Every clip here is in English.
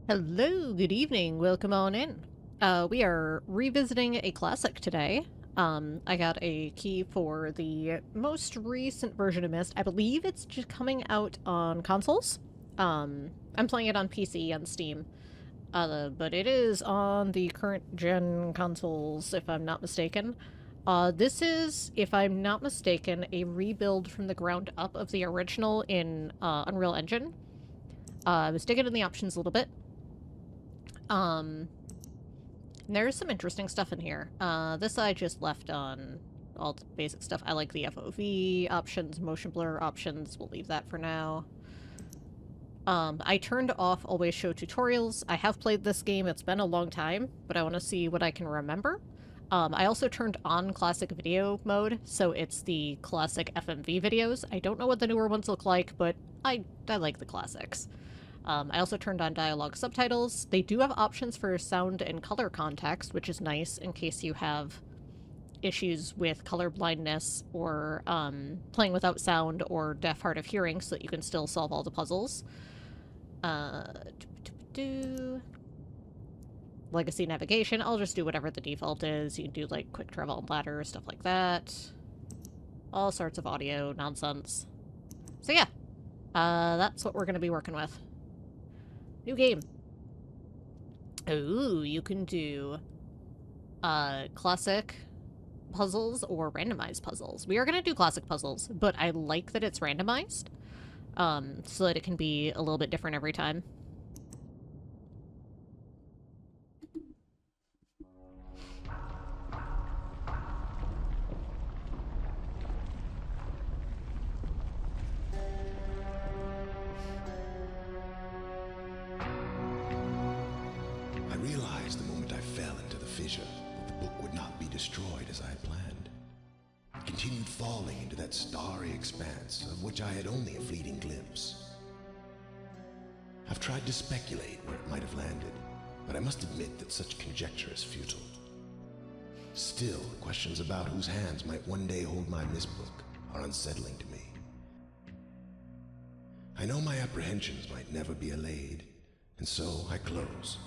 Hello, good evening, welcome on in. We are revisiting a classic today. I got a key for the most recent version of Myst. I believe it's just coming out on consoles. I'm playing it on PC on Steam. But it is on the current gen consoles, if I'm not mistaken. This is, if I'm not mistaken, a rebuild from the ground up of the original in Unreal Engine. I was digging in the options a little bit. There's some interesting stuff in here. This I just left on all the basic stuff. I like the FOV options, motion blur options. We'll leave that for now. I turned off always show tutorials. I have played this game. It's been a long time, but I want to see what I can remember. I also turned on classic video mode, so it's the classic FMV videos. I don't know what the newer ones look like, but I like the classics. I also turned on dialogue subtitles. They do have options for sound and color context, which is nice in case you have issues with color blindness or playing without sound or deaf hard of hearing so that you can still solve all the puzzles. Legacy navigation. I'll just do whatever the default is. You can do like quick travel and ladder, stuff like that. All sorts of audio nonsense. So yeah, that's what we're going to be working with. New game. Ooh, you can do classic puzzles or randomized puzzles. We are going to do classic puzzles, but I like that it's randomized, so that it can be a little bit different every time. I realized the moment I fell into the fissure that the book would not be destroyed as I had planned. It continued falling into that starry expanse of which I had only a fleeting glimpse. I've tried to speculate where it might have landed, but I must admit that such conjecture is futile. Still, questions about whose hands might one day hold my Myst book are unsettling to me. I know my apprehensions might never be allayed, and so I close,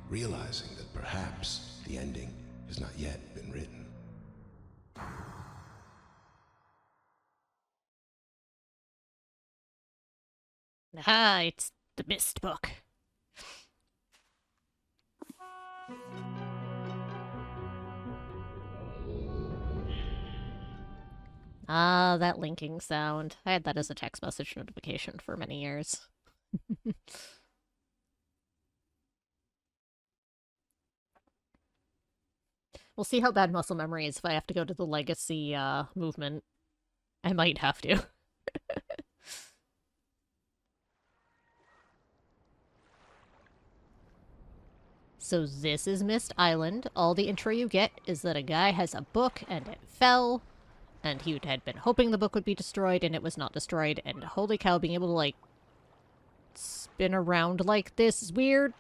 realizing that perhaps the ending has not yet been written. Ah, it's the Myst book. Ah, that linking sound. I had that as a text message notification for many years. We'll see how bad muscle memory is if I have to go to the legacy movement. I might have to. So this is Myst Island. All the intro you get is that a guy has a book and it fell, and he had been hoping the book would be destroyed and it was not destroyed, and holy cow, being able to like spin around like this is weird.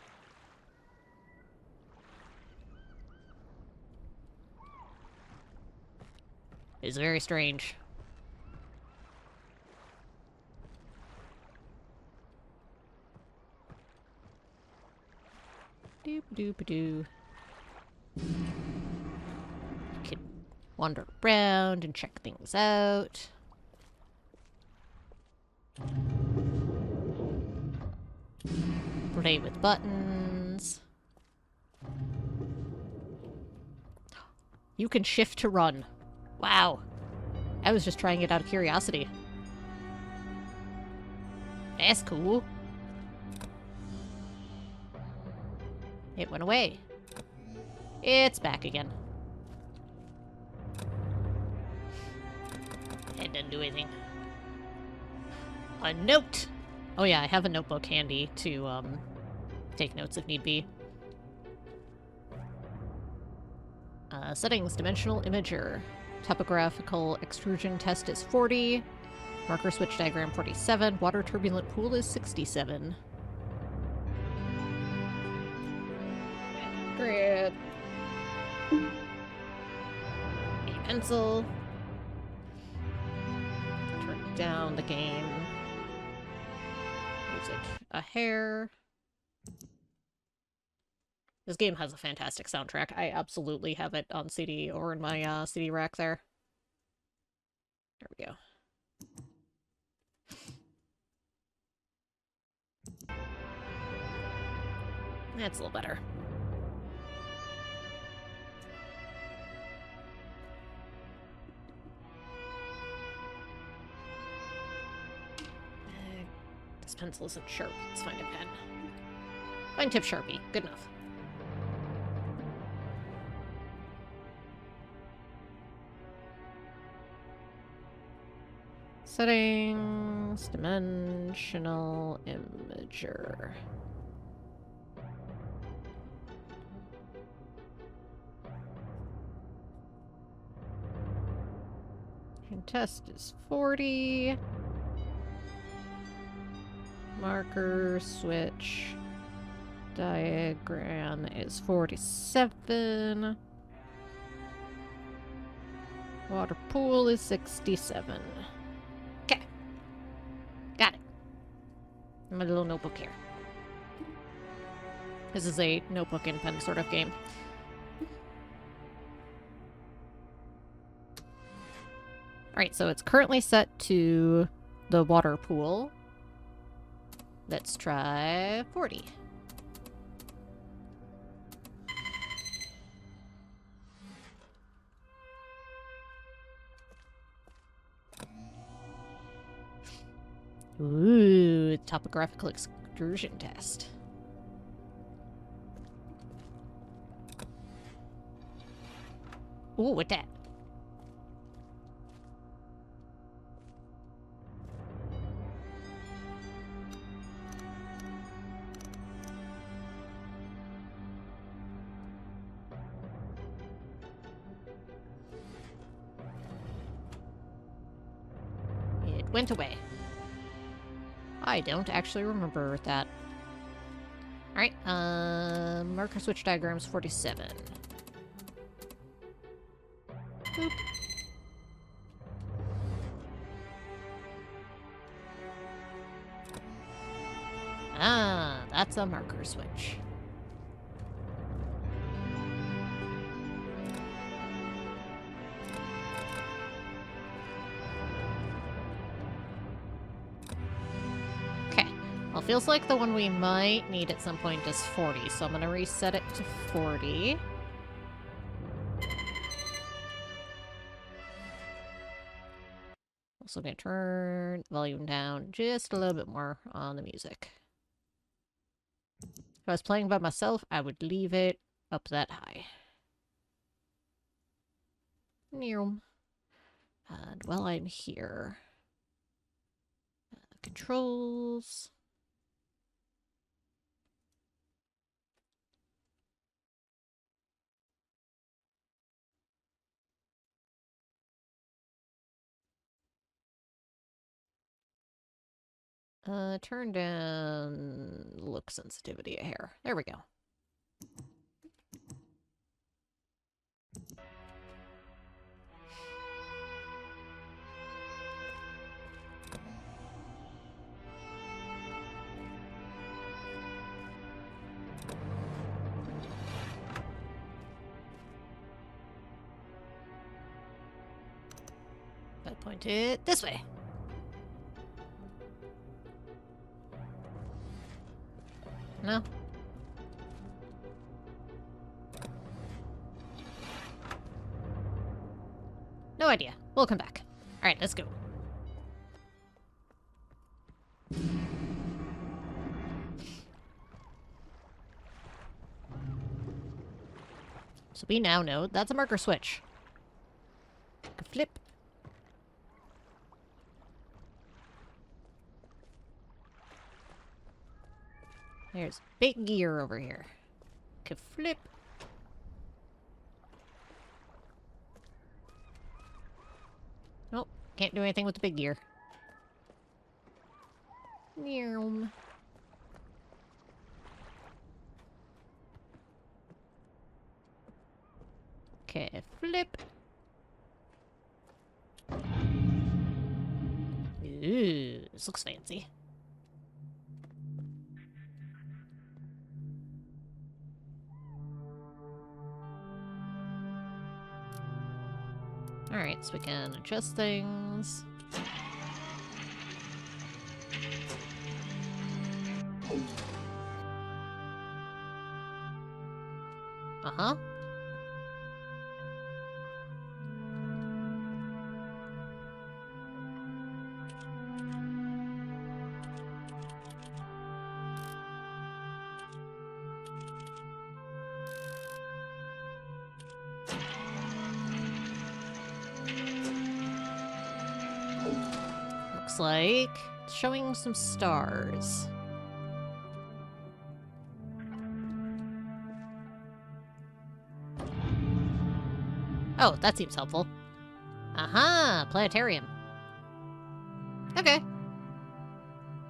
It's very strange. Doop doop doo. Can wander around and check things out. Play with buttons. You can shift to run. Wow. I was just trying it out of curiosity. That's cool. It went away. It's back again. It didn't do anything. A note! Oh yeah, I have a notebook handy to, take notes if need be. Settings, dimensional imager. Topographical extrusion test is 40. Marker switch diagram 47. Water turbulent pool is 67. Grid. A pencil. Turn down the game. Music. A hair. This game has a fantastic soundtrack. I absolutely have it on CD or in my CD rack there. There we go. That's a little better. This pencil isn't sharp. Let's find a pen. Find tip Sharpie. Good enough. Settings, dimensional imager. Test is 40. Marker switch diagram is 47. Water pool is 67. Okay. Got it. My little notebook here. This is a notebook and pen sort of game. Alright, so it's currently set to the water pool. Let's try 40. Ooh, topographical excursion test. Ooh, what that? It went away. I don't actually remember that. Alright, marker switch diagrams 47. Boop. Ah, that's a marker switch. Okay, well, feels like the one we might need at some point is 40, so I'm gonna reset it to 40. Also gonna turn the volume down just a little bit more on the music. If I was playing by myself, I would leave it up that high. And while I'm here, controls. Turn down look sensitivity a hair. There we go. I point it this way. No? No idea. We'll come back. Alright, let's go. So we now know that's a marker switch. Flip. There's big gear over here. Flip. Nope, can't do anything with the big gear. Meow. Okay, flip. Ooh, this looks fancy. Alright, so we can adjust things. Uh-huh. Looks like it's showing some stars. Oh, that seems helpful. Aha! Planetarium. Okay.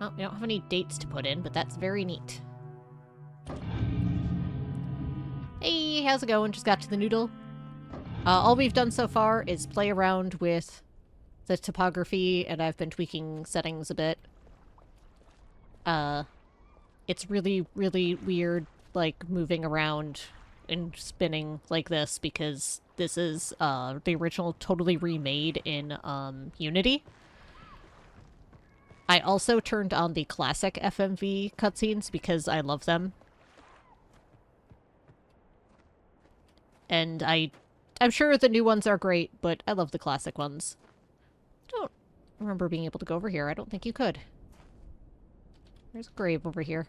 Well, we don't have any dates to put in, but that's very neat. Hey, how's it going? Just got to the noodle. All we've done so far is play around with the topography, and I've been tweaking settings a bit. It's really, really weird, like, moving around and spinning like this, because this is, the original totally remade in, Unity. I also turned on the classic FMV cutscenes because I love them. And I'm sure the new ones are great, but I love the classic ones. I don't remember being able to go over here. I don't think you could. There's a grave over here.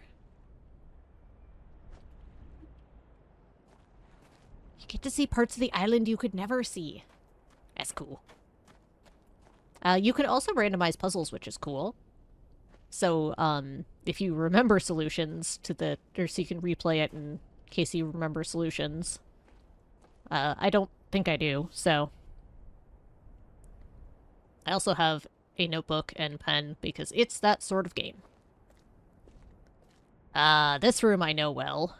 You get to see parts of the island you could never see. That's cool. You can also randomize puzzles, which is cool. So, if you remember solutions to the... or so you can replay it in case you remember solutions. I don't think I do, so... I also have a notebook and pen because it's that sort of game. This room I know well.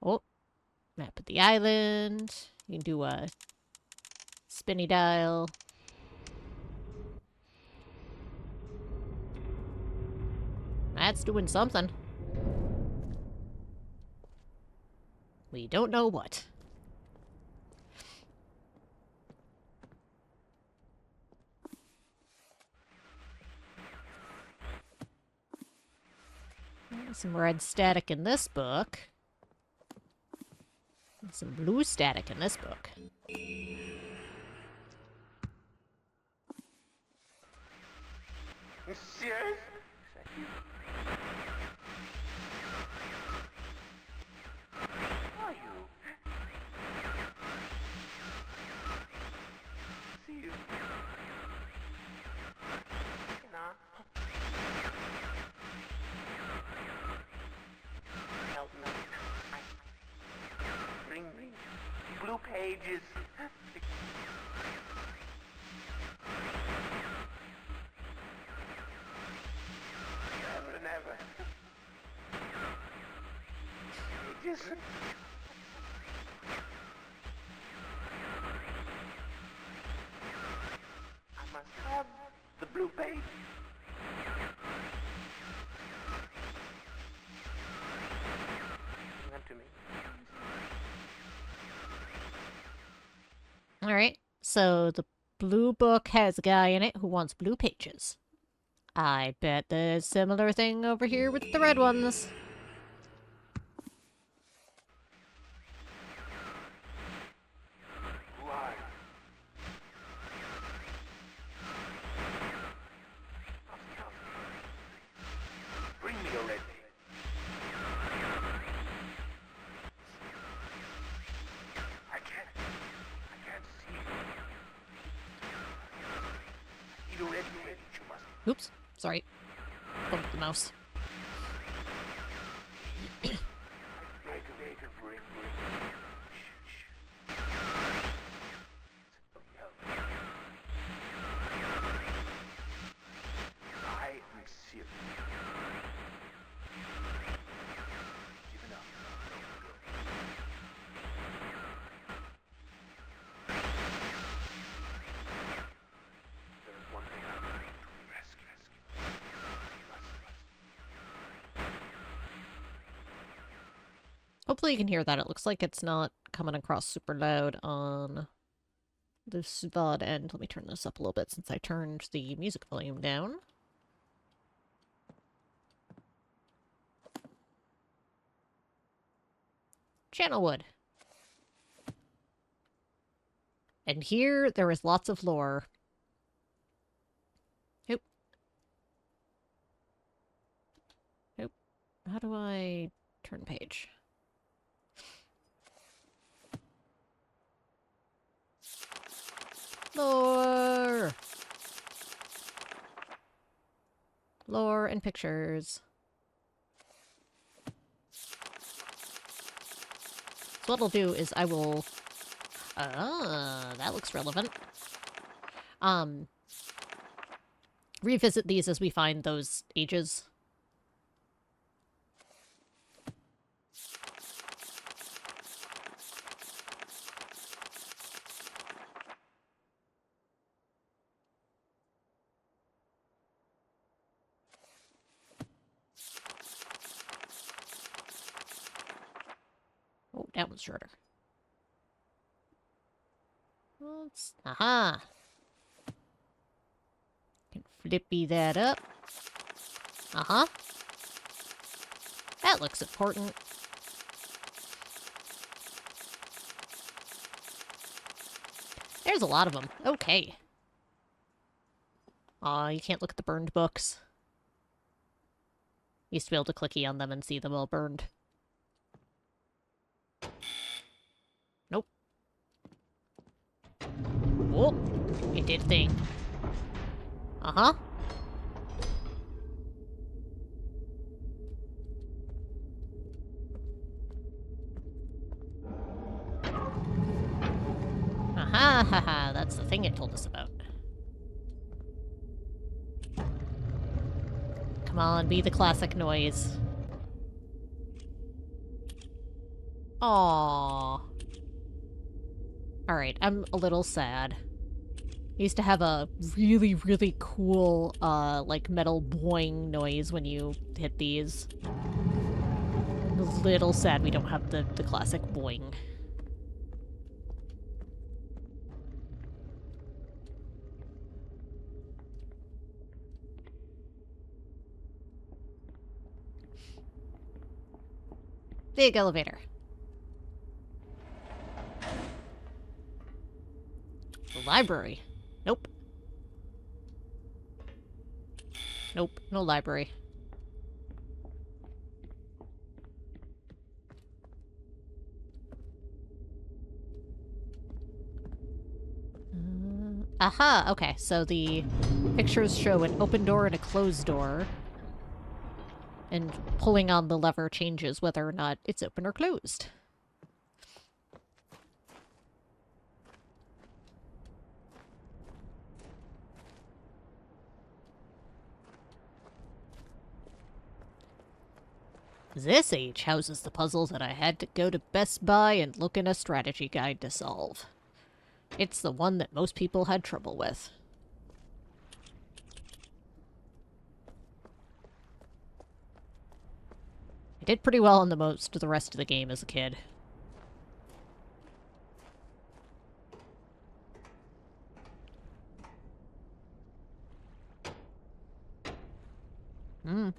Oh, map of the island. You can do a spinny dial. That's doing something. We don't know what. Some red static in this book. And some blue static in this book. Monsieur? Are you? See you. Nah. Help me. Bring me blue pages. Never and ever. Pages. I must have the blue page. Bring them to me. Alright, so the blue book has a guy in it who wants blue pages. I bet there's a similar thing over here with the red ones. Who are you? Bring me your red page. I can't see. Need a red page, you must. Oops, sorry. Bumped the mouse. Bring. Shh. I am serious. Give it up. There is one thing I need to rescue. Hopefully you can hear that. It looks like it's not coming across super loud on this VOD end. Let me turn this up a little bit since I turned the music volume down. Channel wood. And here, there is lots of lore. Oop. Oop. How do I turn page? Lore! Lore and pictures. So what I'll do is I will... that looks relevant. Revisit these as we find those ages. Oh, that one's shorter. Let's... Aha! Can flippy that up. Uh-huh. That looks important. There's a lot of them. Okay. Aw, you can't look at the burned books. Used to be able to clicky on them and see them all burned. Nope. Whoa! It did a thing. Uh-huh. Aha, haha, that's the thing it told us about. Come on, be the classic noise. Aww. Alright, I'm a little sad. I used to have a really, really cool, like, metal boing noise when you hit these. I'm a little sad we don't have the classic boing. Big elevator. The library. Nope. Nope, no library. Aha, okay, so the pictures show an open door and a closed door. And pulling on the lever changes whether or not it's open or closed. This age houses the puzzles that I had to go to Best Buy and look in a strategy guide to solve. It's the one that most people had trouble with. I did pretty well on most of the rest of the game as a kid. Hmm.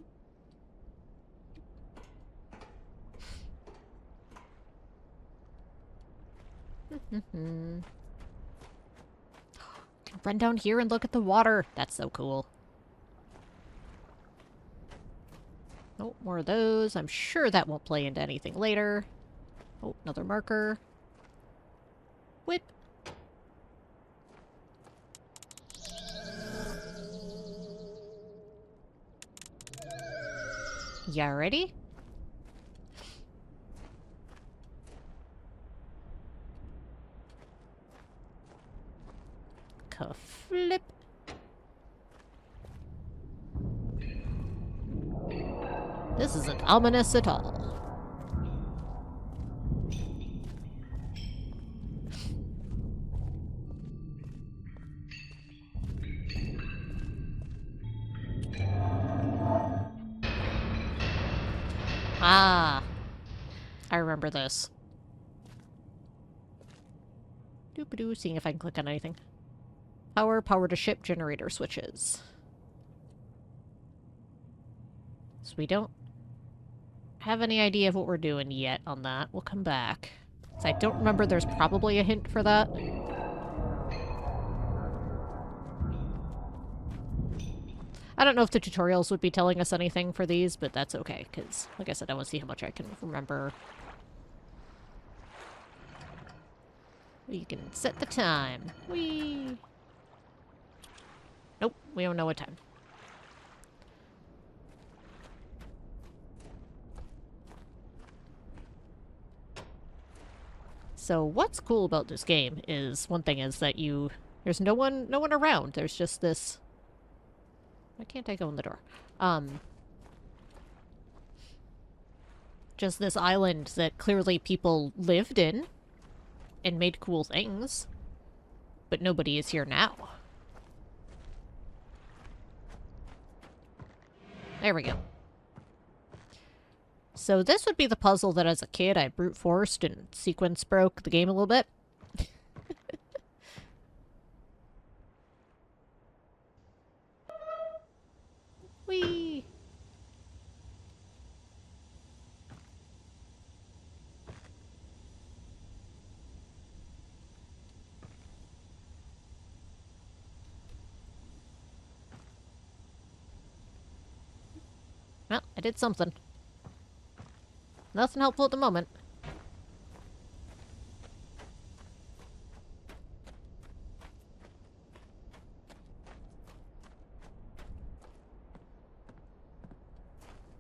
Can run down here and look at the water. That's so cool. Oh, more of those. I'm sure that won't play into anything later. Oh, another marker. Whip. Ya ready? Flip. This isn't ominous at all. Ah, I remember this. Doop-a-doo, seeing if I can click on anything. Power to ship generator switches. So we don't have any idea of what we're doing yet on that. We'll come back. So I don't remember, there's probably a hint for that. I don't know if the tutorials would be telling us anything for these, but that's okay, because, like I said, I want to see how much I can remember. You can set the time. Whee! Nope, we don't know what time. So what's cool about this game is, one thing is that there's no one around. There's just this... Why can't I go in the door? Just this island that clearly people lived in and made cool things, but nobody is here now. There we go. So this would be the puzzle that as a kid I brute forced and sequence broke the game a little bit. Whee! Well, I did something. Nothing helpful at the moment.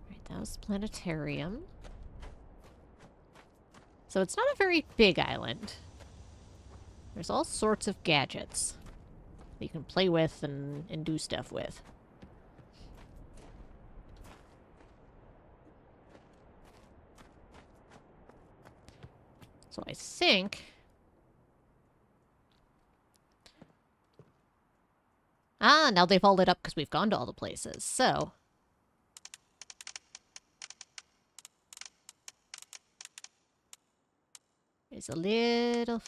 Right, that was the planetarium. So it's not a very big island. There's all sorts of gadgets that you can play with and do stuff with. So I think... Ah, now they've all lit up because we've gone to all the places, so... It's a little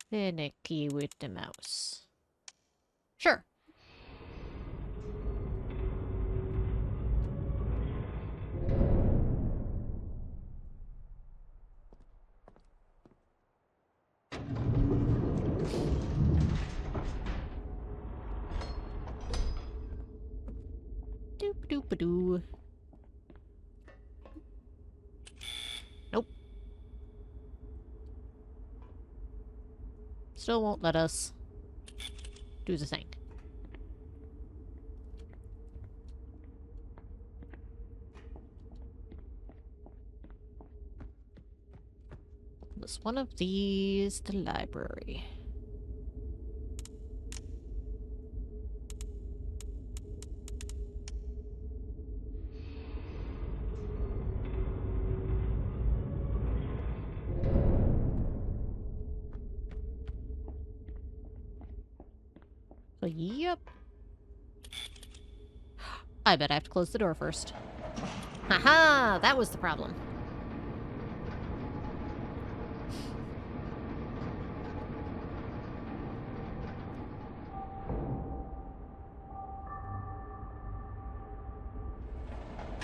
finicky with the mouse. Sure. Doop-a-doop-a-doo. Nope. Still won't let us do the thing. Was one of these the library? Yep. I bet I have to close the door first. Haha! That was the problem.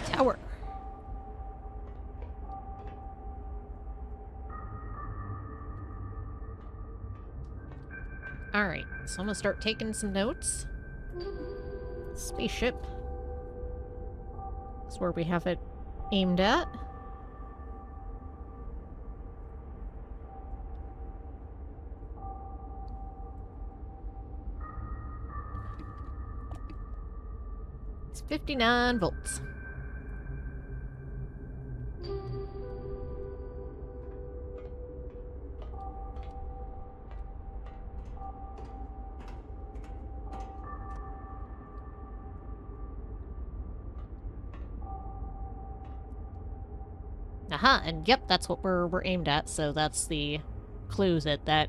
Tower. Alright, so I'm gonna start taking some notes. Spaceship. That's where we have it aimed at. It's 59 volts. Aha, and yep, that's what we're aimed at, so that's the clue that that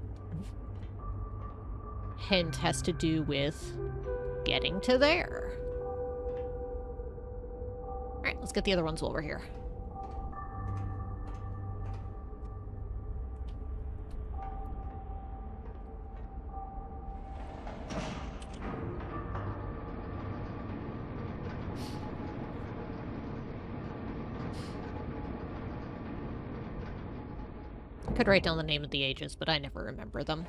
hint has to do with getting to there. Alright, let's get the other ones while we're here. I could write down the name of the ages, but I never remember them.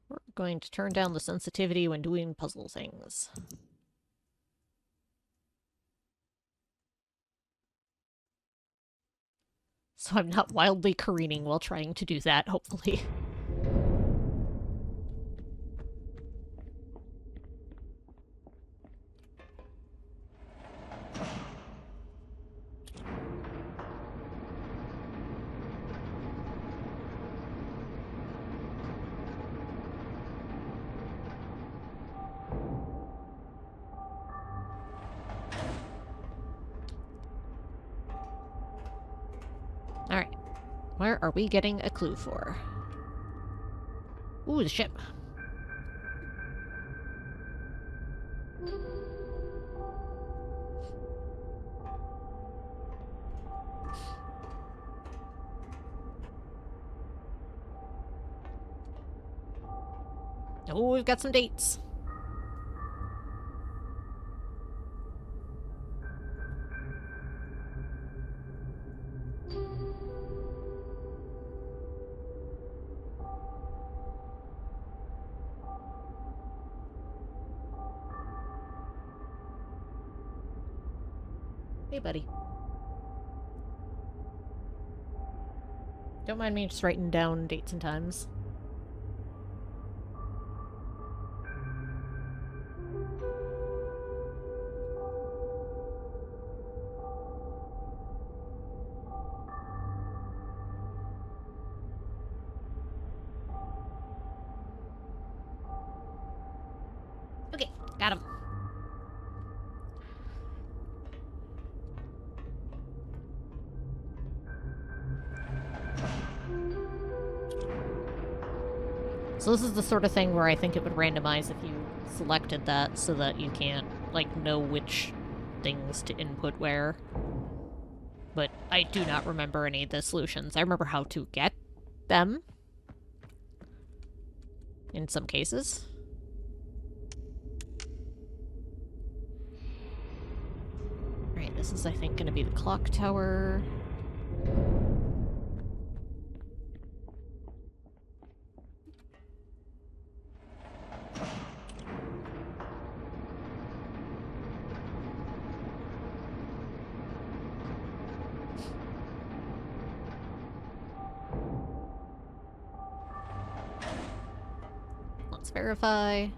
We're going to turn down the sensitivity when doing puzzle things. So I'm not wildly careening while trying to do that, hopefully. Alright. Where are we getting a clue for? Ooh, the ship. Oh, we've got some dates. Hey, buddy. Don't mind me just writing down dates and times. Okay, got him. So this is the sort of thing where I think it would randomize if you selected that so that you can't, like, know which things to input where. But I do not remember any of the solutions. I remember how to get them. In some cases. Right, this is, I think, going to be the clock tower. Let's verify.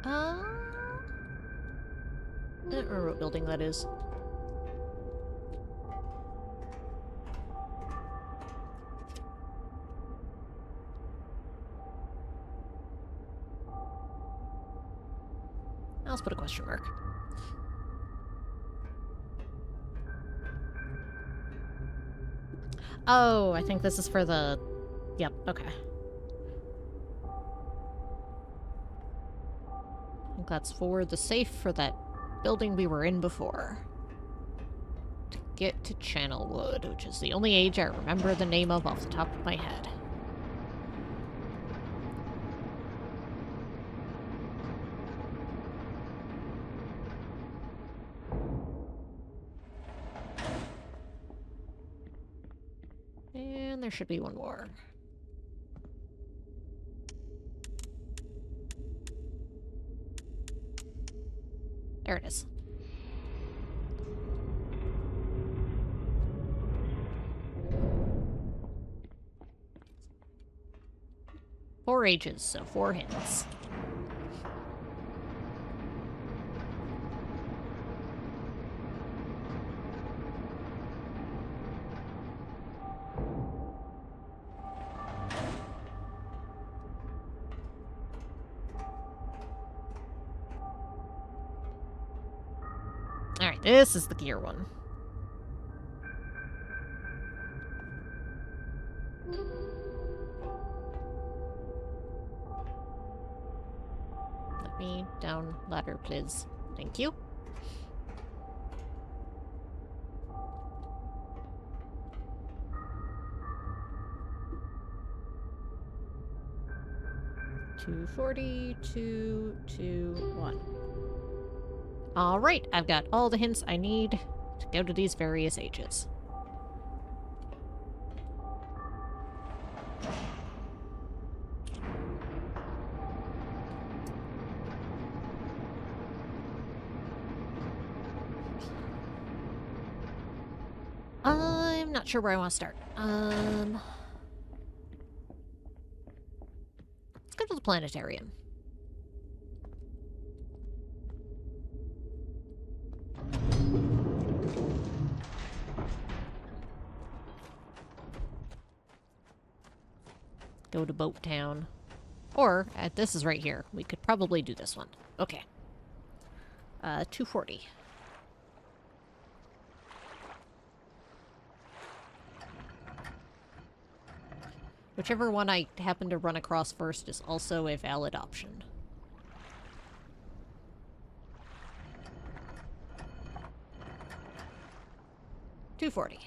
I don't remember what building that is. Let's put a question mark. Oh, I think this is for the... Yep, okay. I think that's for the safe for that building we were in before. To get to Channelwood, which is the only age I remember the name of off the top of my head. And there should be one more. There it is. Four ages, so 4 hints. Alright, this is the gear one. Let me down ladder, please. Thank you. $240, 221. Alright, I've got all the hints I need to go to these various ages. I'm not sure where I want to start. Let's go to the planetarium. Go to Boat Town. Or, this is right here. We could probably do this one. Okay. 240. Whichever one I happen to run across first is also a valid option. $240.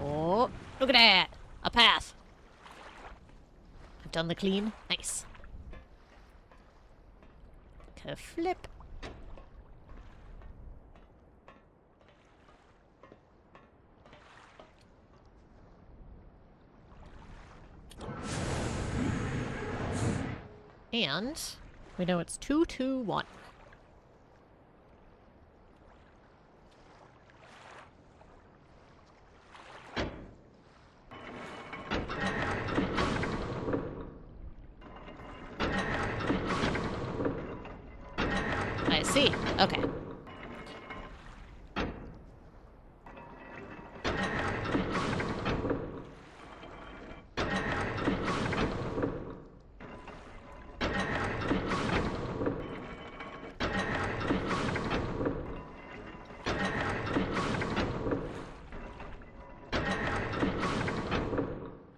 Oh, look at that! A path. I've done the clean. Nice. Flip. And we know it's 221. I see. Okay.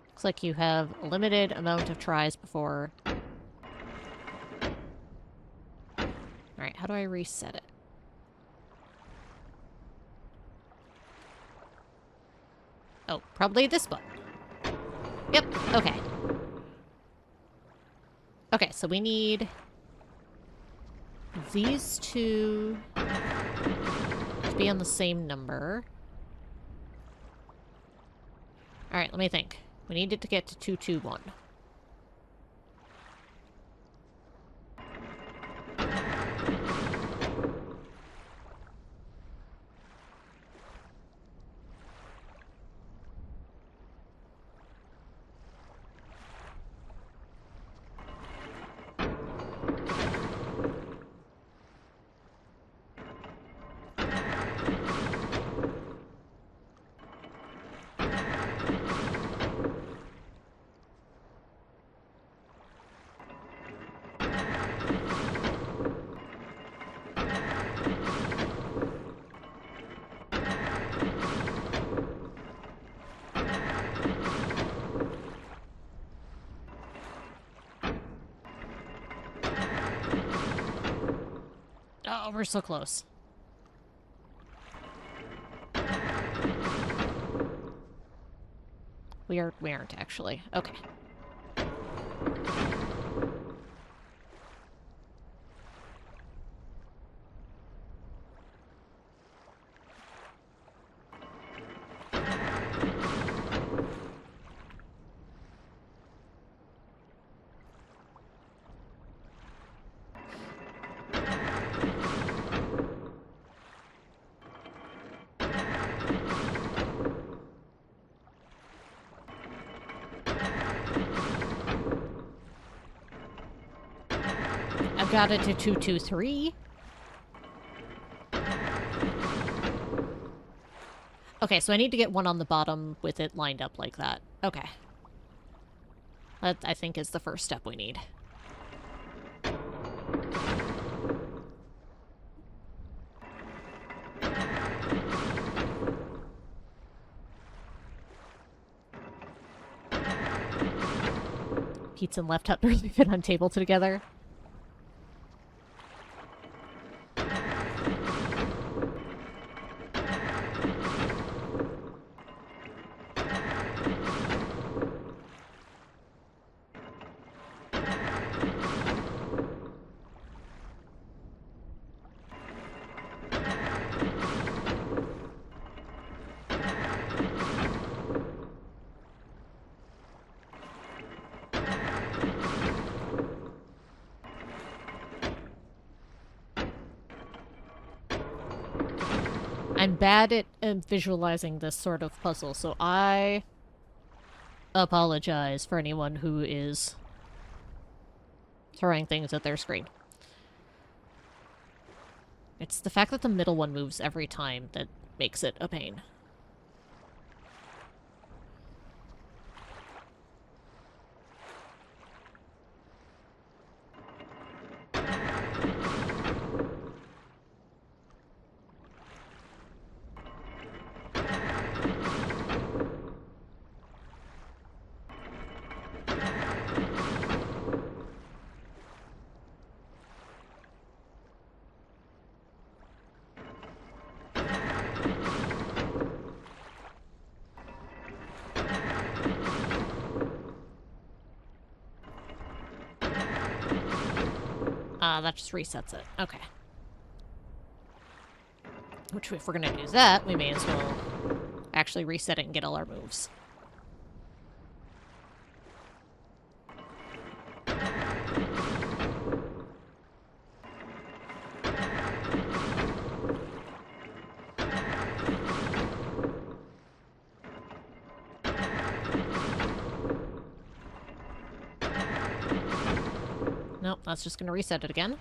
Looks like you have a limited amount of tries before... Alright, how do I reset it? Oh, probably this button. Yep, okay. Okay, so we need... these two... to be on the same number. Alright, let me think. We need it to get to 221. Oh, we're so close. We aren't actually. Okay. I've got it to 223. Okay, so I need to get one on the bottom with it lined up like that. Okay. That, I think, is the first step we need. pizza and left barely fit on table together. I'm bad at visualizing this sort of puzzle, so I apologize for anyone who is throwing things at their screen. It's the fact that the middle one moves every time that makes it a pain. That just resets it. Okay. Which, if we're gonna do that, we may as well actually reset it and get all our moves. Nope, that's just gonna reset it again.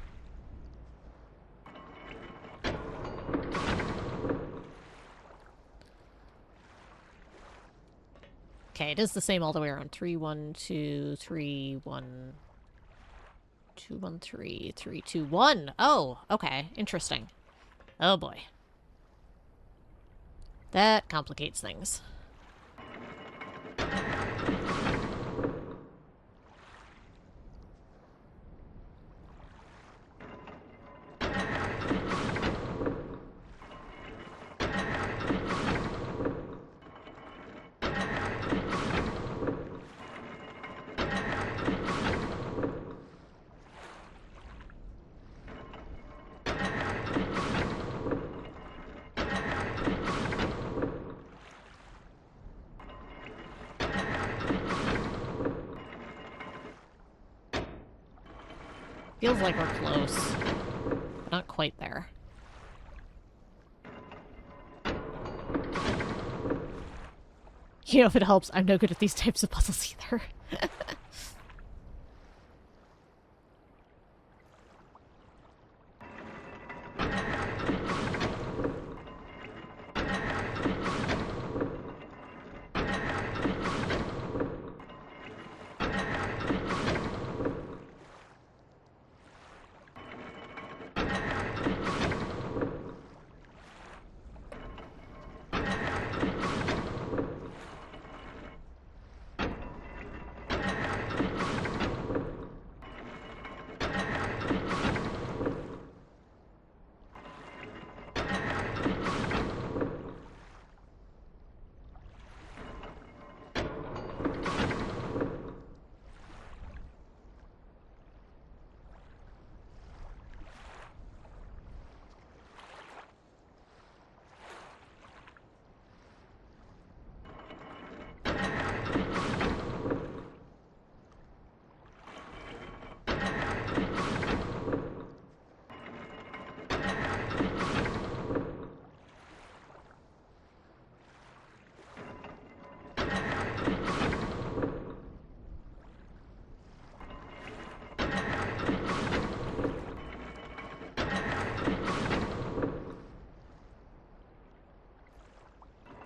Okay, it is the same all the way around. 3, 1, 2, 3, 1, 2, 1, 3, 3, 2, 1. Oh, okay. Interesting. Oh boy. That complicates things. Feels like we're close. Not quite there. You know, if it helps, I'm no good at these types of puzzles either.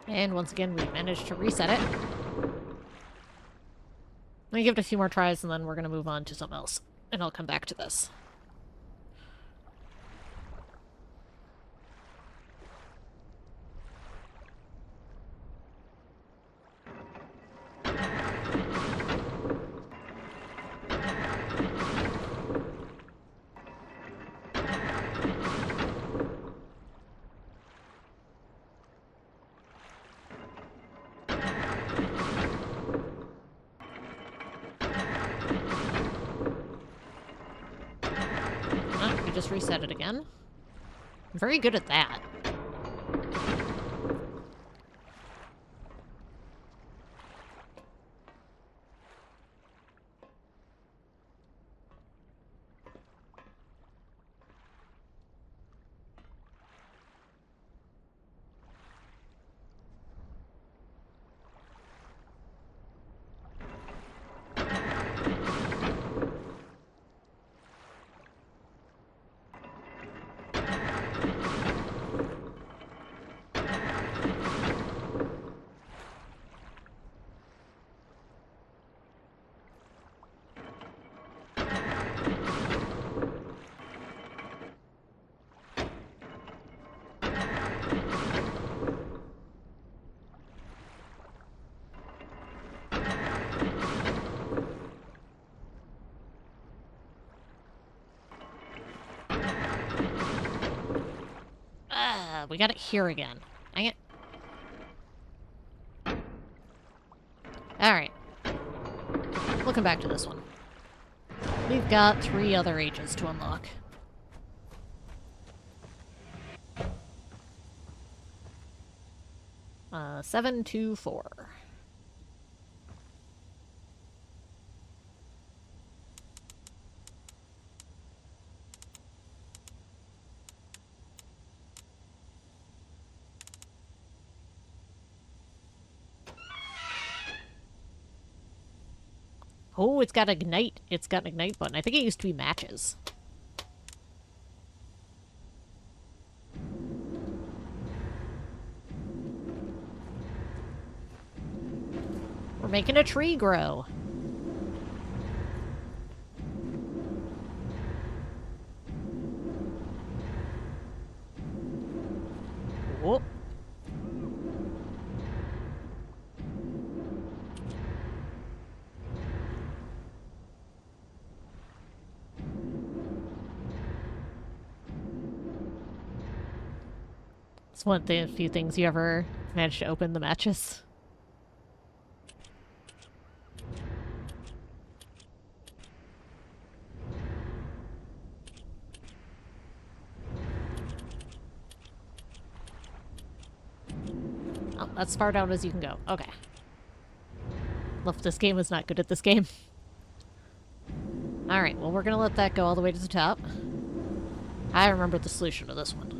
And once again, we managed to reset it. Let me give it a few more tries, and then we're going to move on to something else. And I'll come back to this. just reset it again. I'm very good at that. We got it here again. Dang it. Alright. We'll come back to this one. We've got 3 other ages to unlock. Uh, 724. Oh, it's got ignite. It's got an ignite button. I think it used to be matches. We're making a tree grow. Whoop. It's one of the few things you ever managed to open the matches. Oh, that's far down as you can go. Okay. Love this game is not good at this game. Alright, well we're gonna let that go all the way to the top. I remember the solution to this one.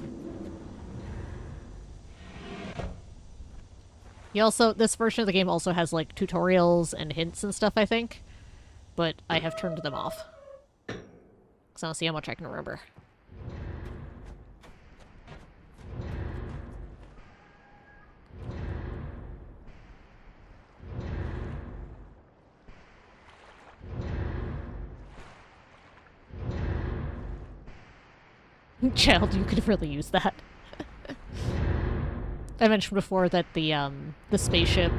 He also, this version of the game also has like tutorials and hints and stuff, I think. But I have turned them off. Because I don't see how much I can remember. Child, you could really use that. I mentioned before that the spaceship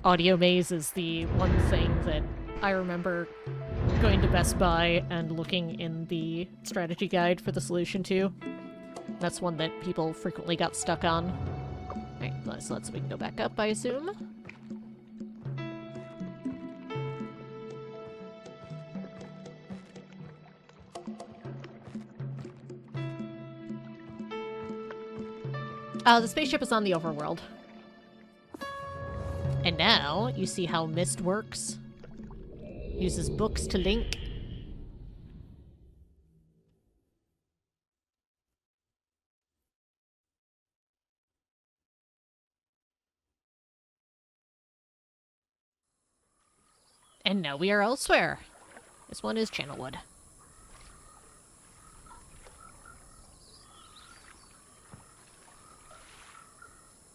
audio maze is the one thing that I remember going to Best Buy and looking in the strategy guide for the solution to. That's one that people frequently got stuck on. Alright, so we can go back up, I assume. The spaceship is on the overworld. And now, you see how Myst works. Uses books to link. And now we are elsewhere. This one is Channelwood.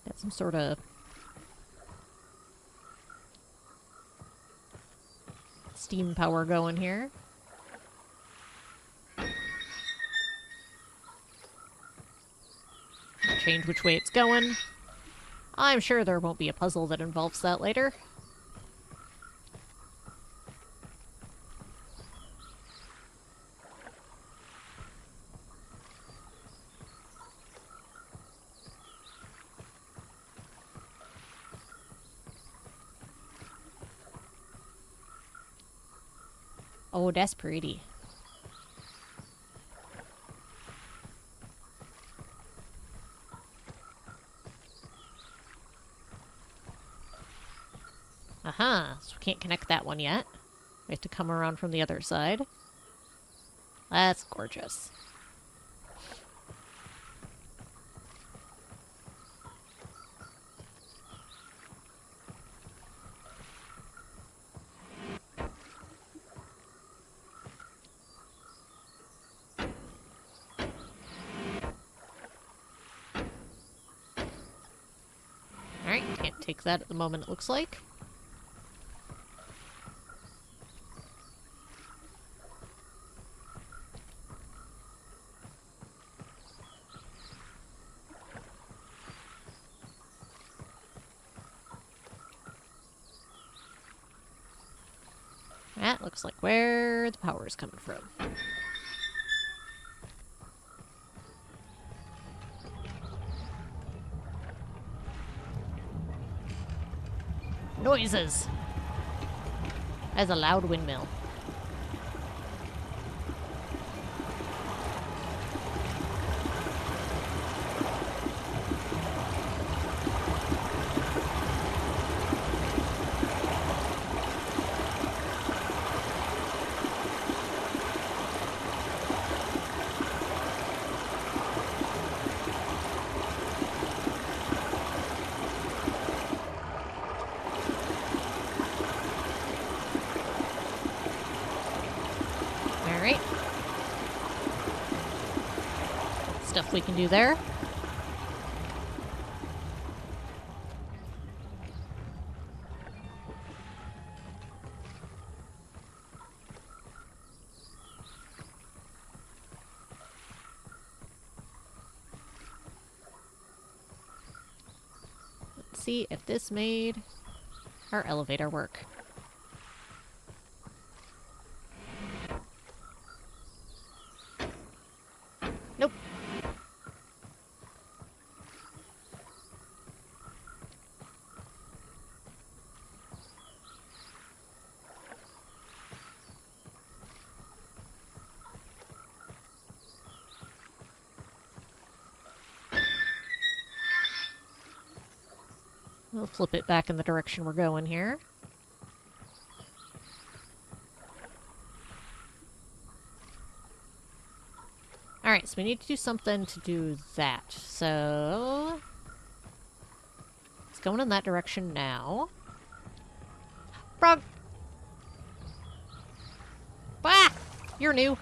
Got some sort of steam power going here. Change which way it's going. I'm sure there won't be a puzzle that involves that later. Oh, that's pretty. Aha, so we can't connect that one yet. We have to come around from the other side. That's gorgeous. Alright, can't take that at the moment, it looks like. That looks like where the power is coming from. Noises! As a loud windmill. Alright. Stuff we can do there. Let's see if this made our elevator work. Nope. We'll flip it back in the direction we're going here. Alright, so we need to do something to do that. So... it's going in that direction now. Frog! Bah! You're new.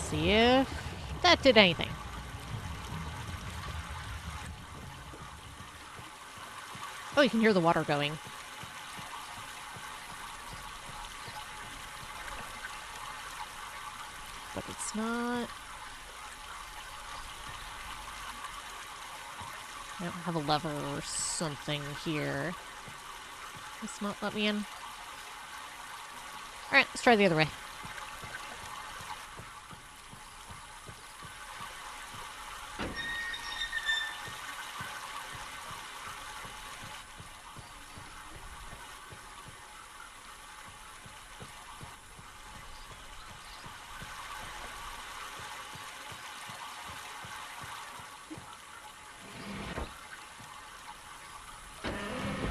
See if that did anything. Oh, you can hear the water going. But it's not... I don't have a lever or something here. Let's not let me in. Alright, let's try the other way.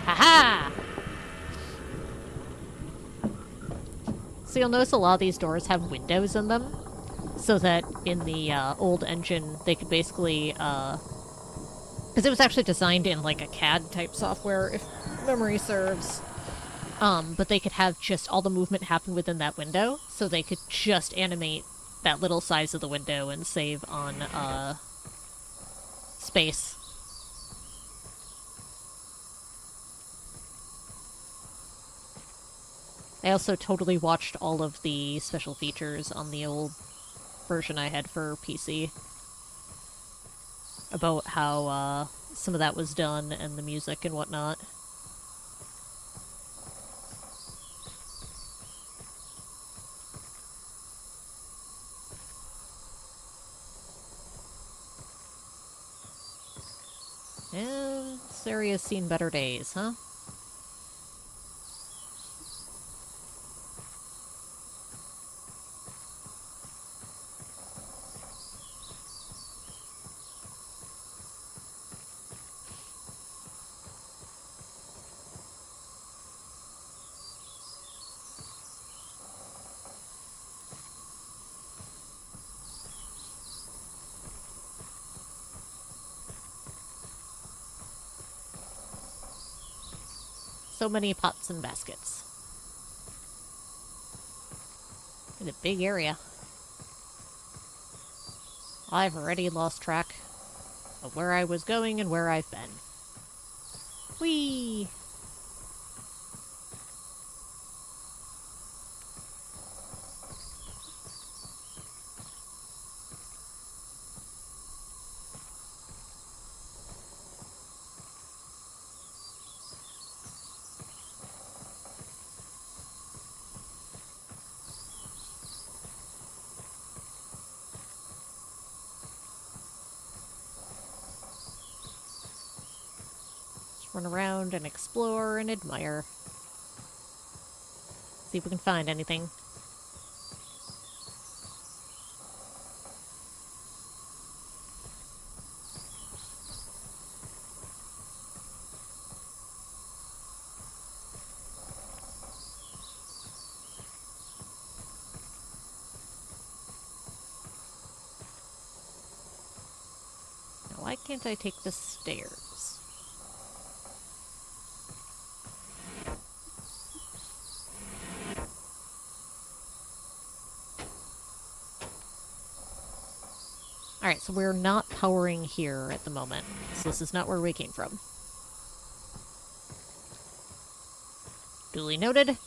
Haha! So you'll notice a lot of these doors have windows in them, so that in the old engine they could basically, because it was actually designed in like a CAD type software, if memory serves, but they could have just all the movement happen within that window, so they could just animate that little size of the window and save on space. I also totally watched all of the special features on the old version I had for PC about how some of that was done and the music and whatnot. Yeah, this area's seen better days, huh? So many pots and baskets. In a big area. I've already lost track of where I was going and where I've been. Whee! Just run around and explore and admire. See if we can find anything. Now, why can't I take the stairs? Alright, so we're not powering here at the moment. So this is not where we came from. Duly noted.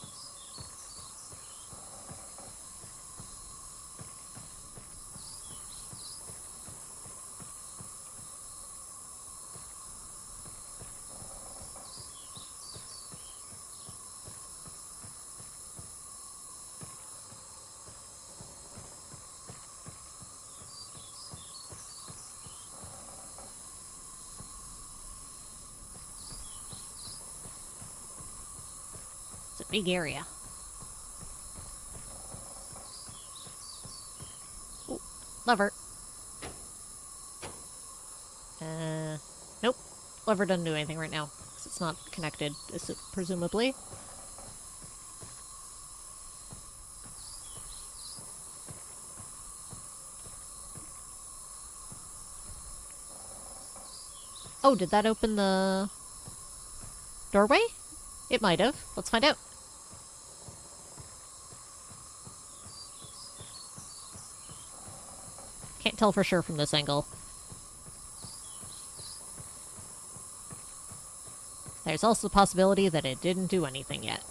It's a big area. Ooh, lever. Nope. Lever doesn't do anything right now. 'Cause it's not connected, presumably. Oh, did that open the doorway? It might have. Let's find out. Can't tell for sure from this angle. There's also the possibility that it didn't do anything yet.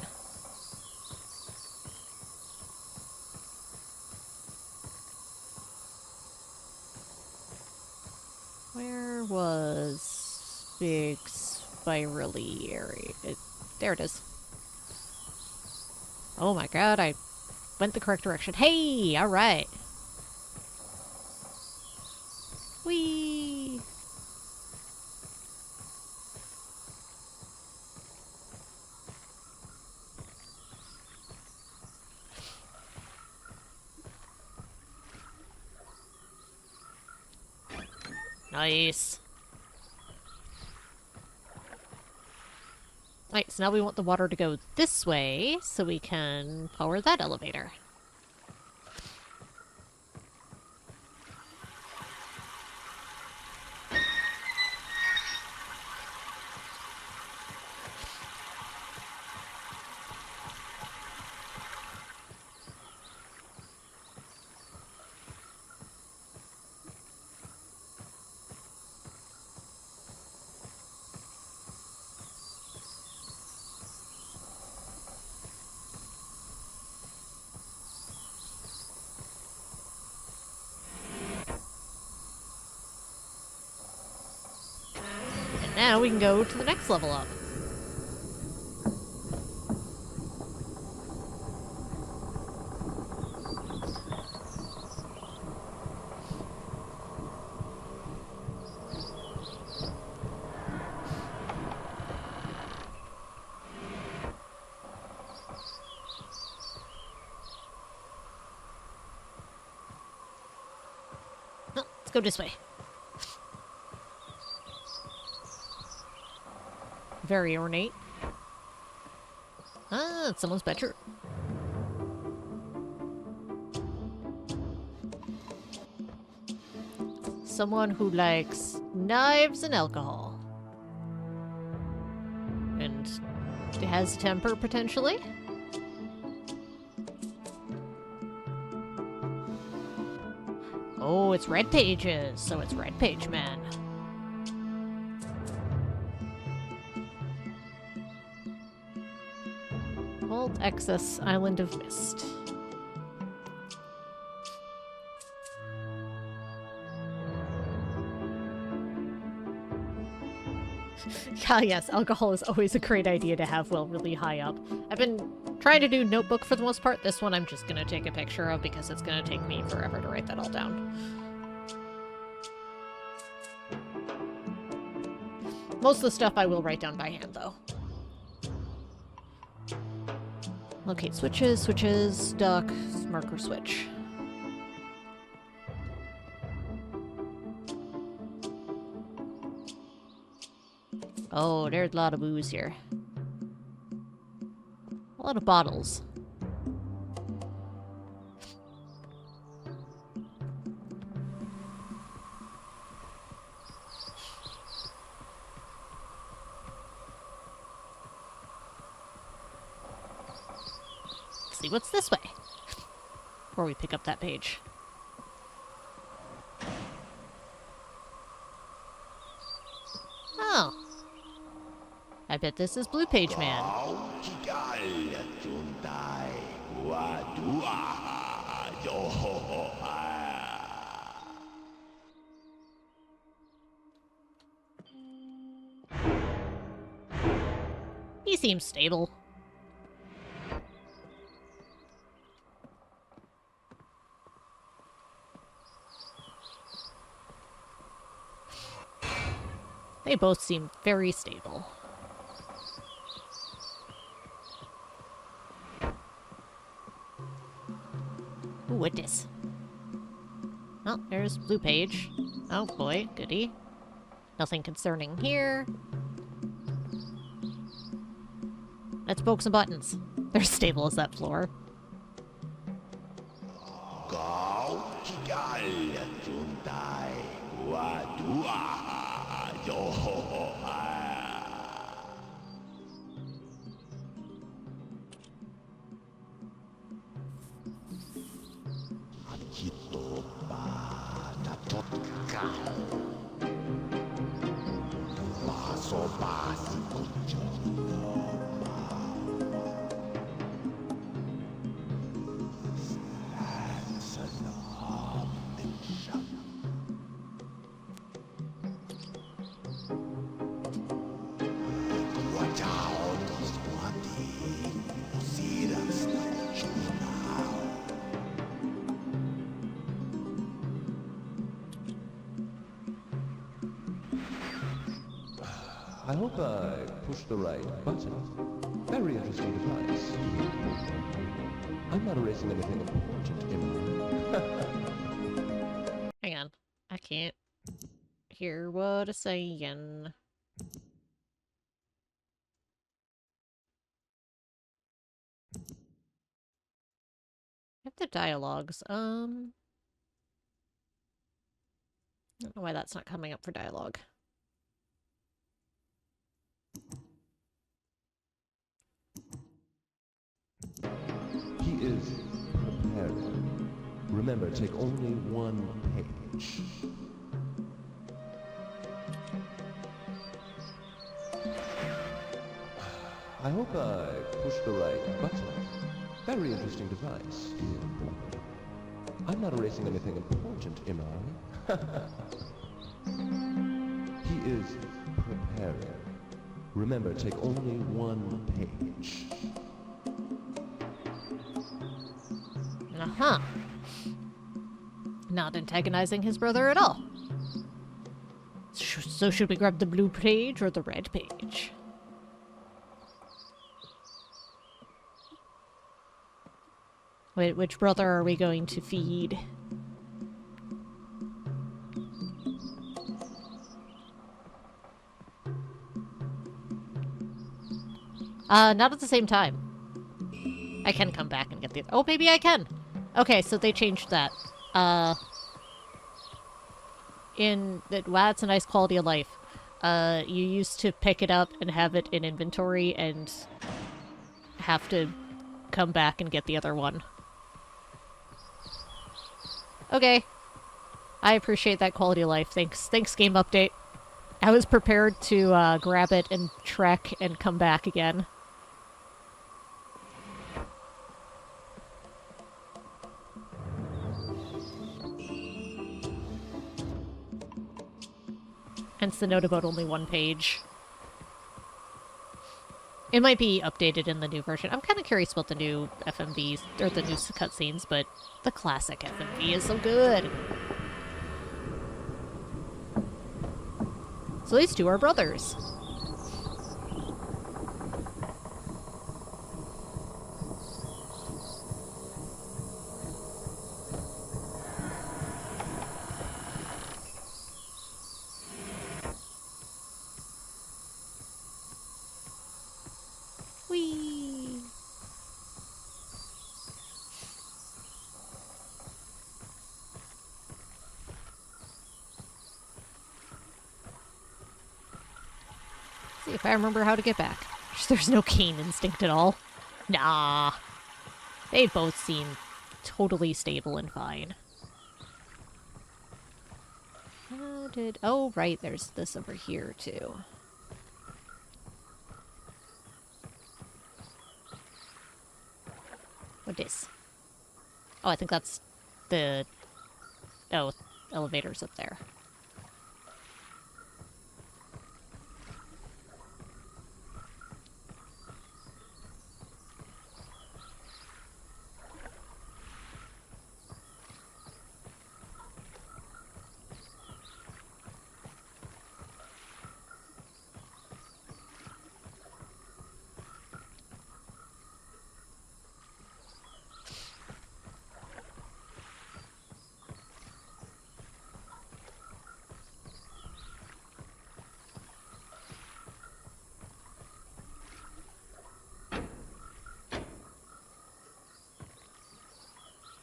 Where was big spirally area? There it is. Oh my god, I went the correct direction. Hey! Alright. Whee! Nice. Alright, so now we want the water to go this way so we can power that elevator. Now we can go to the next level up. Oh, let's go this way. Very ornate. Ah, it's someone's bedroom. Someone who likes knives and alcohol. And has temper, potentially? Oh, it's red pages, so it's Red Page Man. Old Excess Island of Myst. Ah, yes, alcohol is always a great idea to have while really high up. I've been trying to do notebook for the most part. This one I'm just gonna take a picture of because it's gonna take me forever to write that all down. Most of the stuff I will write down by hand, though. Locate switches, duck, marker switch. Oh, there's a lot of booze here. A lot of bottles. See what's this way before we pick up that page. Oh. I bet this is Blue Page Man. He seems stable. They both seem very stable. Ooh, what this? Oh, there's Blue Page. Oh boy, goody. Nothing concerning here. Let's poke some buttons. They're stable as that floor. I hope I pushed the right button. Very interesting device. I'm not erasing anything important, Emily. Hang on. I can't hear what it's saying. Have the dialogues. I don't know why that's not coming up for dialogue. He is preparing. Remember, take only one page. I hope I pushed the right button. Very interesting device. I'm not erasing anything important, am I? He is preparing. Remember, take only one page. Uh-huh. Not antagonizing his brother at all. So should we grab the blue page or the red page? Wait, which brother are we going to feed? Not at the same time. I can come back and get the... Oh, maybe I can! Okay, so they changed that. Wow, it's a nice quality of life. You used to pick it up and have it in inventory and have to come back and get the other one. Okay. I appreciate that quality of life. Thanks, game update. I was prepared to grab it and trek and come back again. Hence the note about only one page. It might be updated in the new version. I'm kind of curious about the new FMVs, or the new cutscenes, but the classic FMV is so good. So these two are brothers. Whee! See if I remember how to get back. There's no cane instinct at all. Nah. They both seem totally stable and fine. Oh, right, there's this over here, too. What is? Oh, I think that's the... Oh, elevator's up there.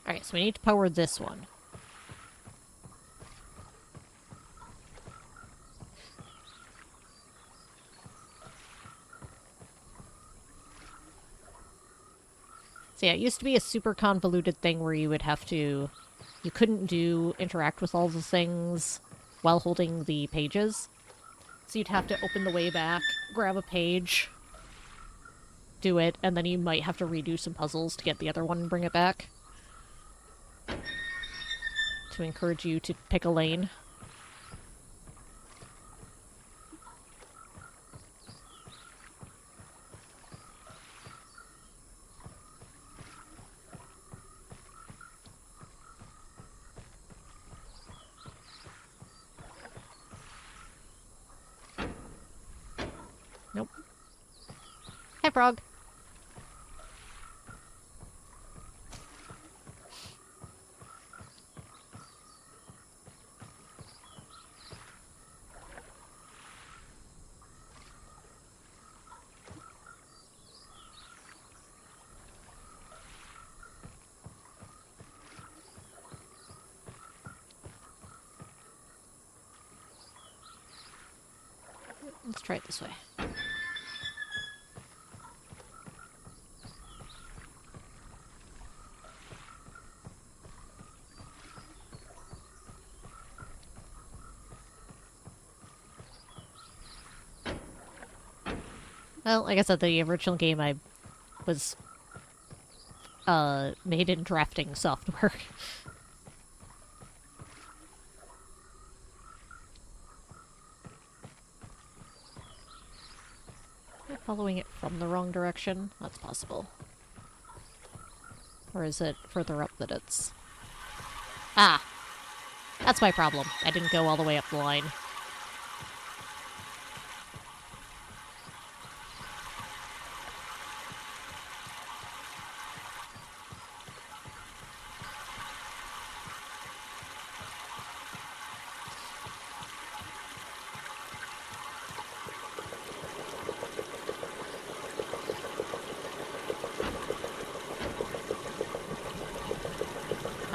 Alright, so we need to power this one. So yeah, it used to be a super convoluted thing where you would have to... You couldn't interact with all the things while holding the pages. So you'd have to open the way back, grab a page, do it, and then you might have to redo some puzzles to get the other one and bring it back. To encourage you to pick a lane. Nope. Hi, frog. Let's try it this way. Well, like I said, the original game I was made in drafting software. following it from the wrong direction? That's possible. Or is it further up that it's... Ah! That's my problem. I didn't go all the way up the line.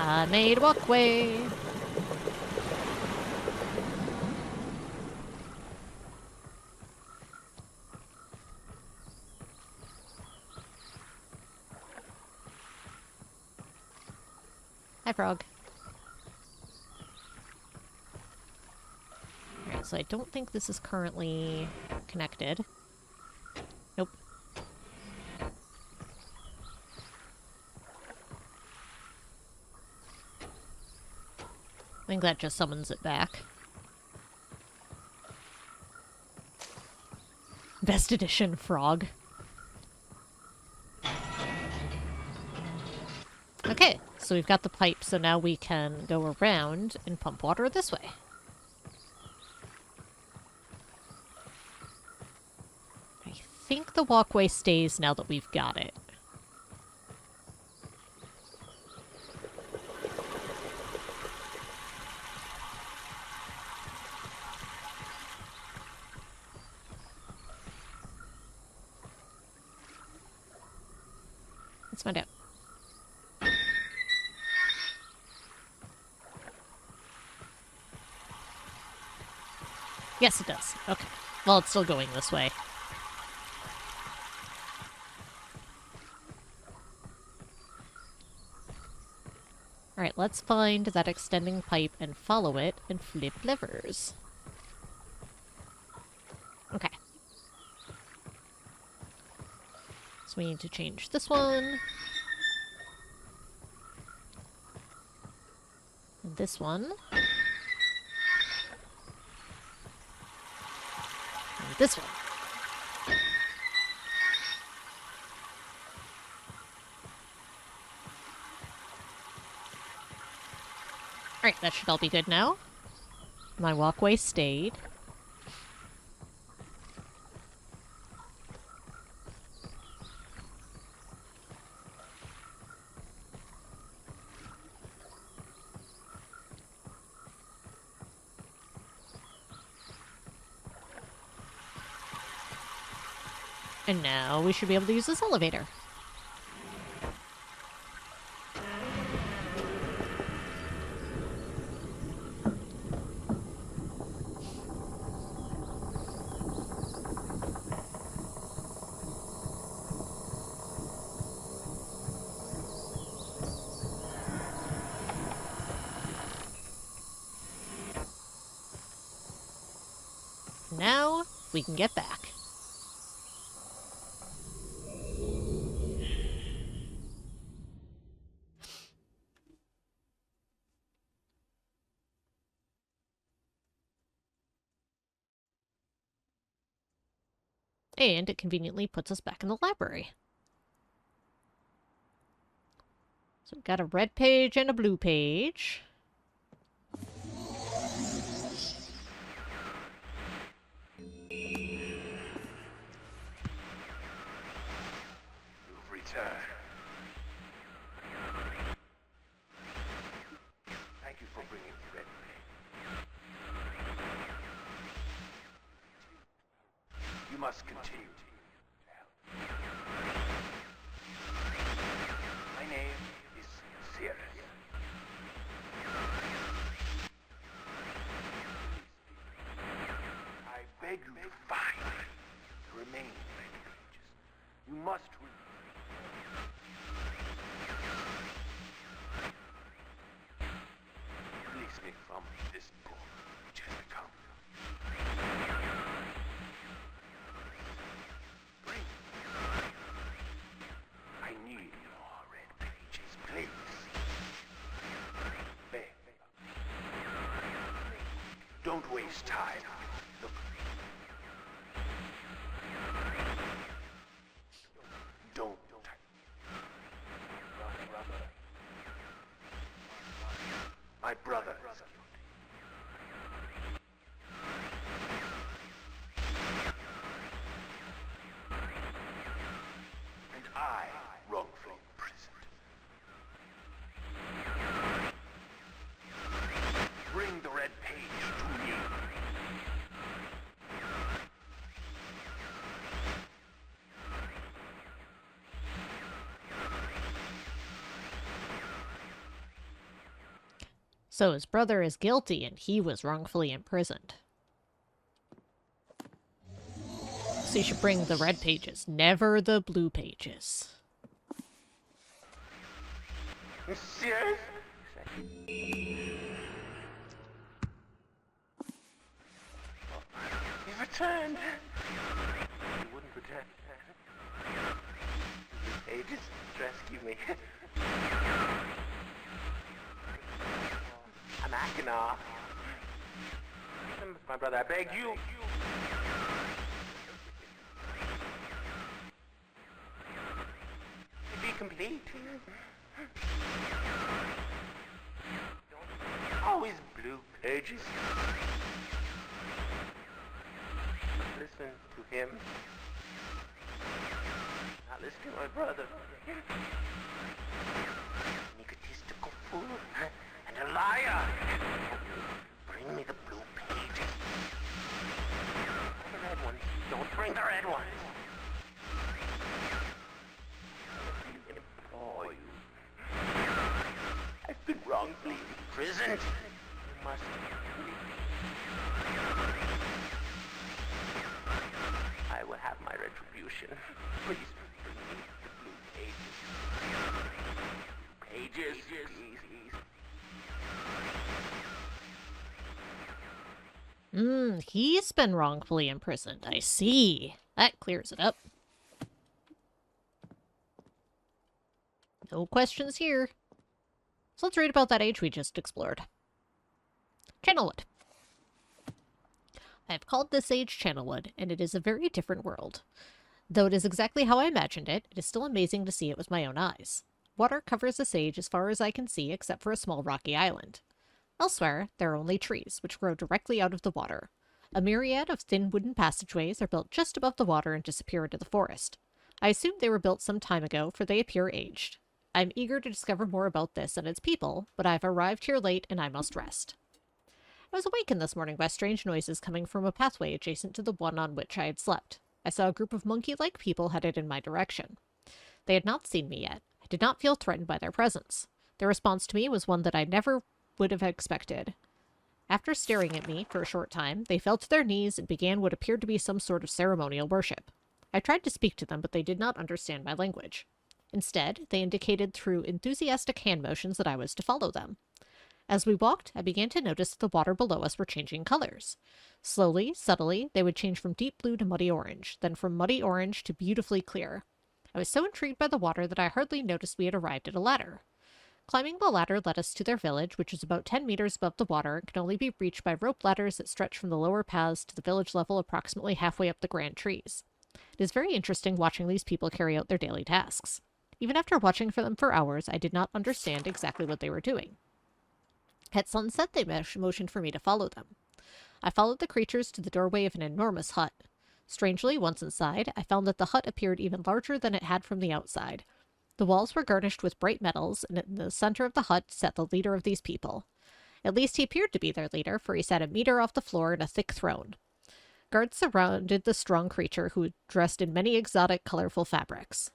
I made a walkway. Hi, frog. Alright, so I don't think this is currently connected. Nope. I think that just summons it back. Best edition frog. Okay, so we've got the pipe, so now we can go around and pump water this way. I think the walkway stays now that we've got it. Let's find out. Yes, it does. Okay. Well, it's still going this way. Alright, let's find that extending pipe and follow it and flip levers. Okay. So we need to change this one. And this one. And this one. Alright, that should all be good now. My walkway stayed. And now we should be able to use this elevator. Now we can get back. And it conveniently puts us back in the library. So we've got a red page and a blue page. You've returned. Thank you for bringing the red page. You must continue. My name is Sirius. I beg you to find the remaining red pages. You must release me from this book which has become. Bring. I need more red pages, please. Beg. Don't waste time. Look. my brother is guilty. And I wrongfully imprisoned. Bring the red page to me. So his brother is guilty and he was wrongfully imprisoned. So you should bring the red pages, never the blue pages. Monsieur? You've returned. You wouldn't return. The pages rescue me. I'm acting off. My brother, I beg you. Be complete. Always blue pages. Listen to him. Not listen to my brother. An egotistical fool and a liar. Bring me the blue pages. The red ones. Don't bring the red ones. I implore you. I've been wrongfully imprisoned. You must leave. I will have my retribution. Please bring me the blue pages. Pages, please. He's been wrongfully imprisoned. I see. That clears it up. No questions here. So let's read about that age we just explored. Channelwood. I have called this age Channelwood, and it is a very different world. Though it is exactly how I imagined it, it is still amazing to see it with my own eyes. Water covers this age as far as I can see, except for a small rocky island. Elsewhere, there are only trees, which grow directly out of the water. A myriad of thin wooden passageways are built just above the water and disappear into the forest. I assume they were built some time ago, for they appear aged. I am eager to discover more about this and its people, but I have arrived here late and I must rest. I was awakened this morning by strange noises coming from a pathway adjacent to the one on which I had slept. I saw a group of monkey-like people headed in my direction. They had not seen me yet. I did not feel threatened by their presence. Their response to me was one that I never would have expected. After staring at me for a short time, they fell to their knees and began what appeared to be some sort of ceremonial worship. I tried to speak to them, but they did not understand my language. Instead, they indicated through enthusiastic hand motions that I was to follow them. As we walked, I began to notice that the water below us were changing colors. Slowly, subtly, they would change from deep blue to muddy orange, then from muddy orange to beautifully clear. I was so intrigued by the water that I hardly noticed we had arrived at a ladder. Climbing the ladder led us to their village, which is about 10 meters above the water and can only be reached by rope ladders that stretch from the lower paths to the village level approximately halfway up the grand trees. It is very interesting watching these people carry out their daily tasks. Even after watching for them for hours, I did not understand exactly what they were doing. At sunset, they motioned for me to follow them. I followed the creatures to the doorway of an enormous hut. Strangely, once inside, I found that the hut appeared even larger than it had from the outside. The walls were garnished with bright metals, and in the center of the hut sat the leader of these people. At least he appeared to be their leader, for he sat a meter off the floor in a thick throne. Guards surrounded the strong creature, who was dressed in many exotic, colorful fabrics.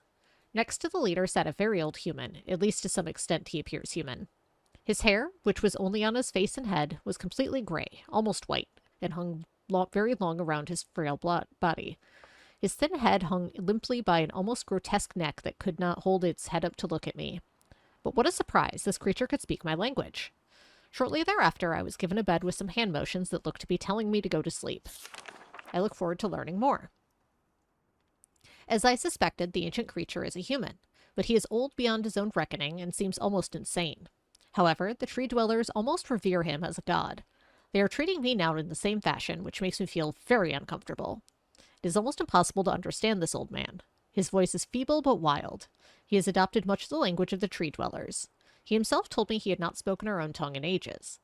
Next to the leader sat a very old human. At least to some extent he appears human. His hair, which was only on his face and head, was completely gray, almost white, and hung very long around his frail body. His thin head hung limply by an almost grotesque neck that could not hold its head up to look at me. But what a surprise, this creature could speak my language. Shortly thereafter, I was given a bed with some hand motions that looked to be telling me to go to sleep. I look forward to learning more. As I suspected, the ancient creature is a human, but he is old beyond his own reckoning and seems almost insane. However, the tree dwellers almost revere him as a god. They are treating me now in the same fashion, which makes me feel very uncomfortable. It is almost impossible to understand this old man. His voice is feeble but wild. He has adopted much of the language of the tree dwellers. He himself told me he had not spoken our own tongue in ages.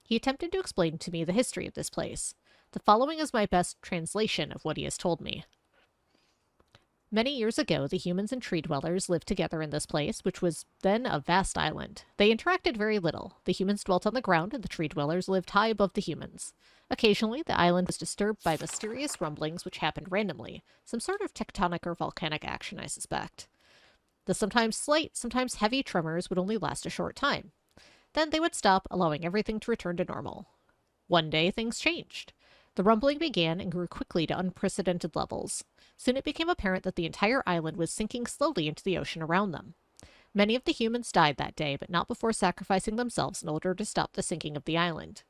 He attempted to explain to me the history of this place. The following is my best translation of what he has told me. Many years ago, the humans and tree dwellers lived together in this place, which was then a vast island. They interacted very little. The humans dwelt on the ground, and the tree dwellers lived high above the humans. Occasionally, the island was disturbed by mysterious rumblings which happened randomly, some sort of tectonic or volcanic action, I suspect. The sometimes slight, sometimes heavy tremors would only last a short time. Then they would stop, allowing everything to return to normal. One day, things changed. The rumbling began and grew quickly to unprecedented levels. Soon it became apparent that the entire island was sinking slowly into the ocean around them. Many of the humans died that day, but not before sacrificing themselves in order to stop the sinking of the island.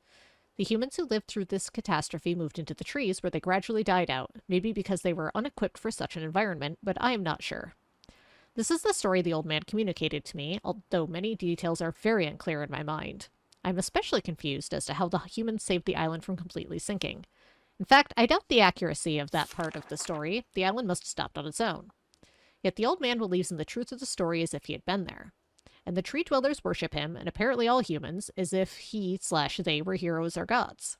The humans who lived through this catastrophe moved into the trees, where they gradually died out, maybe because they were unequipped for such an environment, but I am not sure. This is the story the old man communicated to me, although many details are very unclear in my mind. I am especially confused as to how the humans saved the island from completely sinking. In fact, I doubt the accuracy of that part of the story. The island must have stopped on its own. Yet the old man believes in the truth of the story as if he had been there. And the tree dwellers worship him, and apparently all humans, as if he/they were heroes or gods.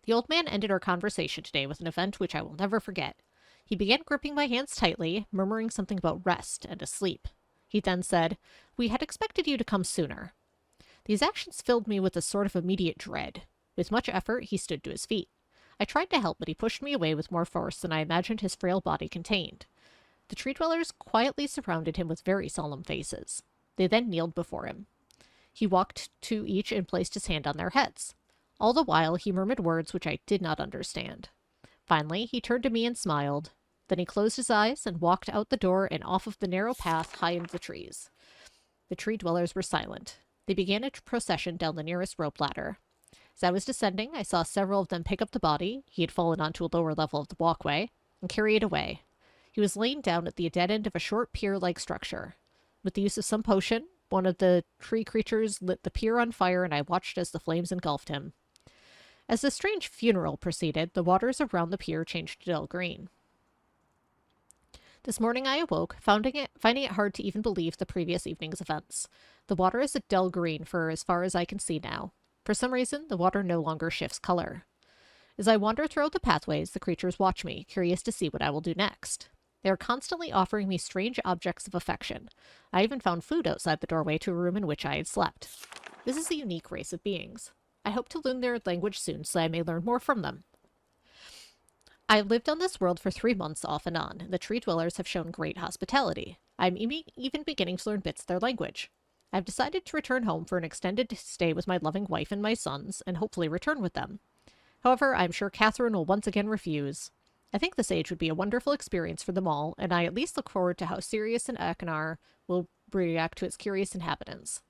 The old man ended our conversation today with an event which I will never forget. He began gripping my hands tightly, murmuring something about rest and asleep. He then said, "We had expected you to come sooner." These actions filled me with a sort of immediate dread. With much effort, he stood to his feet. I tried to help, but he pushed me away with more force than I imagined his frail body contained. The tree dwellers quietly surrounded him with very solemn faces. They then kneeled before him. He walked to each and placed his hand on their heads. All the while, he murmured words which I did not understand. Finally, he turned to me and smiled. Then he closed his eyes and walked out the door and off of the narrow path high into the trees. The tree dwellers were silent. They began a procession down the nearest rope ladder. As I was descending, I saw several of them pick up the body — he had fallen onto a lower level of the walkway — and carry it away. He was laying down at the dead end of a short pier-like structure. With the use of some potion, one of the tree creatures lit the pier on fire, and I watched as the flames engulfed him. As the strange funeral proceeded, the waters around the pier changed to dull green. This morning I awoke, finding it hard to even believe the previous evening's events. The water is a dull green for as far as I can see now. For some reason, the water no longer shifts color. As I wander throughout the pathways, the creatures watch me, curious to see what I will do next. They are constantly offering me strange objects of affection. I even found food outside the doorway to a room in which I had slept. This is a unique race of beings. I hope to learn their language soon so I may learn more from them. I have lived on this world for 3 months off and on, and the tree dwellers have shown great hospitality. I am even beginning to learn bits of their language. I have decided to return home for an extended stay with my loving wife and my sons, and hopefully return with them. However, I am sure Catherine will once again refuse. I think this age would be a wonderful experience for them all, and I at least look forward to how Sirius and Akinar will react to its curious inhabitants.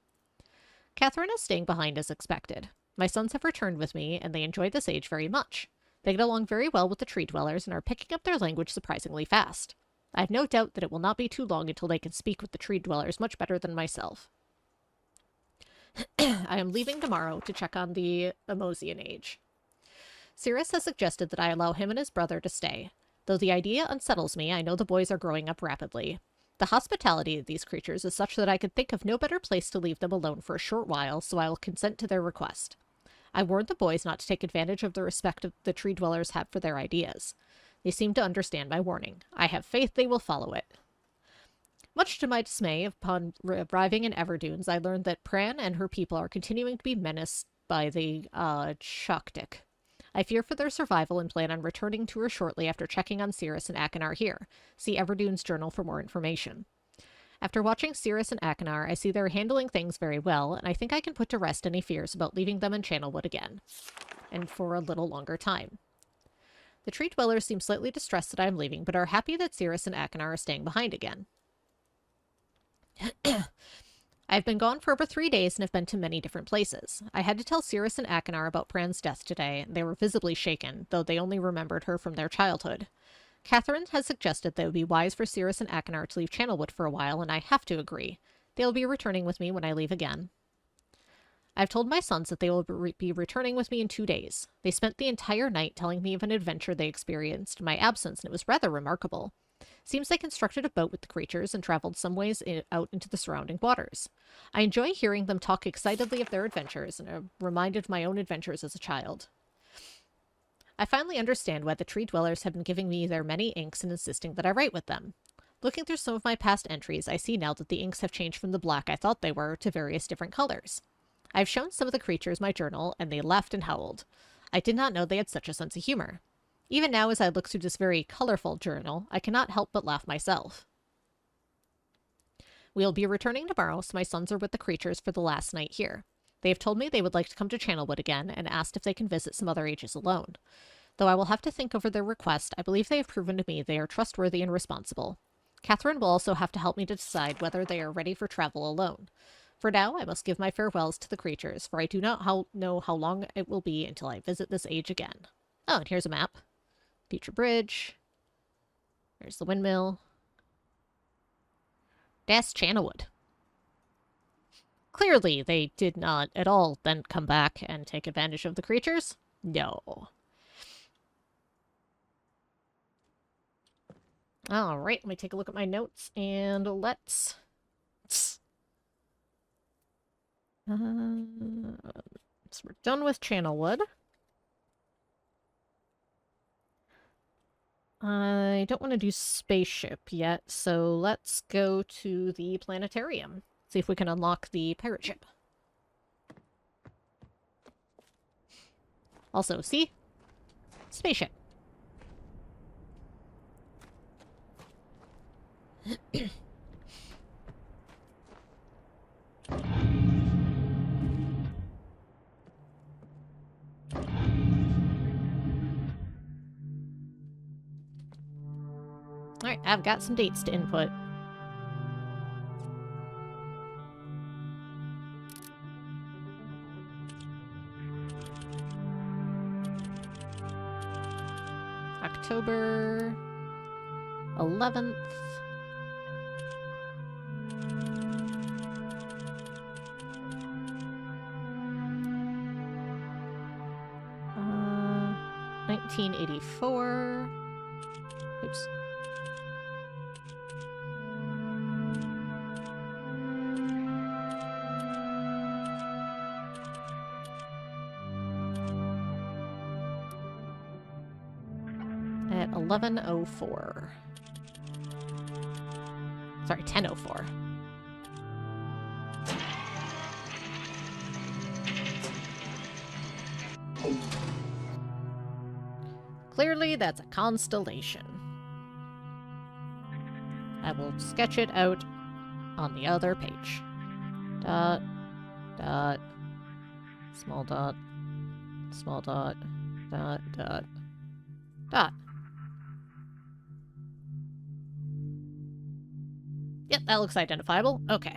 Catherine is staying behind as expected. My sons have returned with me, and they enjoy this age very much. They get along very well with the tree dwellers and are picking up their language surprisingly fast. I have no doubt that it will not be too long until they can speak with the tree dwellers much better than myself. I am leaving tomorrow to check on the Amosian age. Sirius has suggested that I allow him and his brother to stay. Though the idea unsettles me, I know the boys are growing up rapidly. The hospitality of these creatures is such that I could think of no better place to leave them alone for a short while, so I will consent to their request. I warned the boys not to take advantage of the respect the tree dwellers have for their ideas. They seem to understand my warning. I have faith they will follow it. Much to my dismay, upon arriving in Everdunes, I learned that Pran and her people are continuing to be menaced by the Choctic. I fear for their survival and plan on returning to her shortly after checking on Cirrus and Akinar here. See Everdune's journal for more information. After watching Cirrus and Akinar, I see they're handling things very well, and I think I can put to rest any fears about leaving them in Channelwood again, and for a little longer time. The tree dwellers seem slightly distressed that I am leaving, but are happy that Cirrus and Akinar are staying behind again. I've been gone for over 3 days and have been to many different places. I had to tell Cirrus and Akinar about Pran's death today, and they were visibly shaken, though they only remembered her from their childhood. Catherine has suggested that it would be wise for Cirrus and Akinar to leave Channelwood for a while, and I have to agree. They will be returning with me when I leave again. I've told my sons that they will be returning with me in 2 days. They spent the entire night telling me of an adventure they experienced in my absence, and it was rather remarkable. Seems they constructed a boat with the creatures and traveled some ways out into the surrounding waters. I enjoy hearing them talk excitedly of their adventures, and are reminded of my own adventures as a child. I finally understand why the tree dwellers have been giving me their many inks and insisting that I write with them. Looking through some of my past entries, I see now that the inks have changed from the black I thought they were to various different colors. I've shown some of the creatures my journal, and they laughed and howled. I did not know they had such a sense of humor. Even now, as I look through this very colorful journal, I cannot help but laugh myself. We'll be returning tomorrow, so my sons are with the creatures for the last night here. They have told me they would like to come to Channelwood again, and asked if they can visit some other ages alone. Though I will have to think over their request, I believe they have proven to me they are trustworthy and responsible. Catherine will also have to help me to decide whether they are ready for travel alone. For now, I must give my farewells to the creatures, for I do not know how long it will be until I visit this age again. Oh, and here's a map. Future Bridge. There's the windmill. That's Channelwood. Clearly, they did not at all then come back and take advantage of the creatures. No. Alright, let me take a look at my notes, and let's... So we're done with Channelwood. I don't want to do spaceship yet, so let's go to the planetarium. See if we can unlock the pirate ship. Also, see? Spaceship. Alright, I've got some dates to input. October 11th. Uh, 1984. Oops. At 11:04. Sorry, 10:04. Clearly, that's a constellation. I will sketch it out on the other page. Dot, dot, small dot, dot, dot, dot. Yep, that looks identifiable. Okay.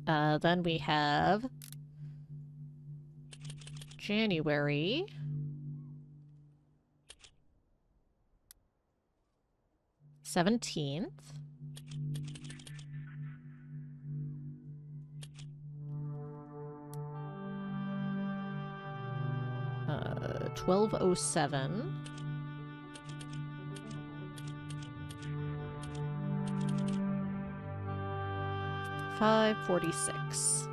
Then we have January 17th. Uh, 12:07. $5.46.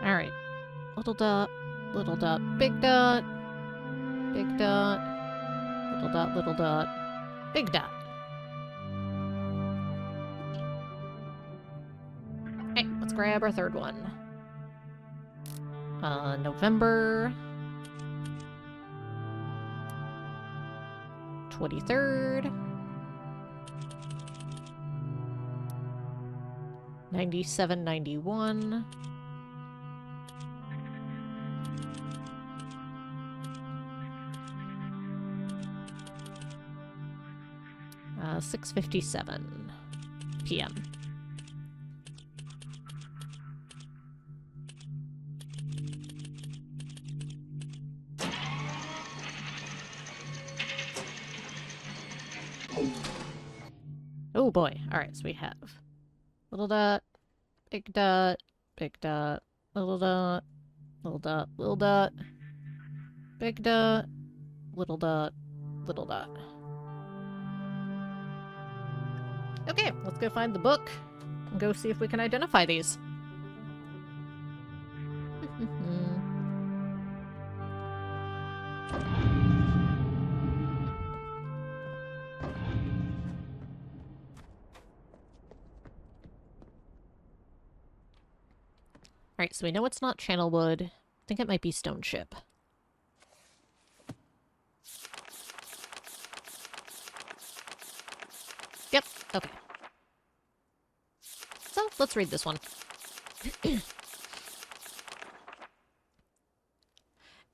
All right. Little dot, big dot, big dot, little dot, big dot. Okay, let's grab our third one. November 23rd. 9791. Uh, 6:57 p.m. Oh boy. Alright, so we have little dot, big dot, big dot, little dot, little dot, little dot, big dot, little dot, little dot. Okay, let's go find the book and go see if we can identify these. Alright, so we know it's not Channelwood. I think it might be Stone Ship. Yep, okay. So, let's read this one.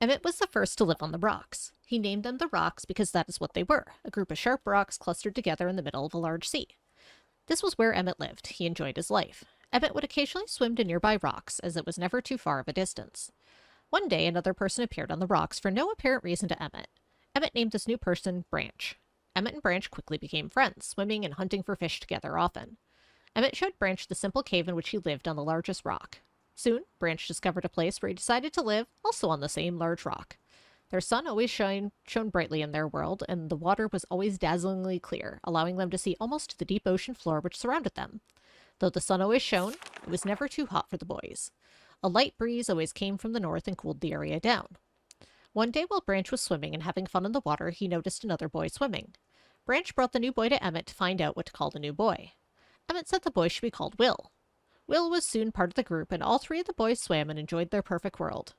Emmett was the first to live on the rocks. He named them the rocks because that is what they were, a group of sharp rocks clustered together in the middle of a large sea. This was where Emmett lived. He enjoyed his life. Emmett would occasionally swim to nearby rocks, as it was never too far of a distance. One day, another person appeared on the rocks for no apparent reason to Emmett. Emmett named this new person Branch. Emmett and Branch quickly became friends, swimming and hunting for fish together often. Emmett showed Branch the simple cave in which he lived on the largest rock. Soon, Branch discovered a place where he decided to live, also on the same large rock. Their sun always shone brightly in their world, and the water was always dazzlingly clear, allowing them to see almost to the deep ocean floor which surrounded them. Though the sun always shone, it was never too hot for the boys. A light breeze always came from the north and cooled the area down. One day while Branch was swimming and having fun in the water, he noticed another boy swimming. Branch brought the new boy to Emmett to find out what to call the new boy. Emmett said the boy should be called Will. Will was soon part of the group, and all three of the boys swam and enjoyed their perfect world.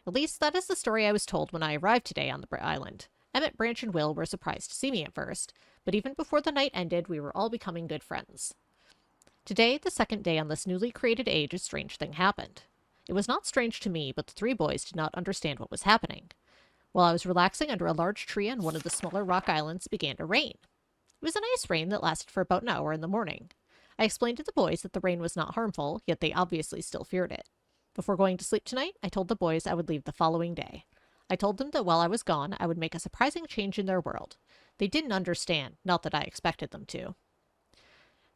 At least that is the story I was told when I arrived today on the island. Emmett, Branch, and Will were surprised to see me at first, but even before the night ended, we were all becoming good friends. Today, the second day on this newly created age, a strange thing happened. It was not strange to me, but the three boys did not understand what was happening. While I was relaxing under a large tree on one of the smaller rock islands, it began to rain. It was a nice rain that lasted for about an hour in the morning. I explained to the boys that the rain was not harmful, yet they obviously still feared it. Before going to sleep tonight, I told the boys I would leave the following day. I told them that while I was gone, I would make a surprising change in their world. They didn't understand, not that I expected them to.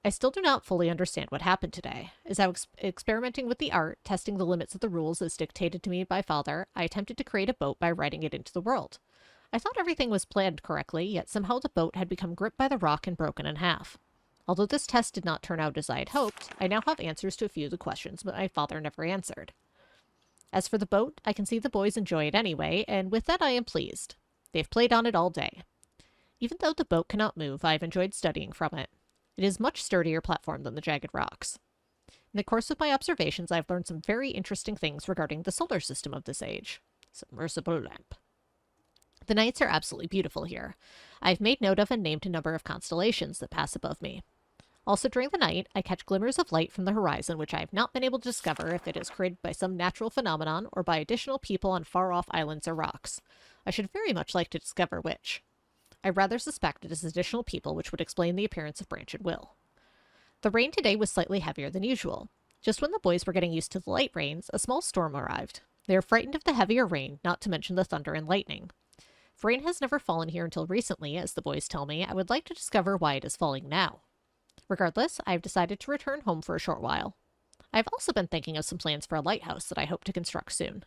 I still do not fully understand what happened today. As I was experimenting with the art, testing the limits of the rules as dictated to me by Father, I attempted to create a boat by writing it into the world. I thought everything was planned correctly, yet somehow the boat had become gripped by the rock and broken in half. Although this test did not turn out as I had hoped, I now have answers to a few of the questions my father never answered. As for the boat, I can see the boys enjoy it anyway, and with that I am pleased. They've played on it all day. Even though the boat cannot move, I have enjoyed studying from it. It is a much sturdier platform than the jagged rocks. In the course of my observations, I have learned some very interesting things regarding the solar system of this age. Submersible lamp. The nights are absolutely beautiful here. I have made note of and named a number of constellations that pass above me. Also during the night, I catch glimmers of light from the horizon which I have not been able to discover if it is created by some natural phenomenon or by additional people on far-off islands or rocks. I should very much like to discover which. I rather suspect it is additional people, which would explain the appearance of Branch and Will. The rain today was slightly heavier than usual. Just when the boys were getting used to the light rains, a small storm arrived. They are frightened of the heavier rain, not to mention the thunder and lightning. If rain has never fallen here until recently, as the boys tell me, I would like to discover why it is falling now. Regardless, I have decided to return home for a short while. I have also been thinking of some plans for a lighthouse that I hope to construct soon.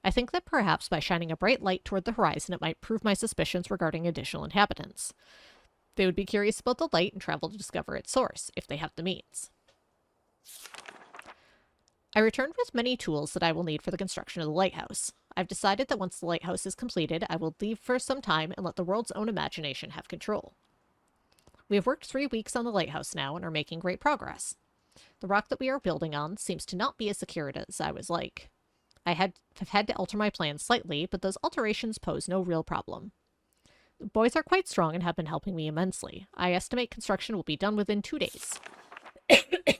I think that perhaps by shining a bright light toward the horizon it might prove my suspicions regarding additional inhabitants. They would be curious about the light and travel to discover its source, if they have the means. I returned with many tools that I will need for the construction of the lighthouse. I've decided that once the lighthouse is completed, I will leave for some time and let the world's own imagination have control. We have worked 3 weeks on the lighthouse now and are making great progress. The rock that we are building on seems to not be as secure as I was like. I have had to alter my plans slightly, but those alterations pose no real problem. The boys are quite strong and have been helping me immensely. I estimate construction will be done within 2 days. The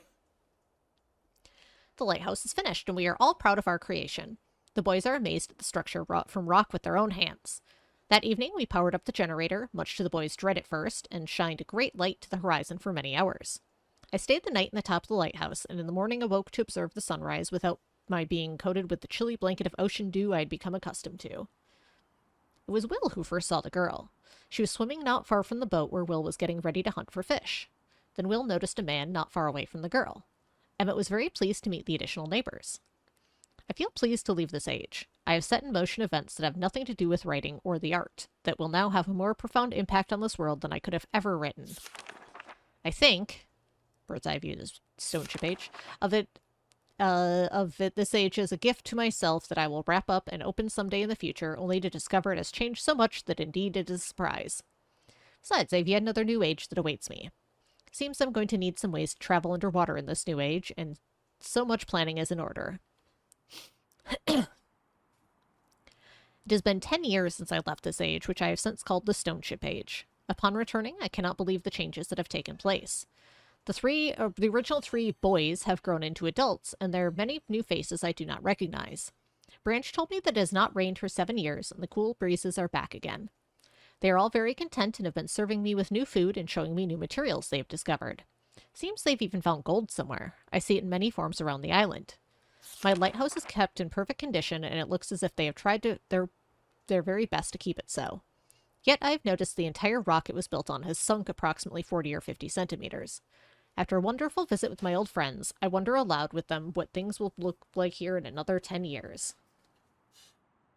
lighthouse is finished, and we are all proud of our creation. The boys are amazed at the structure wrought from rock with their own hands. That evening, we powered up the generator, much to the boys' dread at first, and shined a great light to the horizon for many hours. I stayed the night in the top of the lighthouse, and in the morning awoke to observe the sunrise without my being coated with the chilly blanket of ocean dew I had become accustomed to. It was Will who first saw the girl. She was swimming not far from the boat where Will was getting ready to hunt for fish. Then Will noticed a man not far away from the girl. Emmett was very pleased to meet the additional neighbors. I feel pleased to leave this age. I have set in motion events that have nothing to do with writing or the art, that will now have a more profound impact on this world than I could have ever written. I think, bird's eye view this stone chip age, of it this age as a gift to myself that I will wrap up and open someday in the future, only to discover it has changed so much that indeed it is a surprise. Besides, I have yet another new age that awaits me. Seems I'm going to need some ways to travel underwater in this new age, and so much planning is in order. It has been 10 years since I left this age, which I have since called the Stone Ship Age. Upon returning, I cannot believe the changes that have taken place. The original 3 boys have grown into adults, and there are many new faces I do not recognize. Branch told me that it has not rained for 7 years, and the cool breezes are back again. They are all very content and have been serving me with new food and showing me new materials they have discovered. Seems they've even found gold somewhere. I see it in many forms around the island. My lighthouse is kept in perfect condition, and it looks as if they have tried their very best to keep it so. Yet I have noticed the entire rock it was built on has sunk approximately 40 or 50 centimeters. After a wonderful visit with my old friends, I wonder aloud with them what things will look like here in another 10 years.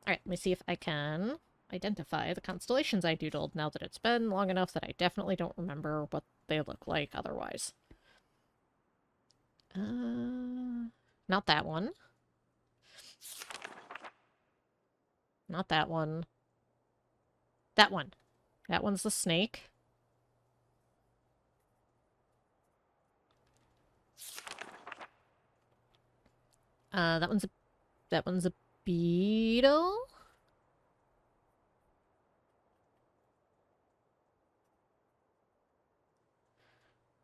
Alright, let me see if I can identify the constellations I doodled now that it's been long enough that I definitely don't remember what they look like otherwise. Not that one. Not that one. That one. That one's the snake. That one's a beetle.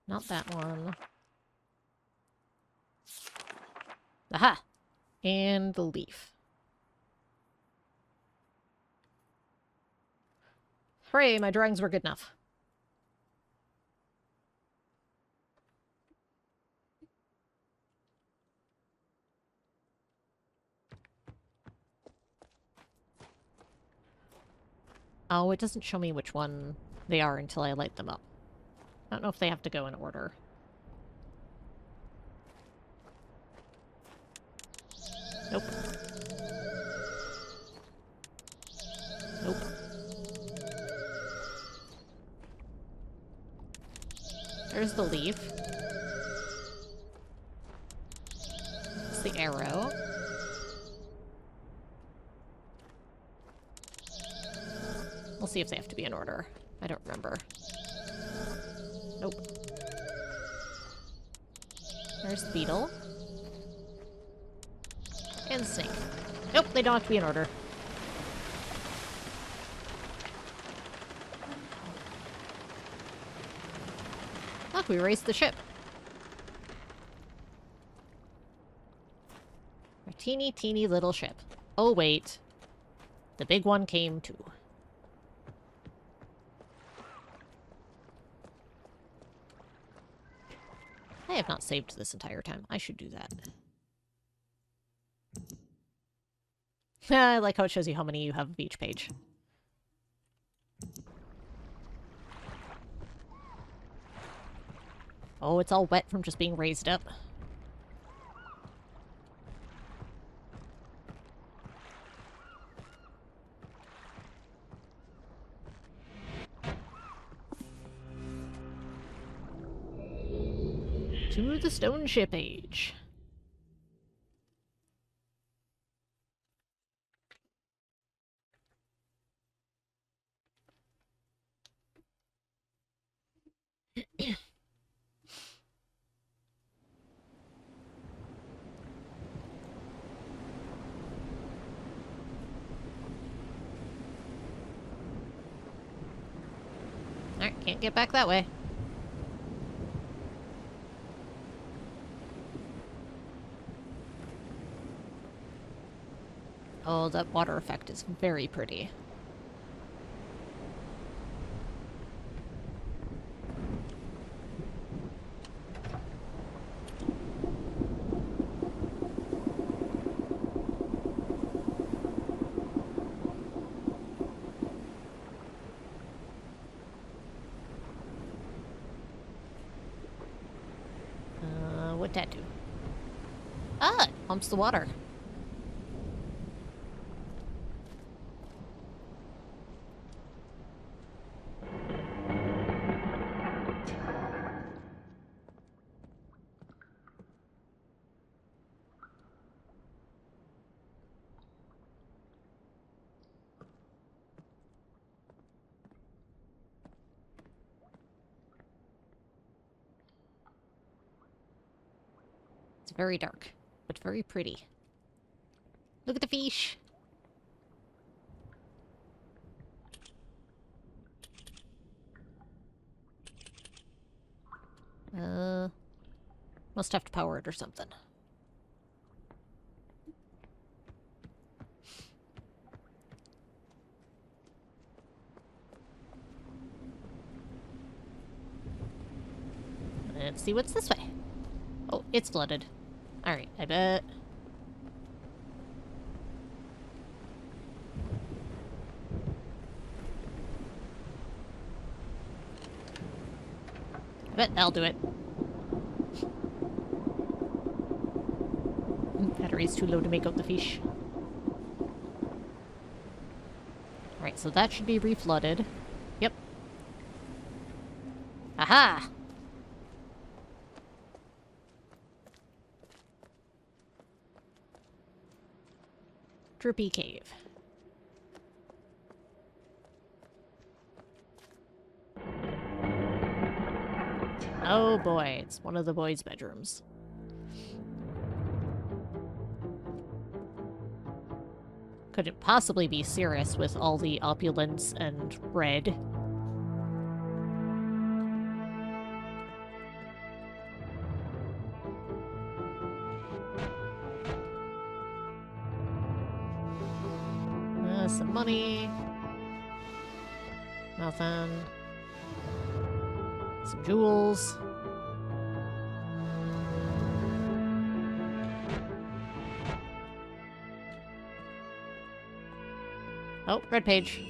Not that one. Aha! And the leaf. Hooray, my drawings were good enough. Oh, it doesn't show me which one they are until I light them up. I don't know if they have to go in order. Nope. Nope. There's the leaf. It's the arrow. We'll see if they have to be in order. I don't remember. Nope. There's the beetle. And the snake. Nope, they don't have to be in order. Look, we raised the ship. A teeny, teeny little ship. Oh, wait. The big one came too. I have not saved this entire time. I should do that. I like how it shows you how many you have of each page. Oh, it's all wet from just being raised up. To the Stone Ship Age. Alright, can't get back that way. Oh, that water effect is very pretty. What'd that do? Ah, it pumps the water. It's very dark, but very pretty. Look at the fish! Must have to power it or something. Let's see what's this way. Oh, it's flooded. Alright, I bet. I bet that'll do it. Battery's too low to make out the fish. Alright, so that should be reflooded. Yep. Aha! Drippy Cave. Oh boy, it's one of the boys' bedrooms. Could it possibly be Cirrus with all the opulence and red? Some money. Nothing. Some jewels. Oh, red page.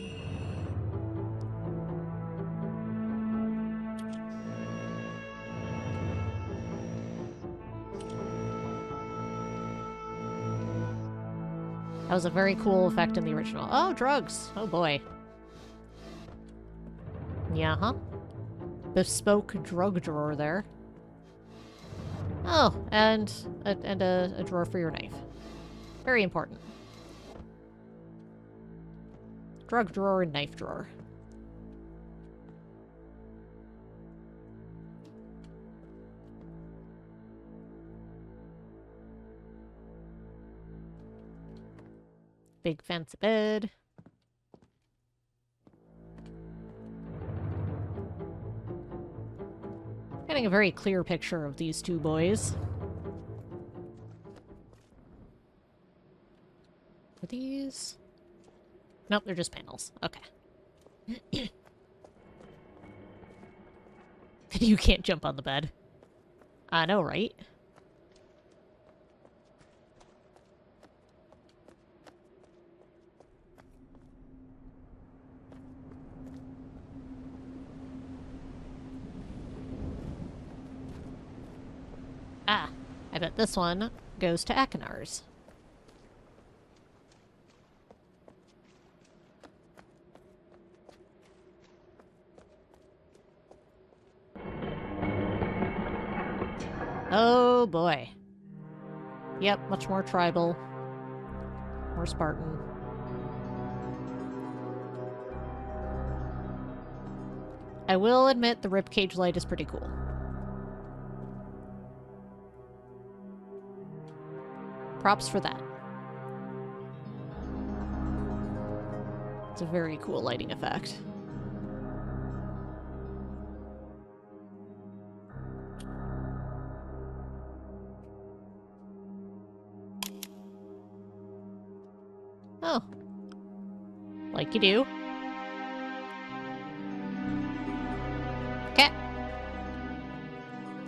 That was a very cool effect in the original. Oh, drugs. Oh boy. Yeah, huh? Bespoke drug drawer there. Oh, and a drawer for your knife. Very important. Drug drawer and knife drawer. Big fancy bed. Getting a very clear picture of these two boys. Are these? Nope, they're just panels. Okay. You can't jump on the bed. I know, right? Ah, I bet this one goes to Akinar's. Oh boy. Yep, much more tribal. More Spartan. I will admit the ribcage light is pretty cool. Props for that. It's a very cool lighting effect. Oh. Like you do. Okay.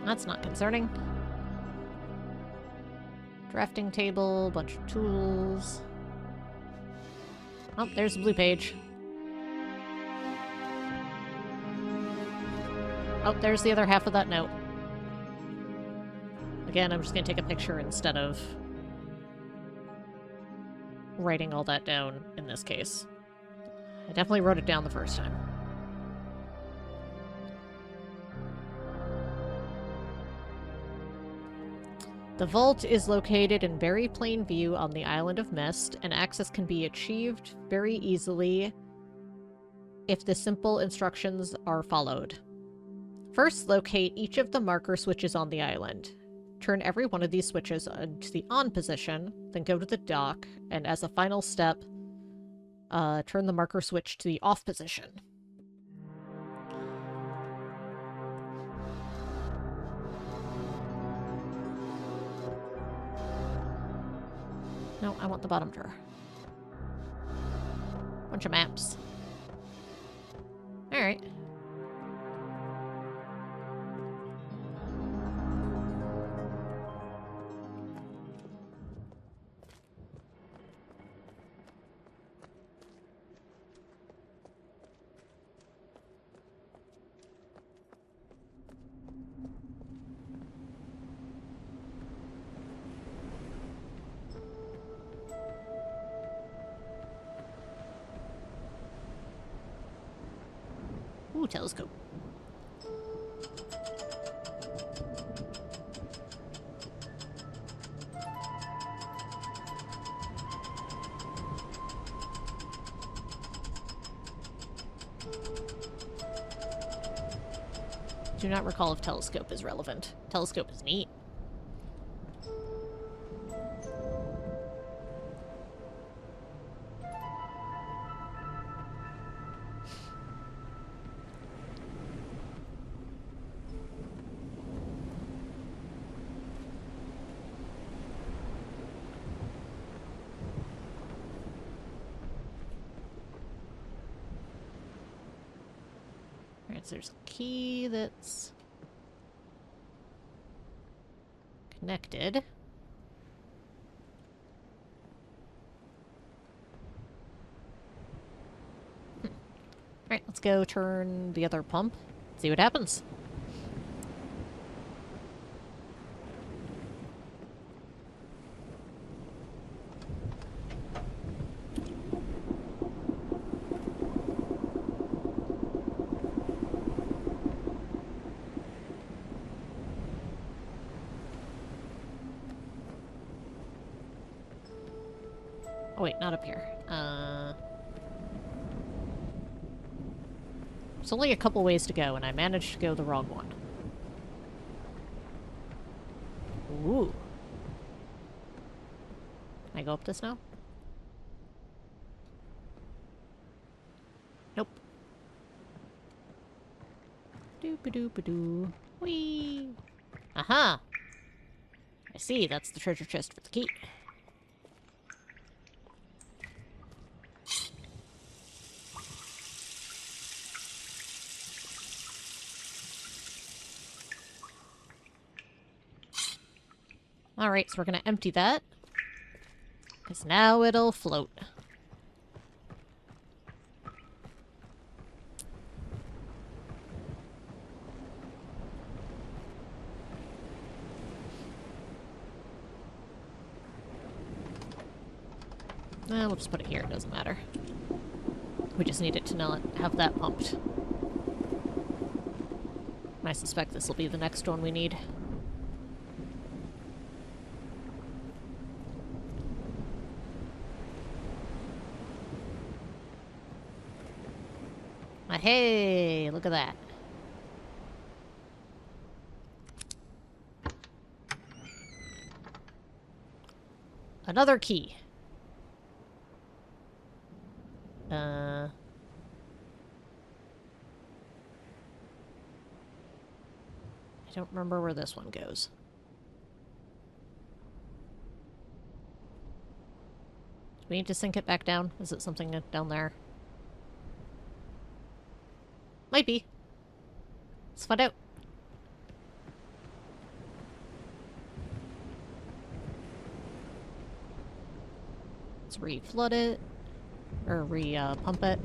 That's not concerning. Drafting table, bunch of tools. Oh, there's the blue page. Oh, there's the other half of that note. Again, I'm just gonna take a picture instead of writing all that down in this case. I definitely wrote it down the first time. The vault is located in very plain view on the island of Myst, and access can be achieved very easily if the simple instructions are followed. First, locate each of the marker switches on the island. Turn every one of these switches into the on position, then go to the dock, and as a final step, turn the marker switch to the off position. No, I want the bottom drawer. Bunch of maps. Alright. Ooh, telescope. Do not recall if telescope is relevant. Telescope is neat. Alright, so there's a key that's connected. Alright, let's go turn the other pump. See what happens. Oh wait, not up here. There's only a couple ways to go, and I managed to go the wrong one. Ooh. Can I go up this now? Nope. Doop-a-doop-a-doo. Whee! Aha! I see, that's the treasure chest with the key. Alright, so we're gonna empty that. Because now it'll float. We'll just put it here, it doesn't matter. We just need it to not have that pumped. I suspect this will be the next one we need. Hey, look at that. Another key. I don't remember where this one goes. Do we need to sink it back down? Is it something down there? Might be. Let's find out. Let's re-flood it. Or re-pump it.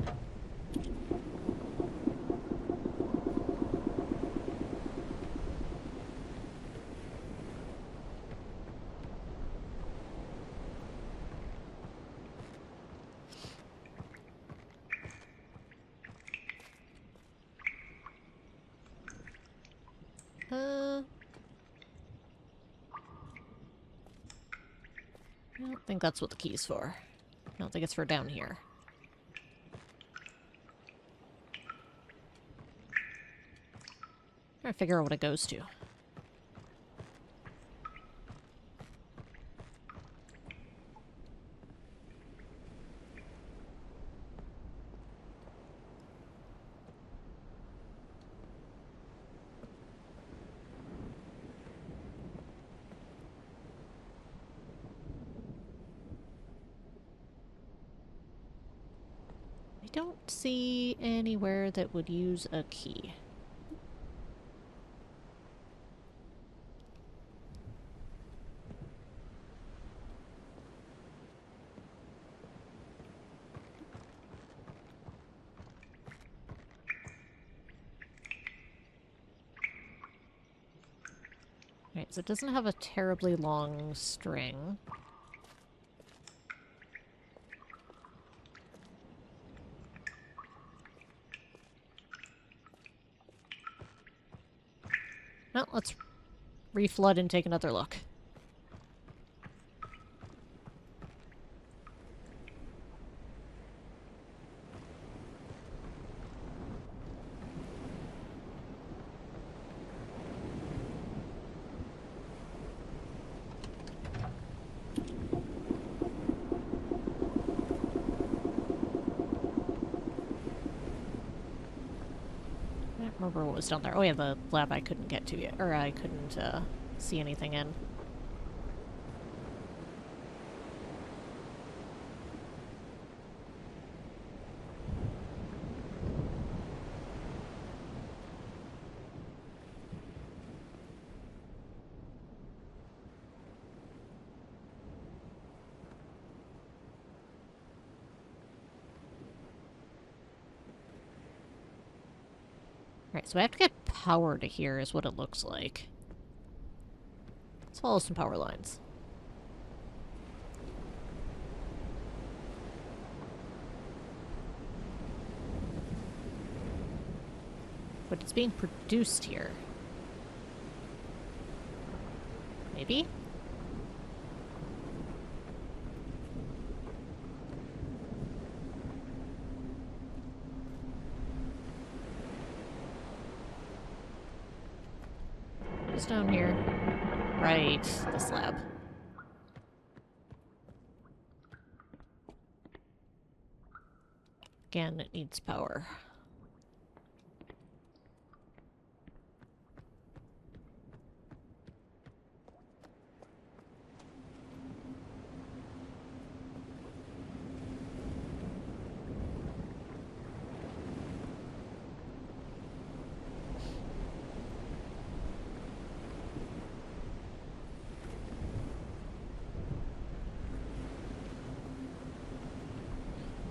I don't think that's what the key's for. I don't think it's for down here. Trying to figure out what it goes to. I don't see anywhere that would use a key. Right, so it doesn't have a terribly long string. Well, let's reflood and take another look. I don't remember what was down there. Oh yeah, the lab I couldn't get to yet. Or I couldn't see anything in. Right, so I have to get power to here is what it looks like. Let's follow some power lines. But it's being produced here. Maybe? What's down here? Right, this lab. Again, it needs power.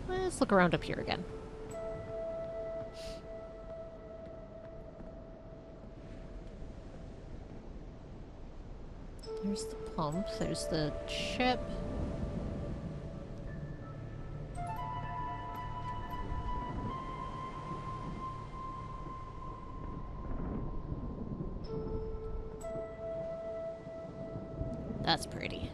Let's look around up here again. There's the pump, there's the chip. That's pretty.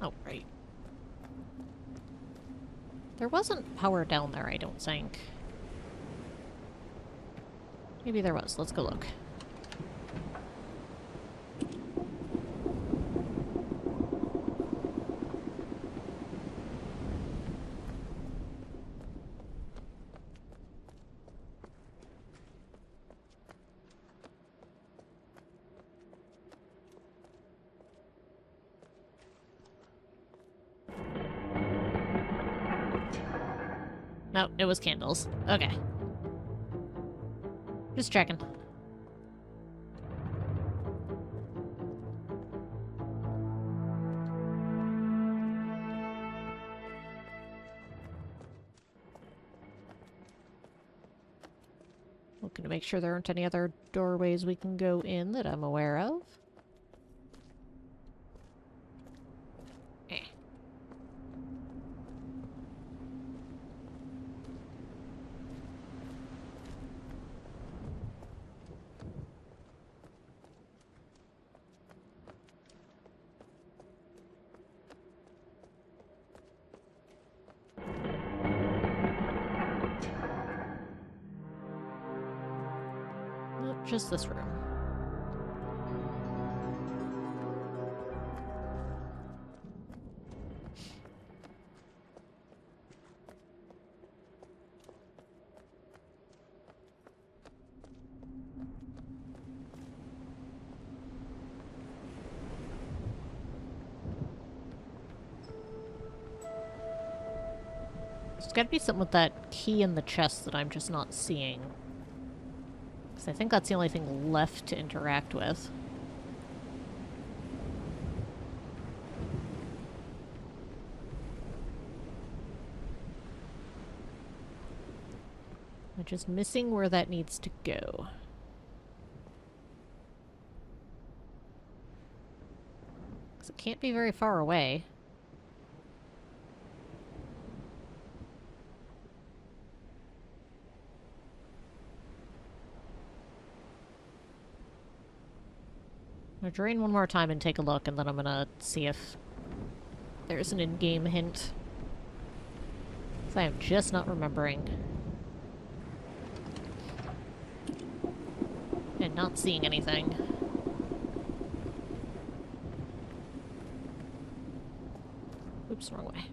Oh, right. There wasn't power down there, I don't think. Maybe there was. Let's go look. No, it was candles. Okay. Just checking. Looking to make sure there aren't any other doorways we can go in that I'm aware of. Eh. Nope, just this room. There's gotta be something with that key in the chest that I'm just not seeing. Because I think that's the only thing left to interact with. I'm just missing where that needs to go. Because it can't be very far away. I'm gonna drain one more time and take a look, and then I'm gonna see if there's an in-game hint. Because I am just not remembering. And not seeing anything. Oops, wrong way.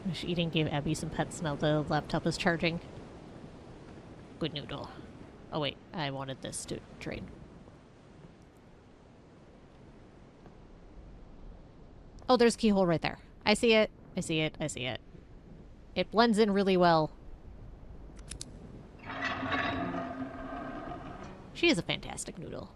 Wish eating gave Abby some pets now the laptop is charging. Good noodle. Oh wait, I wanted this to drain. Oh, there's a keyhole right there. I see it. I see it. I see it. It blends in really well. She is a fantastic noodle.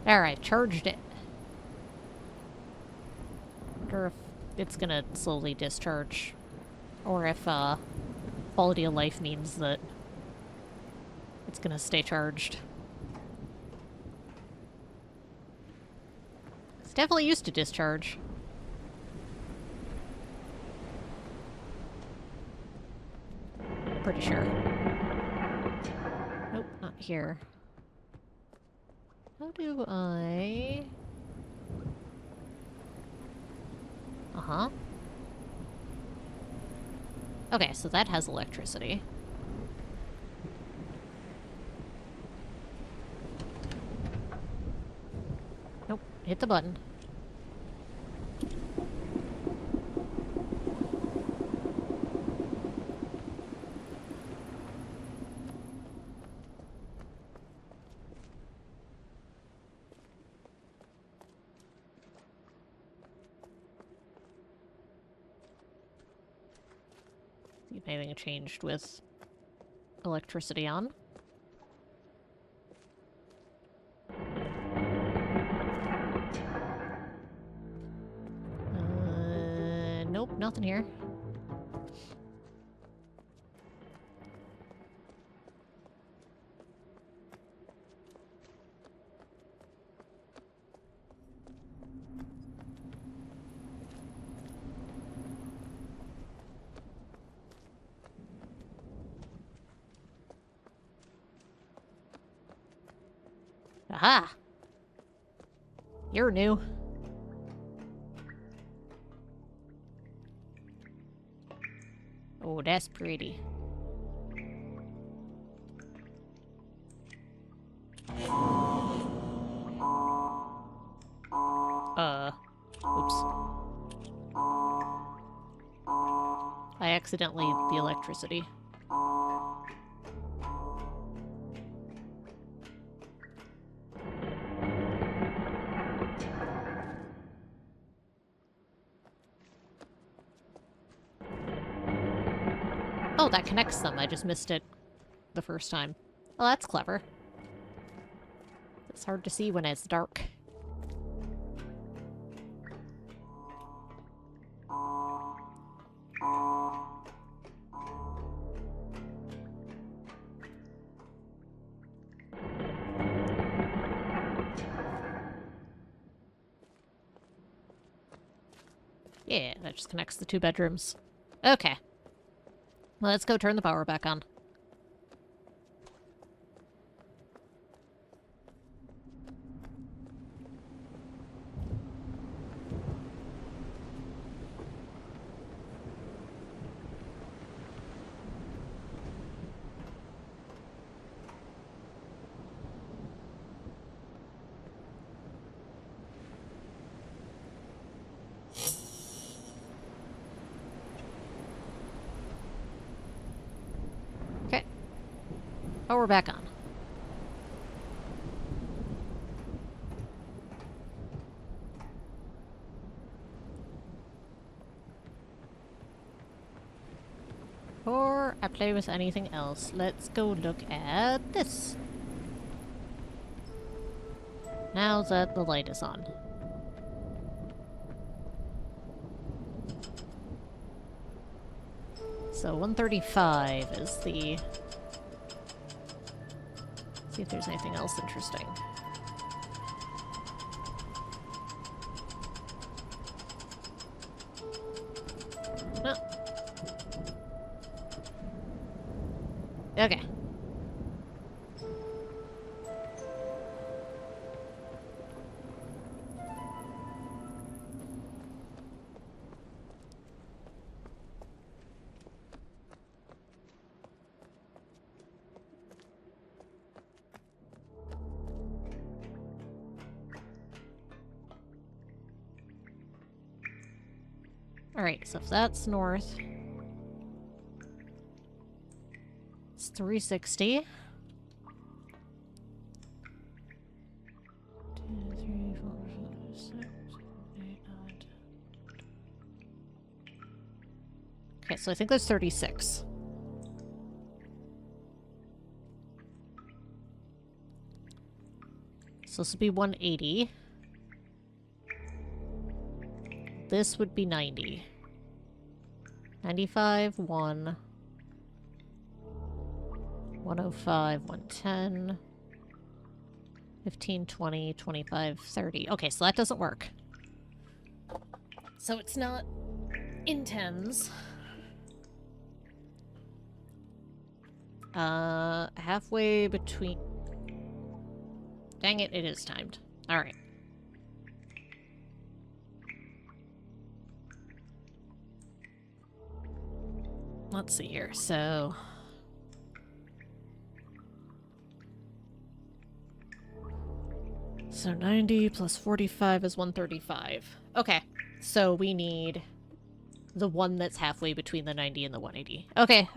Alright, charged it. Wonder if it's gonna slowly discharge. Or if, quality of life means that it's gonna stay charged. It's definitely used to discharge. Pretty sure. Nope, not here. How do I... Uh-huh. Okay, so that has electricity. Nope, hit the button. See if anything changed with electricity on. Nope, nothing here. Aha! You're new. Oh, that's pretty. Oops. I accidentally the electricity. Oh, that connects them. I just missed it the first time. Oh, that's clever. It's hard to see when it's dark. Yeah, that just connects the 2 bedrooms. Okay. Well, let's go turn the power back on. Okay. Oh, we're back on. Before I play with anything else, let's go look at this. Now that the light is on. So 135 is the... See if there's anything else interesting. No. Okay. Alright, so if that's north... It's 360. 2, 3, 4, 5, 6, 7, 8, 9, 10. Okay, so I think there's 36. So this would be 180. This would be 90. 95, 1. 105, 110. 15, 20, 25, 30. Okay, so that doesn't work. So it's not in tens. Halfway between... Dang it, it is timed. Alright. Let's see here, so... So 90 plus 45 is 135. Okay, so we need the one that's halfway between the 90 and the 180. Okay.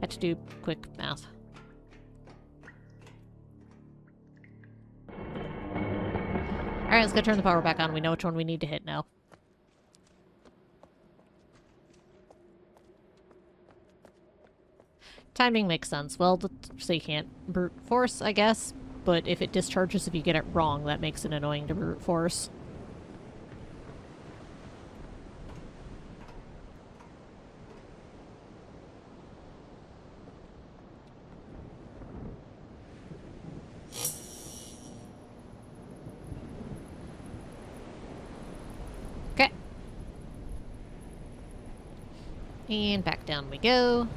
Had to do quick math. Alright, let's go turn the power back on. We know which one we need to hit now. Timing makes sense. Well, so you can't brute force, I guess. But if it discharges if you get it wrong, that makes it annoying to brute force. Okay. And back down we go.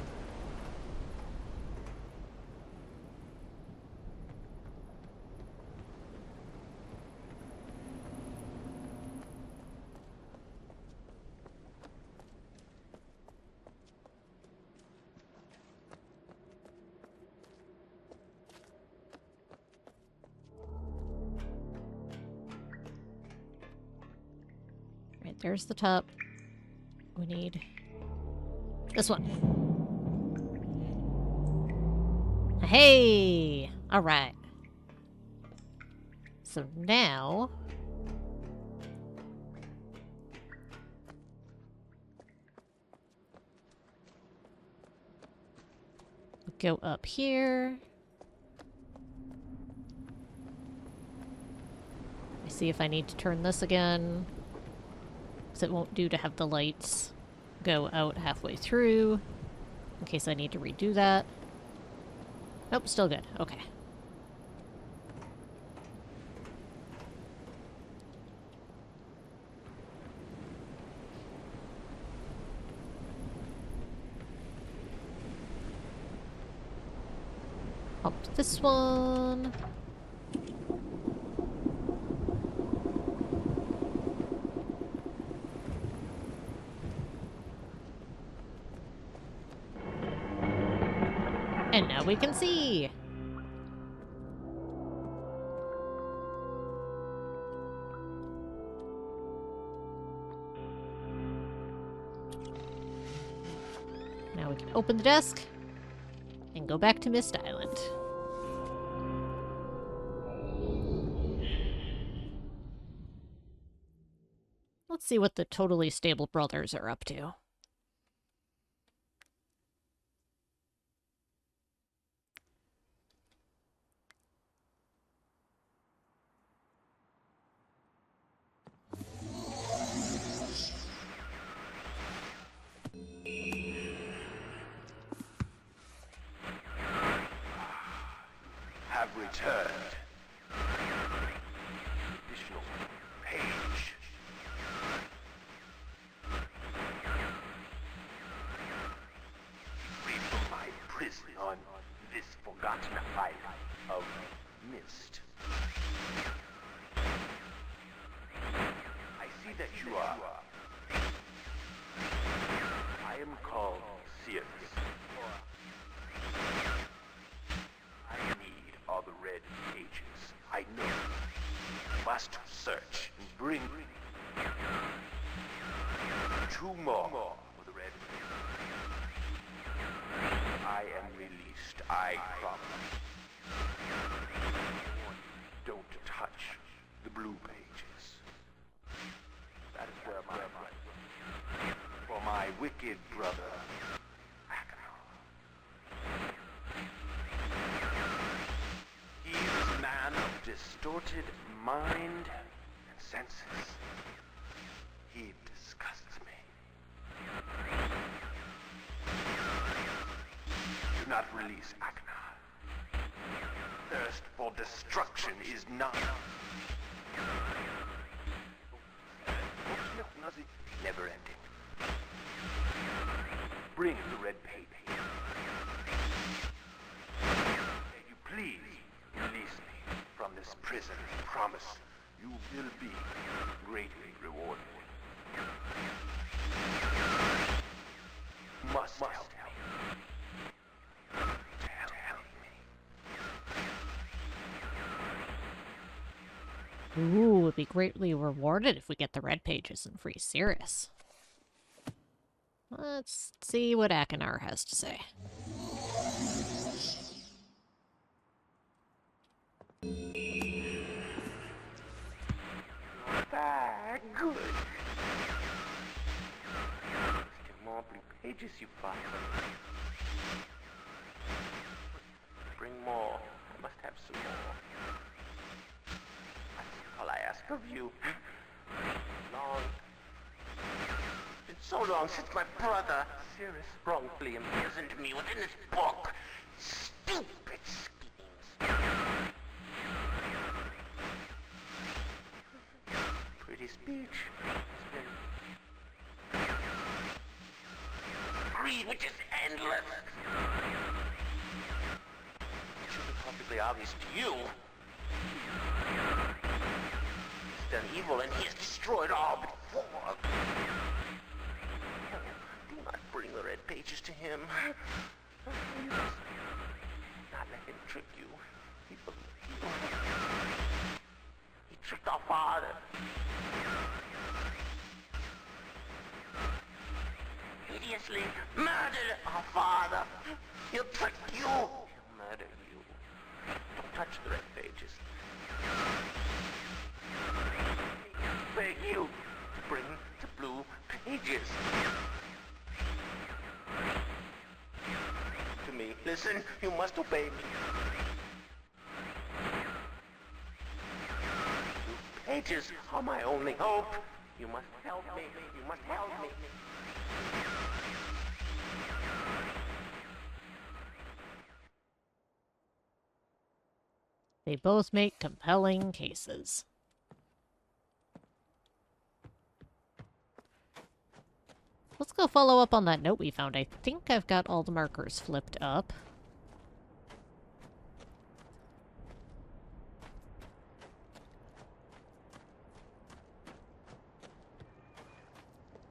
Alright, there's the top. We need this one. Hey! Alright. So now... we go up here. I see if I need to turn this again. Because it won't do to have the lights go out halfway through. In case I need to redo that. Nope, still good. Okay. Up this one. And now we can see! Now we can open the desk and go back to Myst Island. Let's see what the totally stable brothers are up to. Have returned. Additional page. Free from my prison on this forgotten island of Myst. I see that you are. I am called Sirius. I need all the red pages. I know. Must search and bring 2 more for the red pages. I am released. I promise. Don't touch the blue pages. That is where my for my wicked brother. He is a man of distorted mind and senses. He disgusts me. Do not release Aknar. Thirst for destruction is not never ending. Bring the red paper. May you please release me from this prison. Promise you will be greatly rewarded. You must help me. Ooh, would be greatly rewarded if we get the red pages and free Sirius. Let's see what Akinar has to say. Ah, good. More blue pages you find. Bring more. I must have some more. That's all I ask of you. Long. It's been so long since my brother, Sirius, wrongfully imprisoned me within this book. Stupid schemes. Pretty speech. It's been greed, which is endless. It should be perfectly obvious to you. He's done evil and he has destroyed all before. Do not bring the red pages to him. Not let him trick you. He tricked our father. ruthlessly murdered our father. He'll trick you. He'll murder you. Don't touch the red pages. I beg you to bring the blue pages to me. Listen, you must obey me. Blue pages are my only hope. You must help me. You must help me. They both make compelling cases. Let's go follow up on that note we found. I think I've got all the markers flipped up.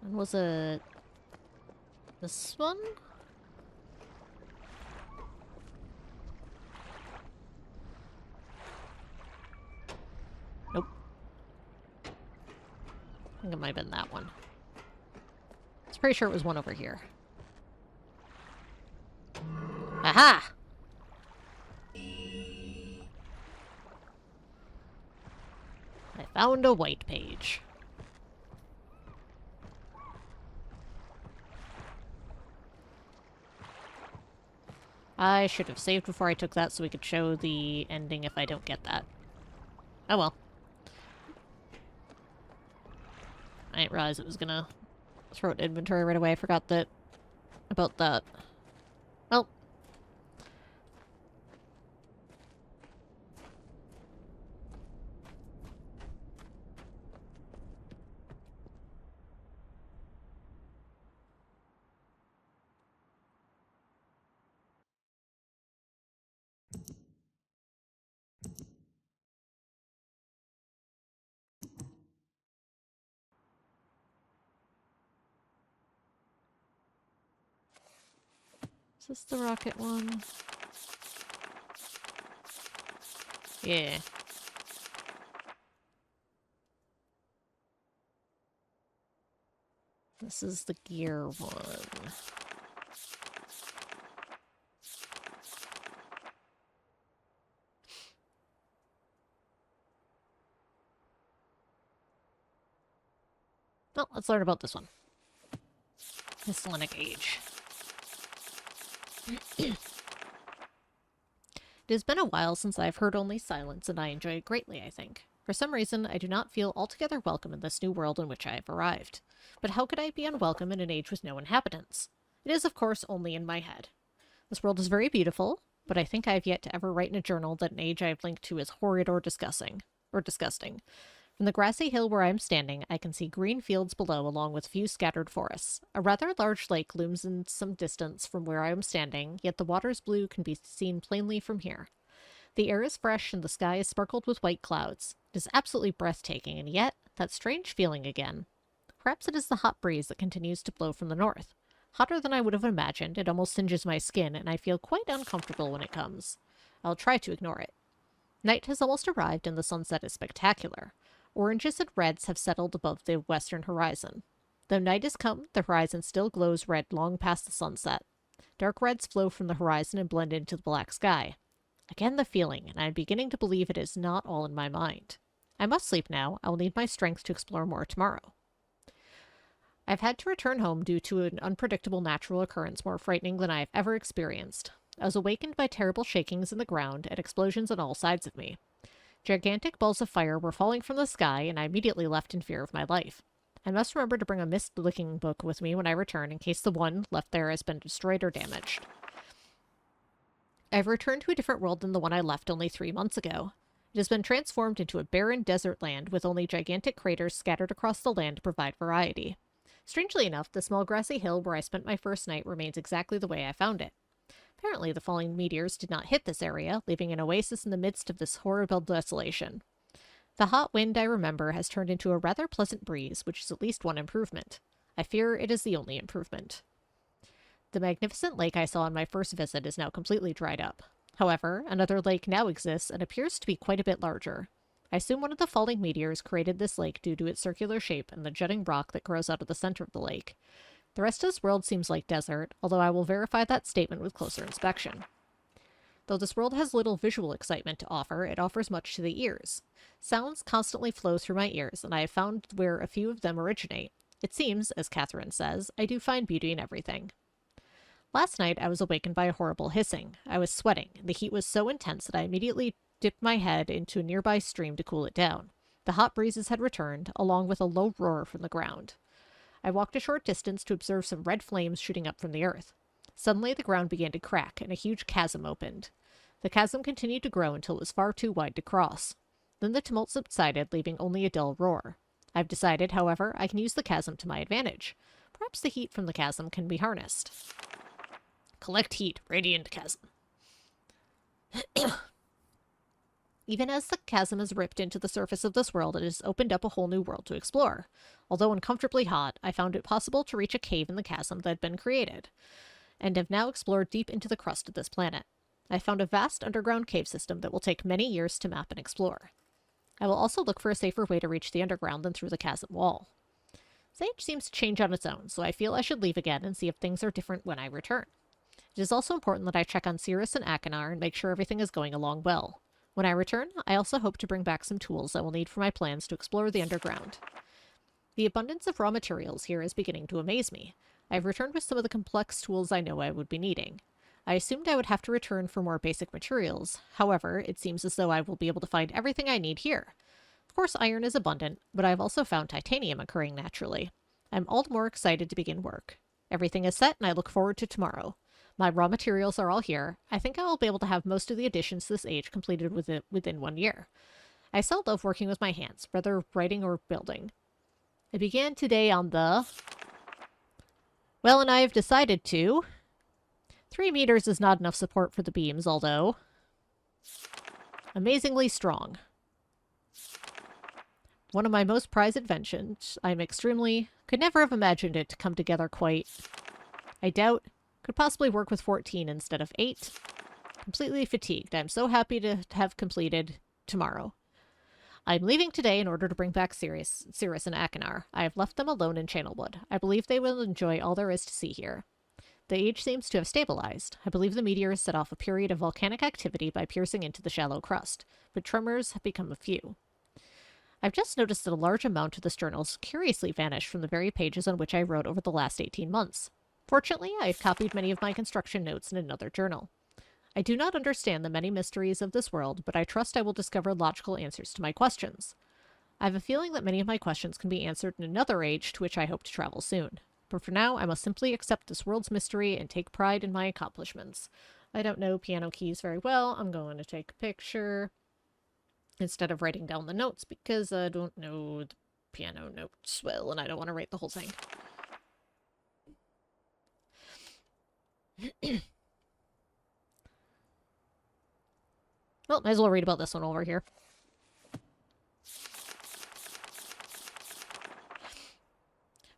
And was it this one? Nope. I think it might have been that one. I was pretty sure it was one over here. Aha! I found a white page. I should have saved before I took that so we could show the ending if I don't get that. Oh well. I didn't realize it was gonna throw it in inventory right away. I forgot that about that. Well. Is this the rocket one? Yeah. This is the gear one. Well, let's learn about this one. Hellenic Age. It has been a while since I've heard only silence, and I enjoy it greatly, I think. For some reason, I do not feel altogether welcome in this new world in which I have arrived. But how could I be unwelcome in an age with no inhabitants? It is, of course, only in my head. This world is very beautiful, but I think I have yet to ever write in a journal that an age I have linked to is horrid or disgusting. From the grassy hill where I am standing, I can see green fields below along with few scattered forests. A rather large lake looms in some distance from where I am standing, yet the water's blue can be seen plainly from here. The air is fresh and the sky is sparkled with white clouds. It is absolutely breathtaking, and yet, that strange feeling again. Perhaps it is the hot breeze that continues to blow from the north. Hotter than I would have imagined, it almost singes my skin, and I feel quite uncomfortable when it comes. I'll try to ignore it. Night has almost arrived and the sunset is spectacular. Oranges and reds have settled above the western horizon. Though night has come, the horizon still glows red long past the sunset. Dark reds flow from the horizon and blend into the black sky. Again the feeling, and I am beginning to believe it is not all in my mind. I must sleep now. I will need my strength to explore more tomorrow. I've had to return home due to an unpredictable natural occurrence more frightening than I have ever experienced. I was awakened by terrible shakings in the ground and explosions on all sides of me. Gigantic balls of fire were falling from the sky, and I immediately left in fear of my life. I must remember to bring a Myst-looking book with me when I return in case the one left there has been destroyed or damaged. I've returned to a different world than the one I left only 3 months ago. It has been transformed into a barren desert land with only gigantic craters scattered across the land to provide variety. Strangely enough, the small grassy hill where I spent my first night remains exactly the way I found it. Apparently, the falling meteors did not hit this area, leaving an oasis in the midst of this horrible desolation. The hot wind I remember has turned into a rather pleasant breeze, which is at least one improvement. I fear it is the only improvement. The magnificent lake I saw on my first visit is now completely dried up. However, another lake now exists and appears to be quite a bit larger. I assume one of the falling meteors created this lake due to its circular shape and the jutting rock that grows out of the center of the lake. The rest of this world seems like desert, although I will verify that statement with closer inspection. Though this world has little visual excitement to offer, it offers much to the ears. Sounds constantly flow through my ears, and I have found where a few of them originate. It seems, as Catherine says, I do find beauty in everything. Last night I was awakened by a horrible hissing. I was sweating, and the heat was so intense that I immediately dipped my head into a nearby stream to cool it down. The hot breezes had returned, along with a low roar from the ground. I walked a short distance to observe some red flames shooting up from the earth. Suddenly the ground began to crack, and a huge chasm opened. The chasm continued to grow until it was far too wide to cross. Then the tumult subsided, leaving only a dull roar. I've decided, however, I can use the chasm to my advantage. Perhaps the heat from the chasm can be harnessed. Collect heat, radiant chasm. Even as the chasm has ripped into the surface of this world, it has opened up a whole new world to explore. Although uncomfortably hot, I found it possible to reach a cave in the chasm that had been created, and have now explored deep into the crust of this planet. I found a vast underground cave system that will take many years to map and explore. I will also look for a safer way to reach the underground than through the chasm wall. Sage seems to change on its own, so I feel I should leave again and see if things are different when I return. It is also important that I check on Cirrus and Akinar and make sure everything is going along well. When I return, I also hope to bring back some tools I will need for my plans to explore the underground. The abundance of raw materials here is beginning to amaze me. I have returned with some of the complex tools I know I would be needing. I assumed I would have to return for more basic materials. However, it seems as though I will be able to find everything I need here. Of course, iron is abundant, but I have also found titanium occurring naturally. I'm all the more excited to begin work. Everything is set, and I look forward to tomorrow. My raw materials are all here. I think I will be able to have most of the additions to this age completed within 1 year. I still love working with my hands, whether writing or building. I began today on the... Well, and I have decided to... 3 meters is not enough support for the beams, although... Amazingly strong. One of my most prized inventions. I'm extremely... Could never have imagined it to come together quite. I doubt... Could possibly work with 14 instead of 8. Completely fatigued. I'm so happy to have completed tomorrow. I'm leaving today in order to bring back Cirrus and Akinar. I have left them alone in Channelwood. I believe they will enjoy all there is to see here. The age seems to have stabilized. I believe the meteor has set off a period of volcanic activity by piercing into the shallow crust, but tremors have become a few. I've just noticed that a large amount of this journal has curiously vanished from the very pages on which I wrote over the last 18 months. Fortunately, I have copied many of my construction notes in another journal. I do not understand the many mysteries of this world, but I trust I will discover logical answers to my questions. I have a feeling that many of my questions can be answered in another age to which I hope to travel soon. But for now, I must simply accept this world's mystery and take pride in my accomplishments. I don't know piano keys very well. I'm going to take a picture instead of writing down the notes because I don't know the piano notes well and I don't want to write the whole thing. Well, might as well read about this one over here.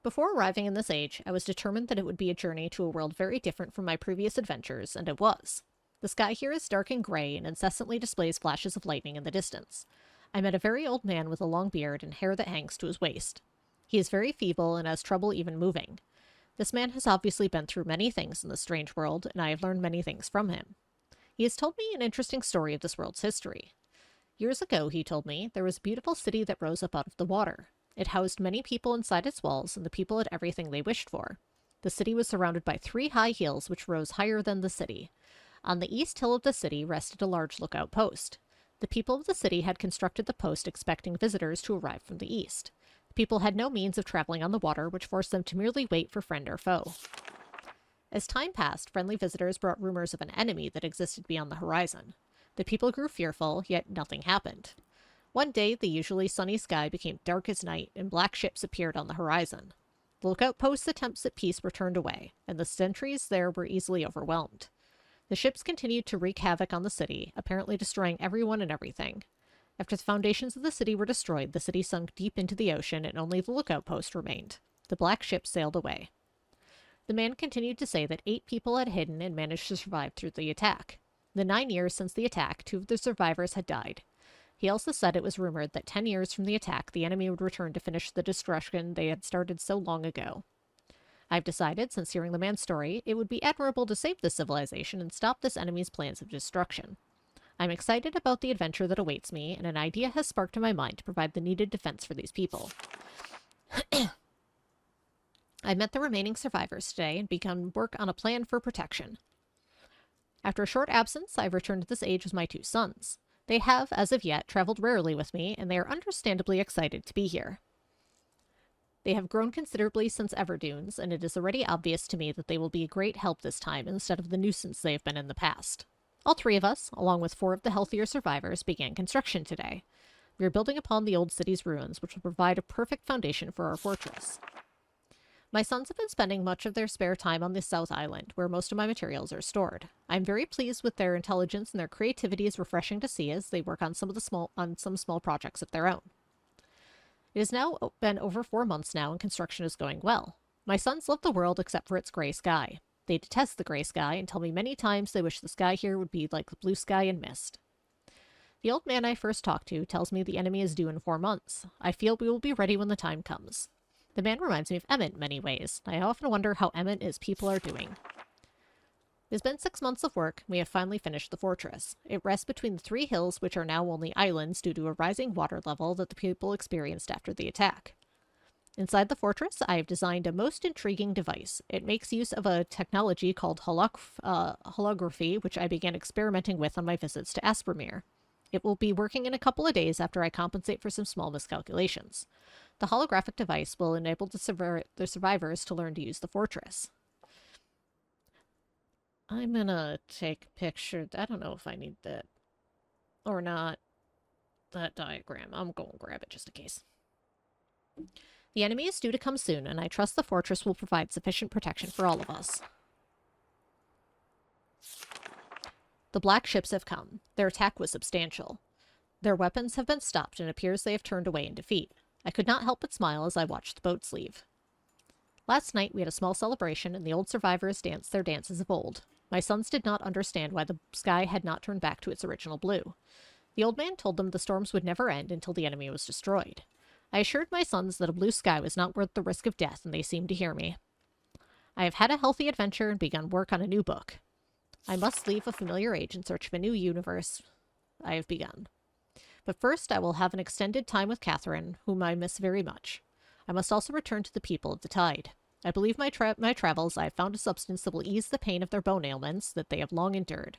Before arriving in this age, I was determined that it would be a journey to a world very different from my previous adventures, and it was. The sky here is dark and gray and incessantly displays flashes of lightning in the distance. I met a very old man with a long beard and hair that hangs to his waist. He is very feeble and has trouble even moving. This man has obviously been through many things in this strange world, and I have learned many things from him. He has told me an interesting story of this world's history. Years ago, he told me, there was a beautiful city that rose up out of the water. It housed many people inside its walls, and the people had everything they wished for. The city was surrounded by 3 high hills which rose higher than the city. On the east hill of the city rested a large lookout post. The people of the city had constructed the post expecting visitors to arrive from the east. The people had no means of traveling on the water, which forced them to merely wait for friend or foe. As time passed, friendly visitors brought rumors of an enemy that existed beyond the horizon. The people grew fearful, yet nothing happened. One day, the usually sunny sky became dark as night, and black ships appeared on the horizon. The lookout post's attempts at peace were turned away, and the sentries there were easily overwhelmed. The ships continued to wreak havoc on the city, apparently destroying everyone and everything. After the foundations of the city were destroyed, the city sunk deep into the ocean, and only the lookout post remained. The black ships sailed away. The man continued to say that 8 people had hidden and managed to survive through the attack. In the 9 years since the attack, 2 of the survivors had died. He also said it was rumored that 10 years from the attack, the enemy would return to finish the destruction they had started so long ago. I've decided, since hearing the man's story, it would be admirable to save this civilization and stop this enemy's plans of destruction. I'm excited about the adventure that awaits me, and an idea has sparked in my mind to provide the needed defense for these people. I met the remaining survivors today and begun work on a plan for protection. After a short absence, I've returned to this age with my 2 sons. They have, as of yet, traveled rarely with me, and they are understandably excited to be here. They have grown considerably since Everdunes, and it is already obvious to me that they will be a great help this time instead of the nuisance they have been in the past. All 3 of us, along with 4 of the healthier survivors, began construction today. We are building upon the old city's ruins, which will provide a perfect foundation for our fortress. My sons have been spending much of their spare time on the South Island, where most of my materials are stored. I am very pleased with their intelligence, and their creativity is refreshing to see as they work on some small projects of their own. It has now been over 4 months now, and construction is going well. My sons love the world except for its gray sky. They detest the gray sky and tell me many times they wish the sky here would be like the blue sky in Myst. The old man I first talked to tells me the enemy is due in 4 months. I feel we will be ready when the time comes. The man reminds me of Emmett in many ways. I often wonder how Emmett and his people are doing. It has been 6 months of work, and we have finally finished the fortress. It rests between the 3 hills, which are now only islands due to a rising water level that the people experienced after the attack. Inside the fortress, I have designed a most intriguing device. It makes use of a technology called holography, which I began experimenting with on my visits to Aspermere. It will be working in a couple of days after I compensate for some small miscalculations. The holographic device will enable the survivors to learn to use the fortress. I'm gonna take a picture. I don't know if I need that or not. That diagram. I'm gonna grab it just in case. The enemy is due to come soon, and I trust the fortress will provide sufficient protection for all of us. The black ships have come. Their attack was substantial. Their weapons have been stopped, and it appears they have turned away in defeat. I could not help but smile as I watched the boats leave. Last night we had a small celebration, and the old survivors danced their dances of old. My sons did not understand why the sky had not turned back to its original blue. The old man told them the storms would never end until the enemy was destroyed. I assured my sons that a blue sky was not worth the risk of death, and they seemed to hear me. I have had a healthy adventure and begun work on a new book. I must leave a familiar age in search of a new universe I have begun. But first I will have an extended time with Catherine, whom I miss very much. I must also return to the people of the tide. I believe my travels I have found a substance that will ease the pain of their bone ailments that they have long endured.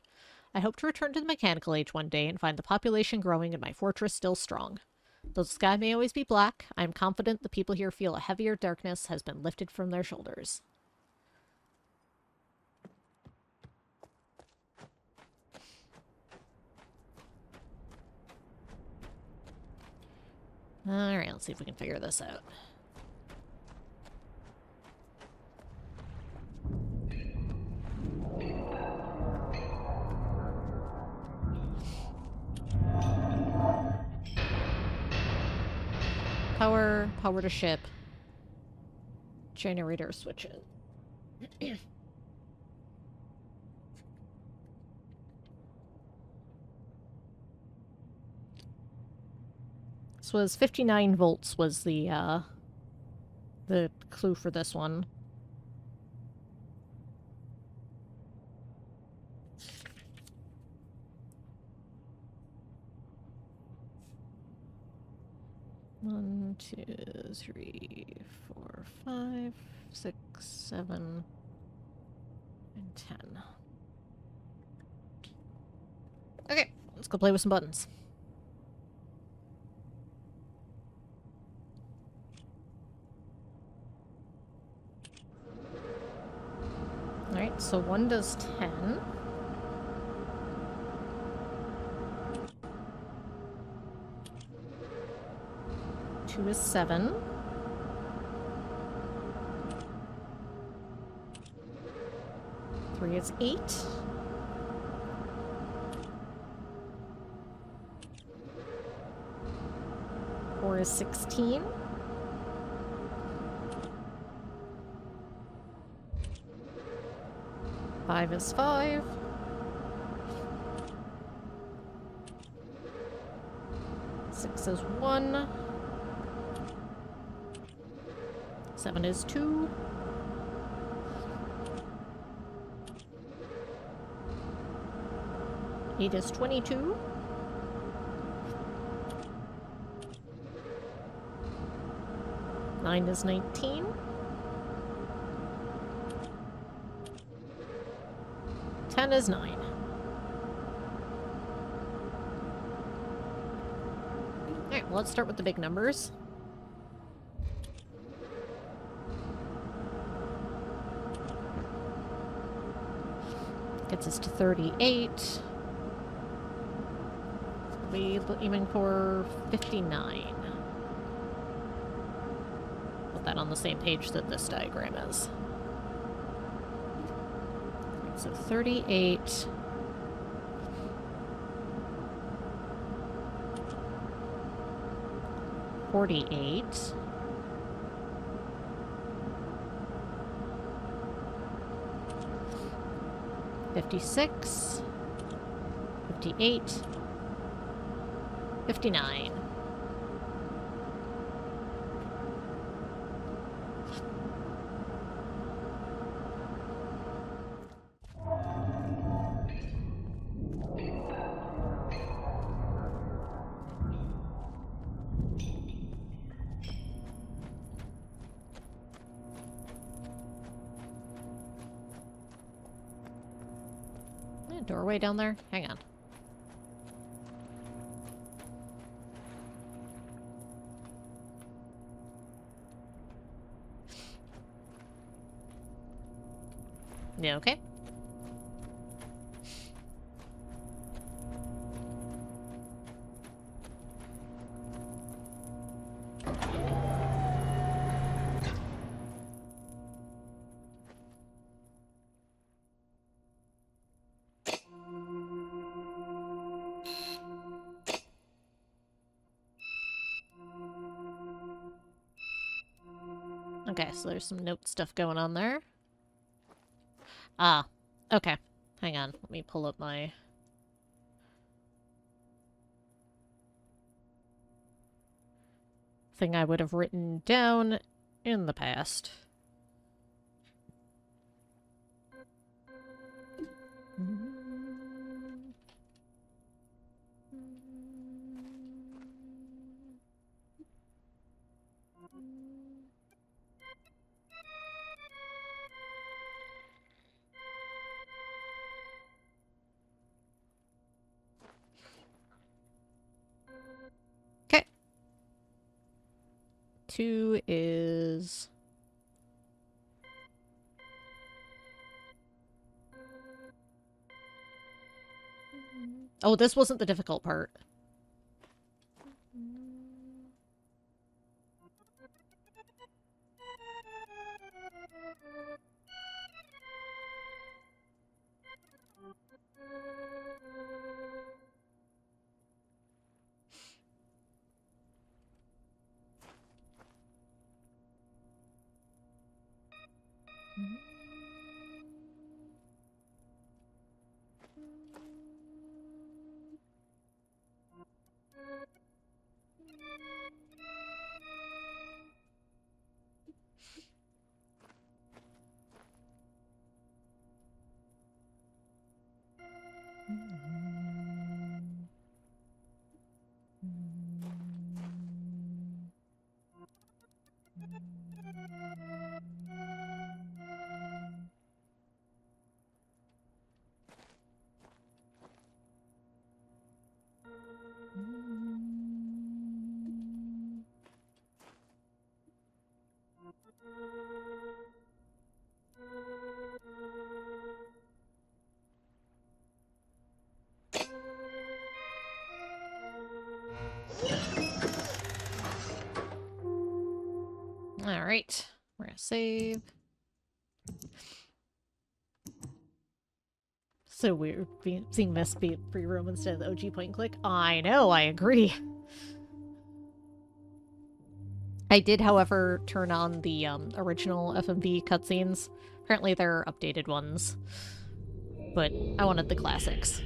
I hope to return to the mechanical age one day and find the population growing and my fortress still strong. Though the sky may always be black, I am confident the people here feel a heavier darkness has been lifted from their shoulders. Alright, let's see if we can figure this out. Power to ship. Generator switch it. This was 59 volts was the clue for this one. One, 2, 3, 4, 5, 6, 7, and 10. Okay, let's go play with some buttons. Alright, so 1 does 10. Two is 7. 3 is 8. 4 is 16. 5 is 5. 6 is 1. 7 is 2. 8 is 22. Nine is 19. 10 is 9. Alright, well, let's start with the big numbers. Gets us to 38. We're aiming for 59. Put that on the same page that this diagram is. So 38. $48. $56. $58. $59. Doorway down there? Hang on. Yeah, okay. Okay, so there's some note stuff going on there. Ah, okay. Hang on, let me pull up my... thing I would have written down in the past. Okay. 2 is... Oh, this wasn't the difficult part. Alright, we're gonna save. So weird seeing Myst be free roam instead of the OG point and click. I know, I agree. I did, however, turn on the original FMV cutscenes. Apparently there are updated ones. But I wanted the classics.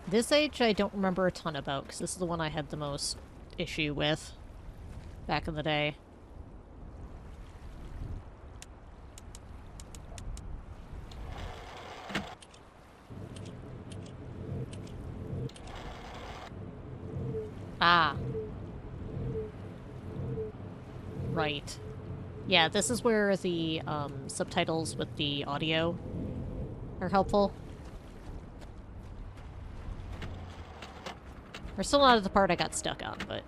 This age I don't remember a ton about, because this is the one I had the most issue with back in the day. Ah. Right. Yeah, this is where the subtitles with the audio are helpful. We're still not at the part I got stuck on, but...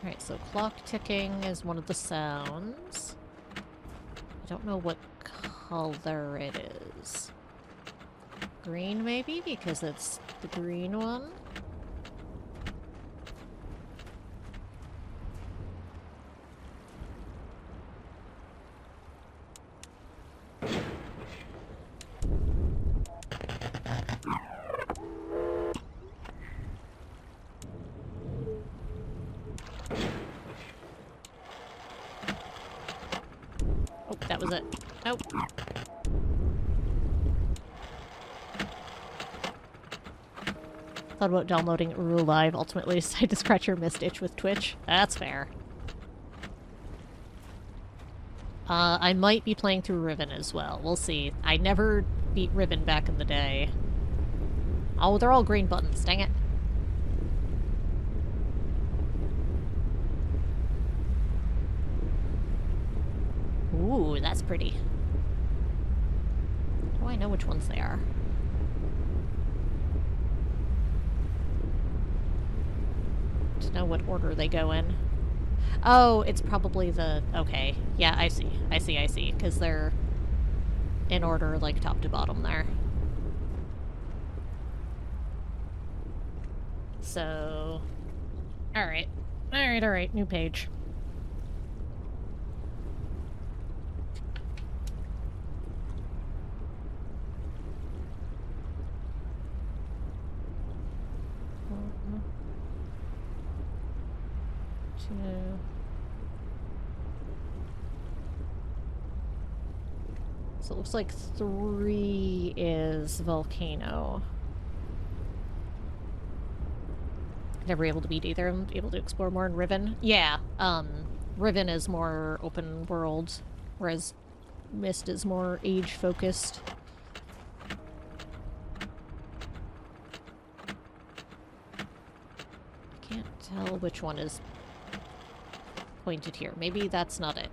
Alright, so clock ticking is one of the sounds. I don't know what color it is. Green, maybe? Because it's the green one? Oh, that was it. Nope. Thought about downloading Uru Live, ultimately decided to scratch your Myst itch with Twitch. That's fair. I might be playing through Riven as well. We'll see. I never beat Riven back in the day. Oh, they're all green buttons. Dang it. Ooh, that's pretty. Oh, I know which ones they are. To know what order they go in. Oh, it's probably the... Okay. Yeah, I see. I see. Because they're in order, like, top to bottom there. So... Alright. Alright. New page. So it looks like 3 is Volcano. Never able to beat either of them. Able to explore more in Riven. Yeah, Riven is more open world, whereas Myst is more age-focused. I can't tell which one is pointed here. Maybe that's not it.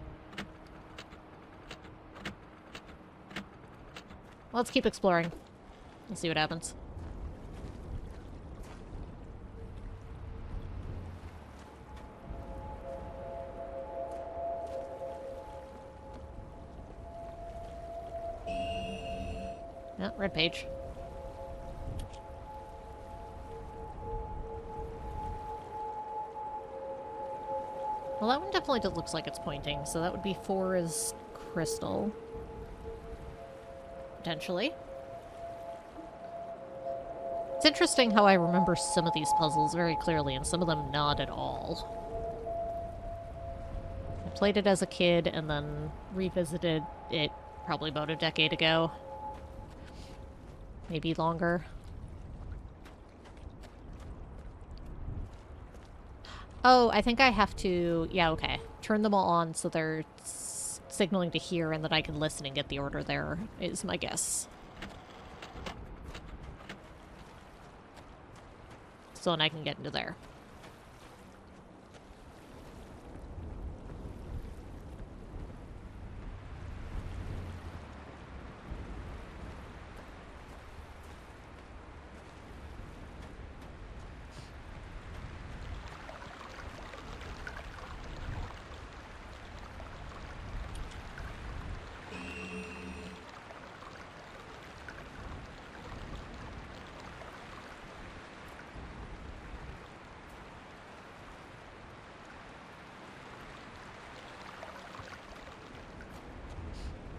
Let's keep exploring. Let's see what happens. Yeah, red page. Well, that one definitely looks like it's pointing, so that would be 4 is crystal. Potentially. It's interesting how I remember some of these puzzles very clearly and some of them not at all. I played it as a kid and then revisited it probably about a decade ago. Maybe longer. Oh, I think I have to... Yeah, okay. Turn them all on so they're signaling to here and then I can listen and get the order there, is my guess. So then I can get into there.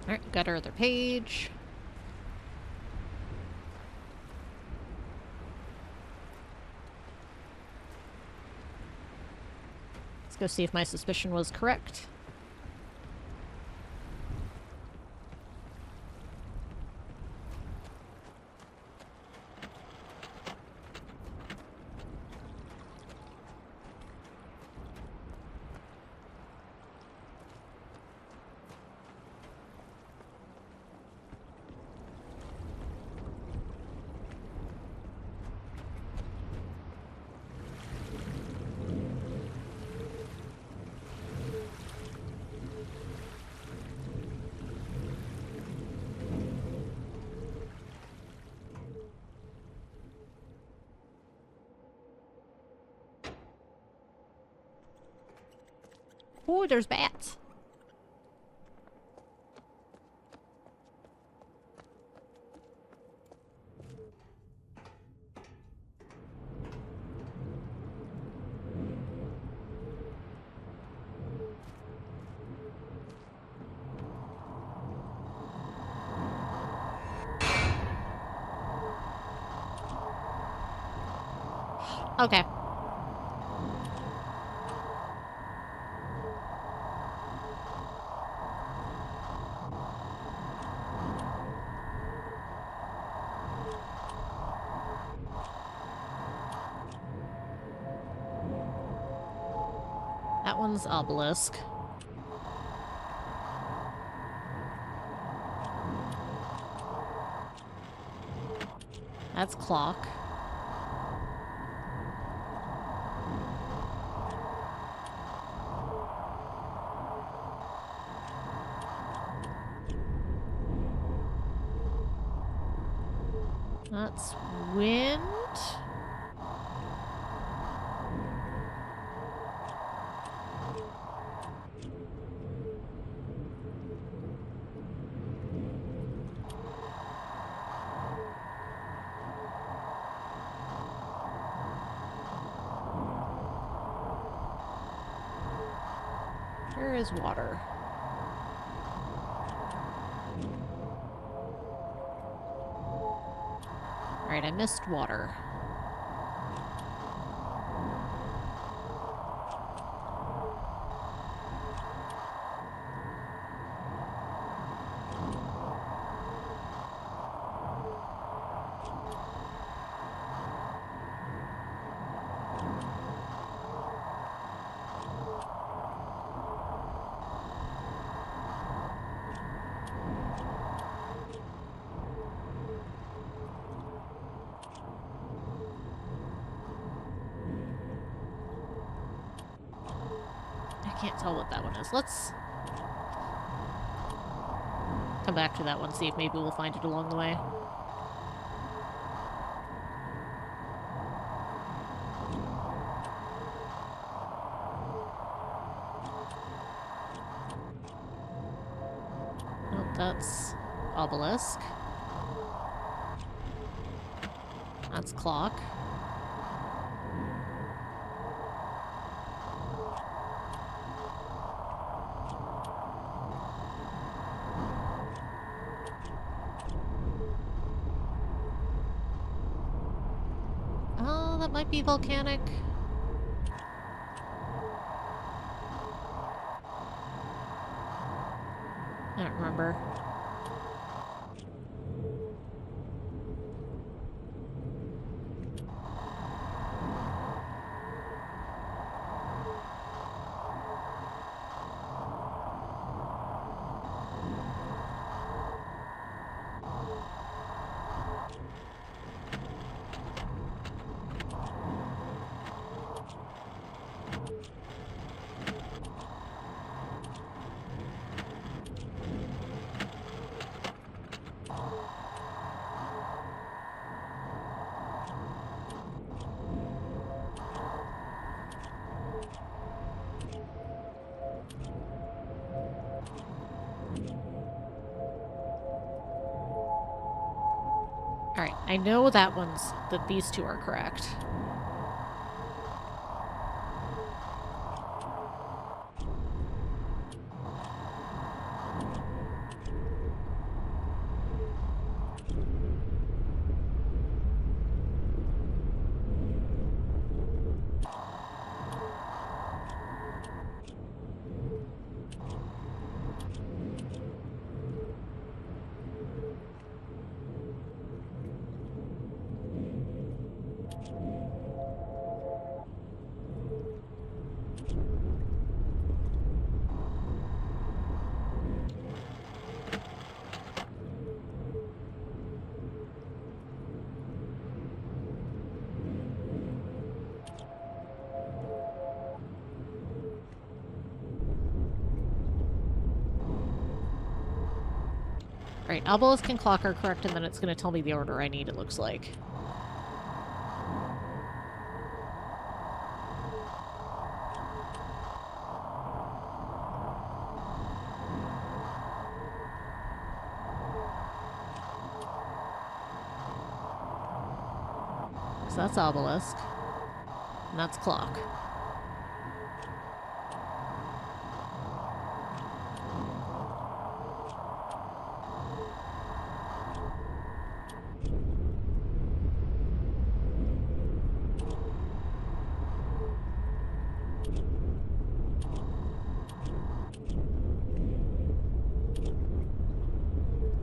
Alright, got our other page. go see if my suspicion was correct. Oh, there's bats. Okay. That one's obelisk. That's clock. That's wind. Where is water? Alright, I missed water. I can't tell what that one is. Let's come back to that one, see if maybe we'll find it along the way. Nope, that's obelisk. That's clock. Oh, that might be volcanic. I don't remember. Alright, I know that these two are correct. Alright, obelisk and clock are correct, and then it's gonna tell me the order I need, it looks like. So that's obelisk. And that's clock.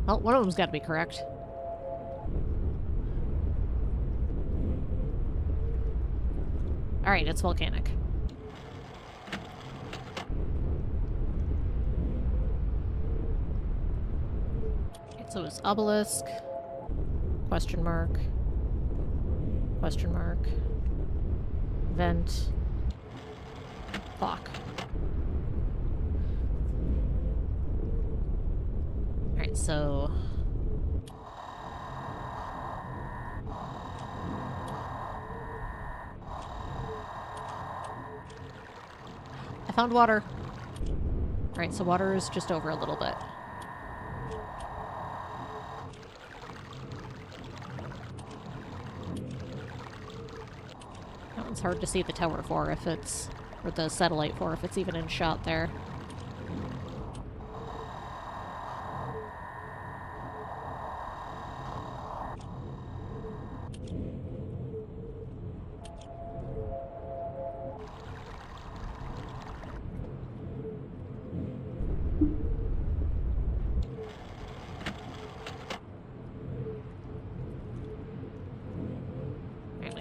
Well, one of them's got to be correct. Alright, it's volcanic. Okay, so it's obelisk, question mark, vent, clock. Alright, so... I found water. Alright, so water is just over a little bit. That one's hard to see the tower for if it's... or the satellite for if it's even in shot there.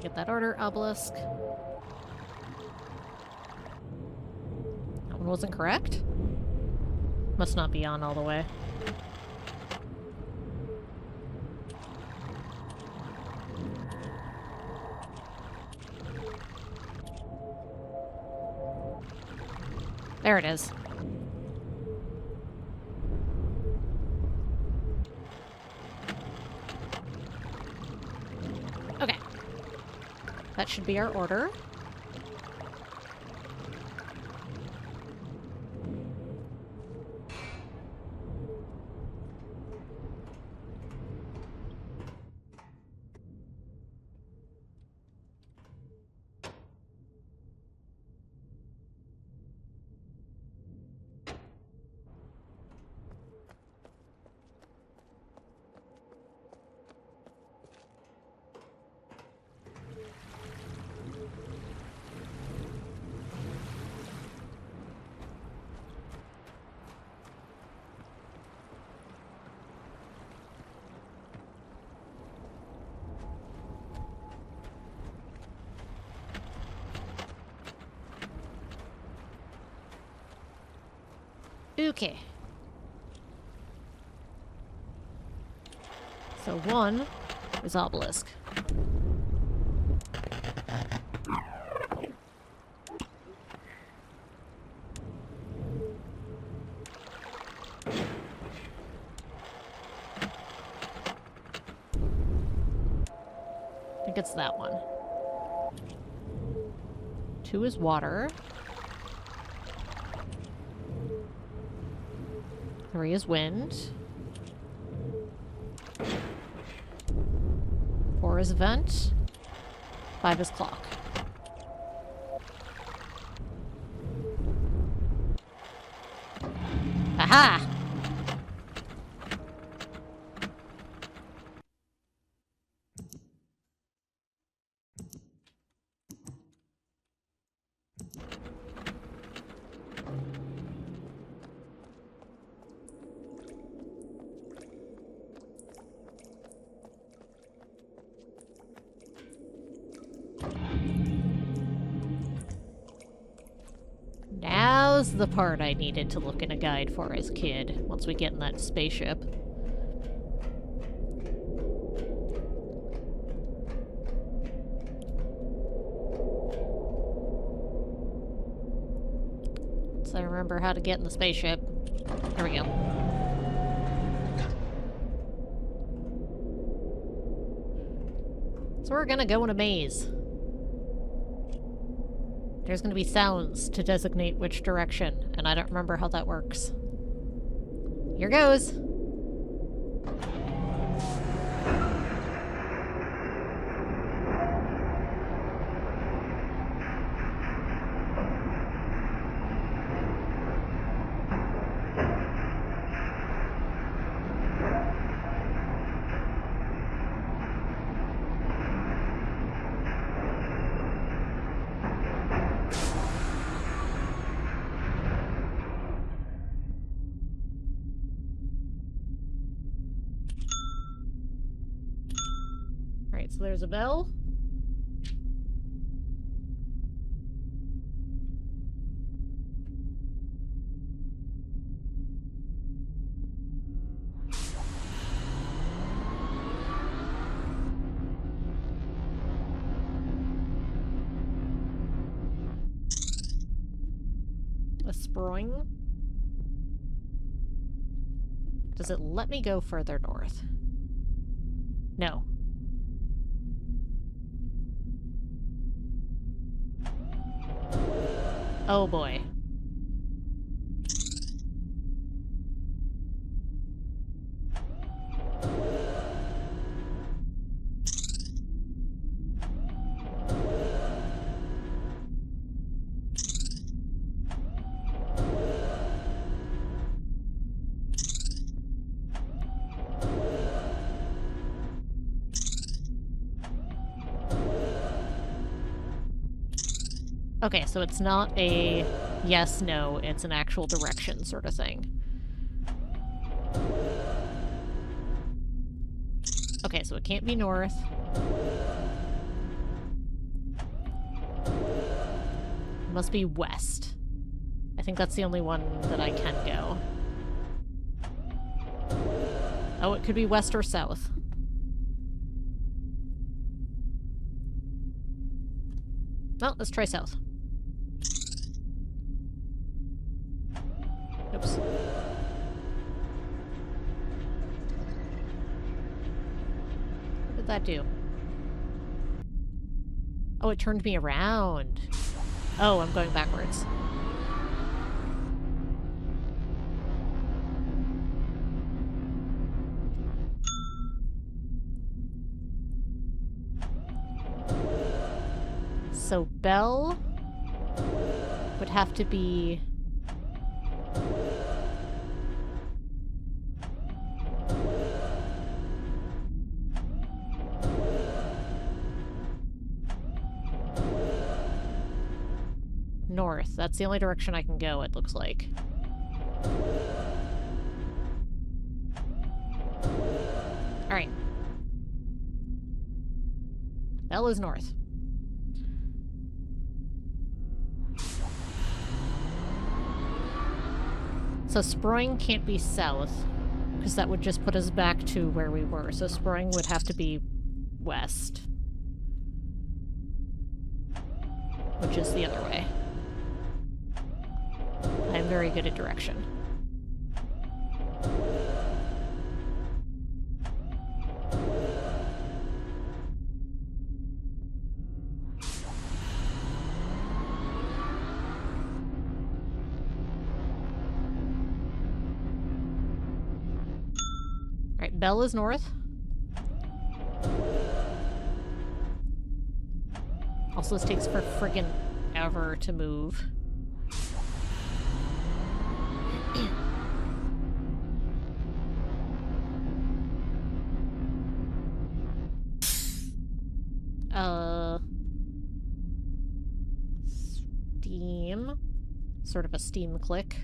Get that order, obelisk. That one wasn't correct? Must not be on all the way. There it is. Okay. That should be our order. Okay. So one is obelisk. I think it's that one. Two is water. 3 is wind. 4 is vent. 5 is clock. Aha! Now's the part I needed to look in a guide for as a kid, once we get in that spaceship. So I remember how to get in the spaceship. There we go. So we're gonna go in a maze. There's gonna be sounds to designate which direction, and I don't remember how that works. Here goes! Alright, so there's a bell. A spring. Does it let me go further north? No. Oh boy. Okay, so it's not a yes, no, it's an actual direction sort of thing. Okay, so it can't be north. It must be west. I think that's the only one that I can go. Oh, it could be west or south. Well, let's try south. Oops. What did that do? Oh, it turned me around. Oh, I'm going backwards. So Bell would have to be... north. That's the only direction I can go, it looks like. Alright. Bell is north. So Spring can't be south, because that would just put us back to where we were. So Spring would have to be west. Which is the other way. I'm very good at direction. Alright, Bell is north. Also, this takes for friggin' ever to move. Steam. Sort of a Steam click.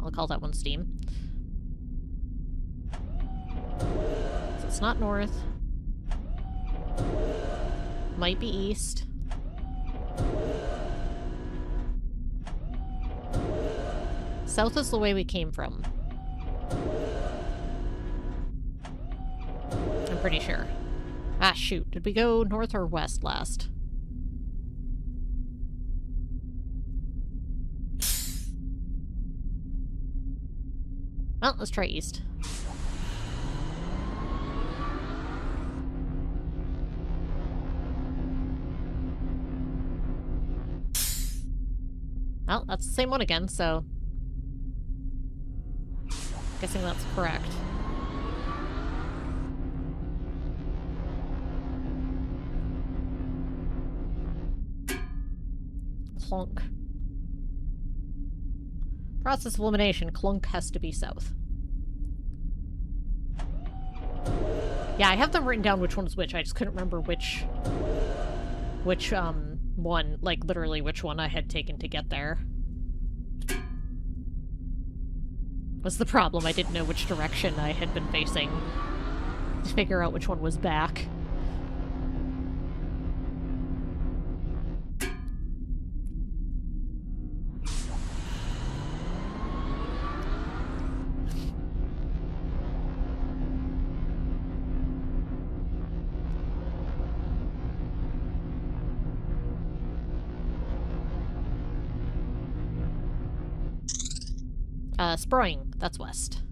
I'll call that one Steam. So it's not north. Might be east. South is the way we came from. I'm pretty sure. Ah, shoot. Did we go north or west last? Well, let's try east. Well, that's the same one again, so... guessing that's correct. Clunk. Process of elimination. Clunk has to be south. Yeah, I have them written down which one was which. I just couldn't remember which one, like, literally which one I had taken to get there. Was the problem. I didn't know which direction I had been facing to figure out which one was back. Spring. That's west.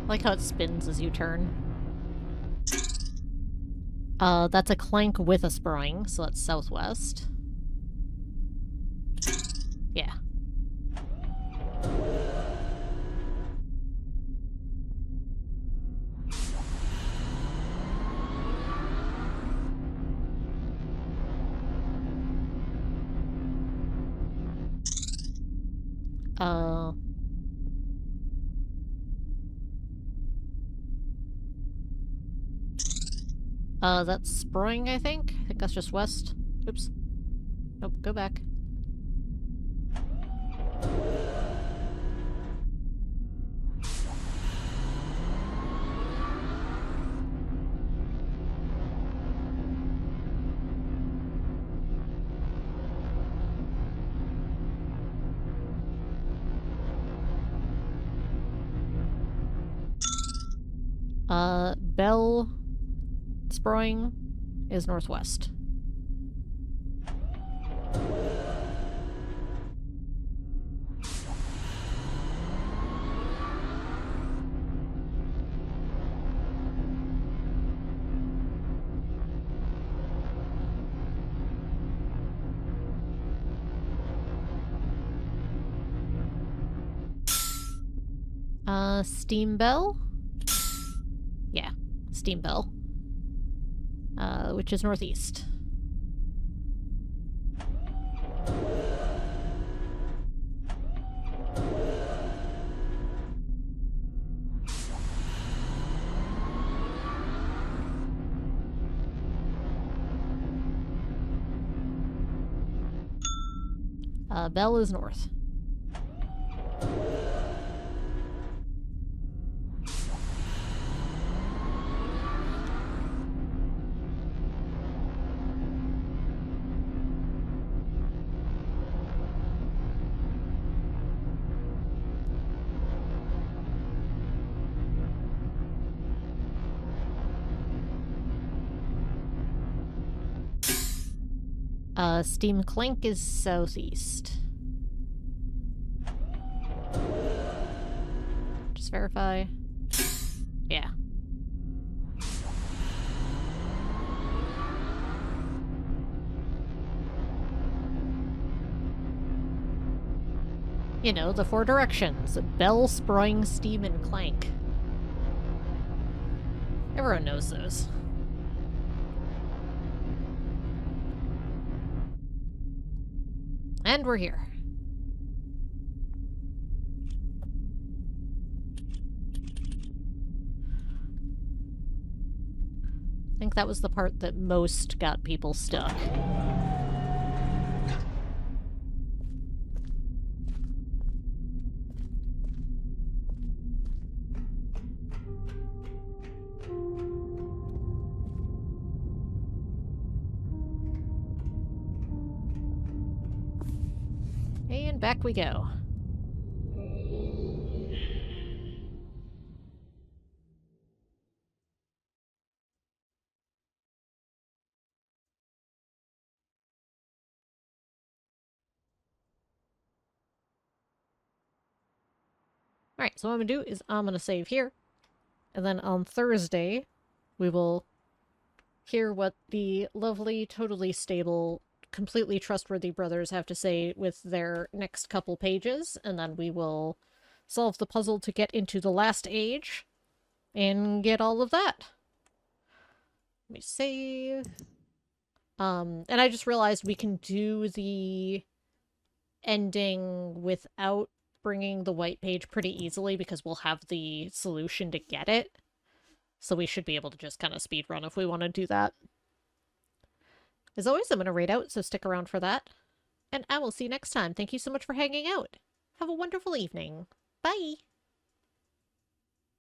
I like how it spins as you turn. That's a clank with a spring, so that's southwest. Yeah. That's Spring, I think? I think that's just west. Oops. Nope, go back. Bell Spring is northwest. Steam Bell? Yeah, Steam Bell. Which is northeast. Bell is north. Steam Clink is southeast. Just verify. Yeah. You know, the 4 directions. Bell, Spring, Steam, and Clank. Everyone knows those. And we're here. I think that was the part that most got people stuck. back we go. Alright, so what I'm gonna do is I'm gonna save here. And then on Thursday, we will hear what the lovely, totally stable, completely trustworthy brothers have to say with their next couple pages. And then we will solve the puzzle to get into the last age and get all of that. Let me save. And I just realized we can do the ending without bringing the white page pretty easily because we'll have the solution to get it. So we should be able to just kind of speedrun if we want to do that. As always, I'm going to raid out, so stick around for that. And I will see you next time. Thank you so much for hanging out. Have a wonderful evening. Bye!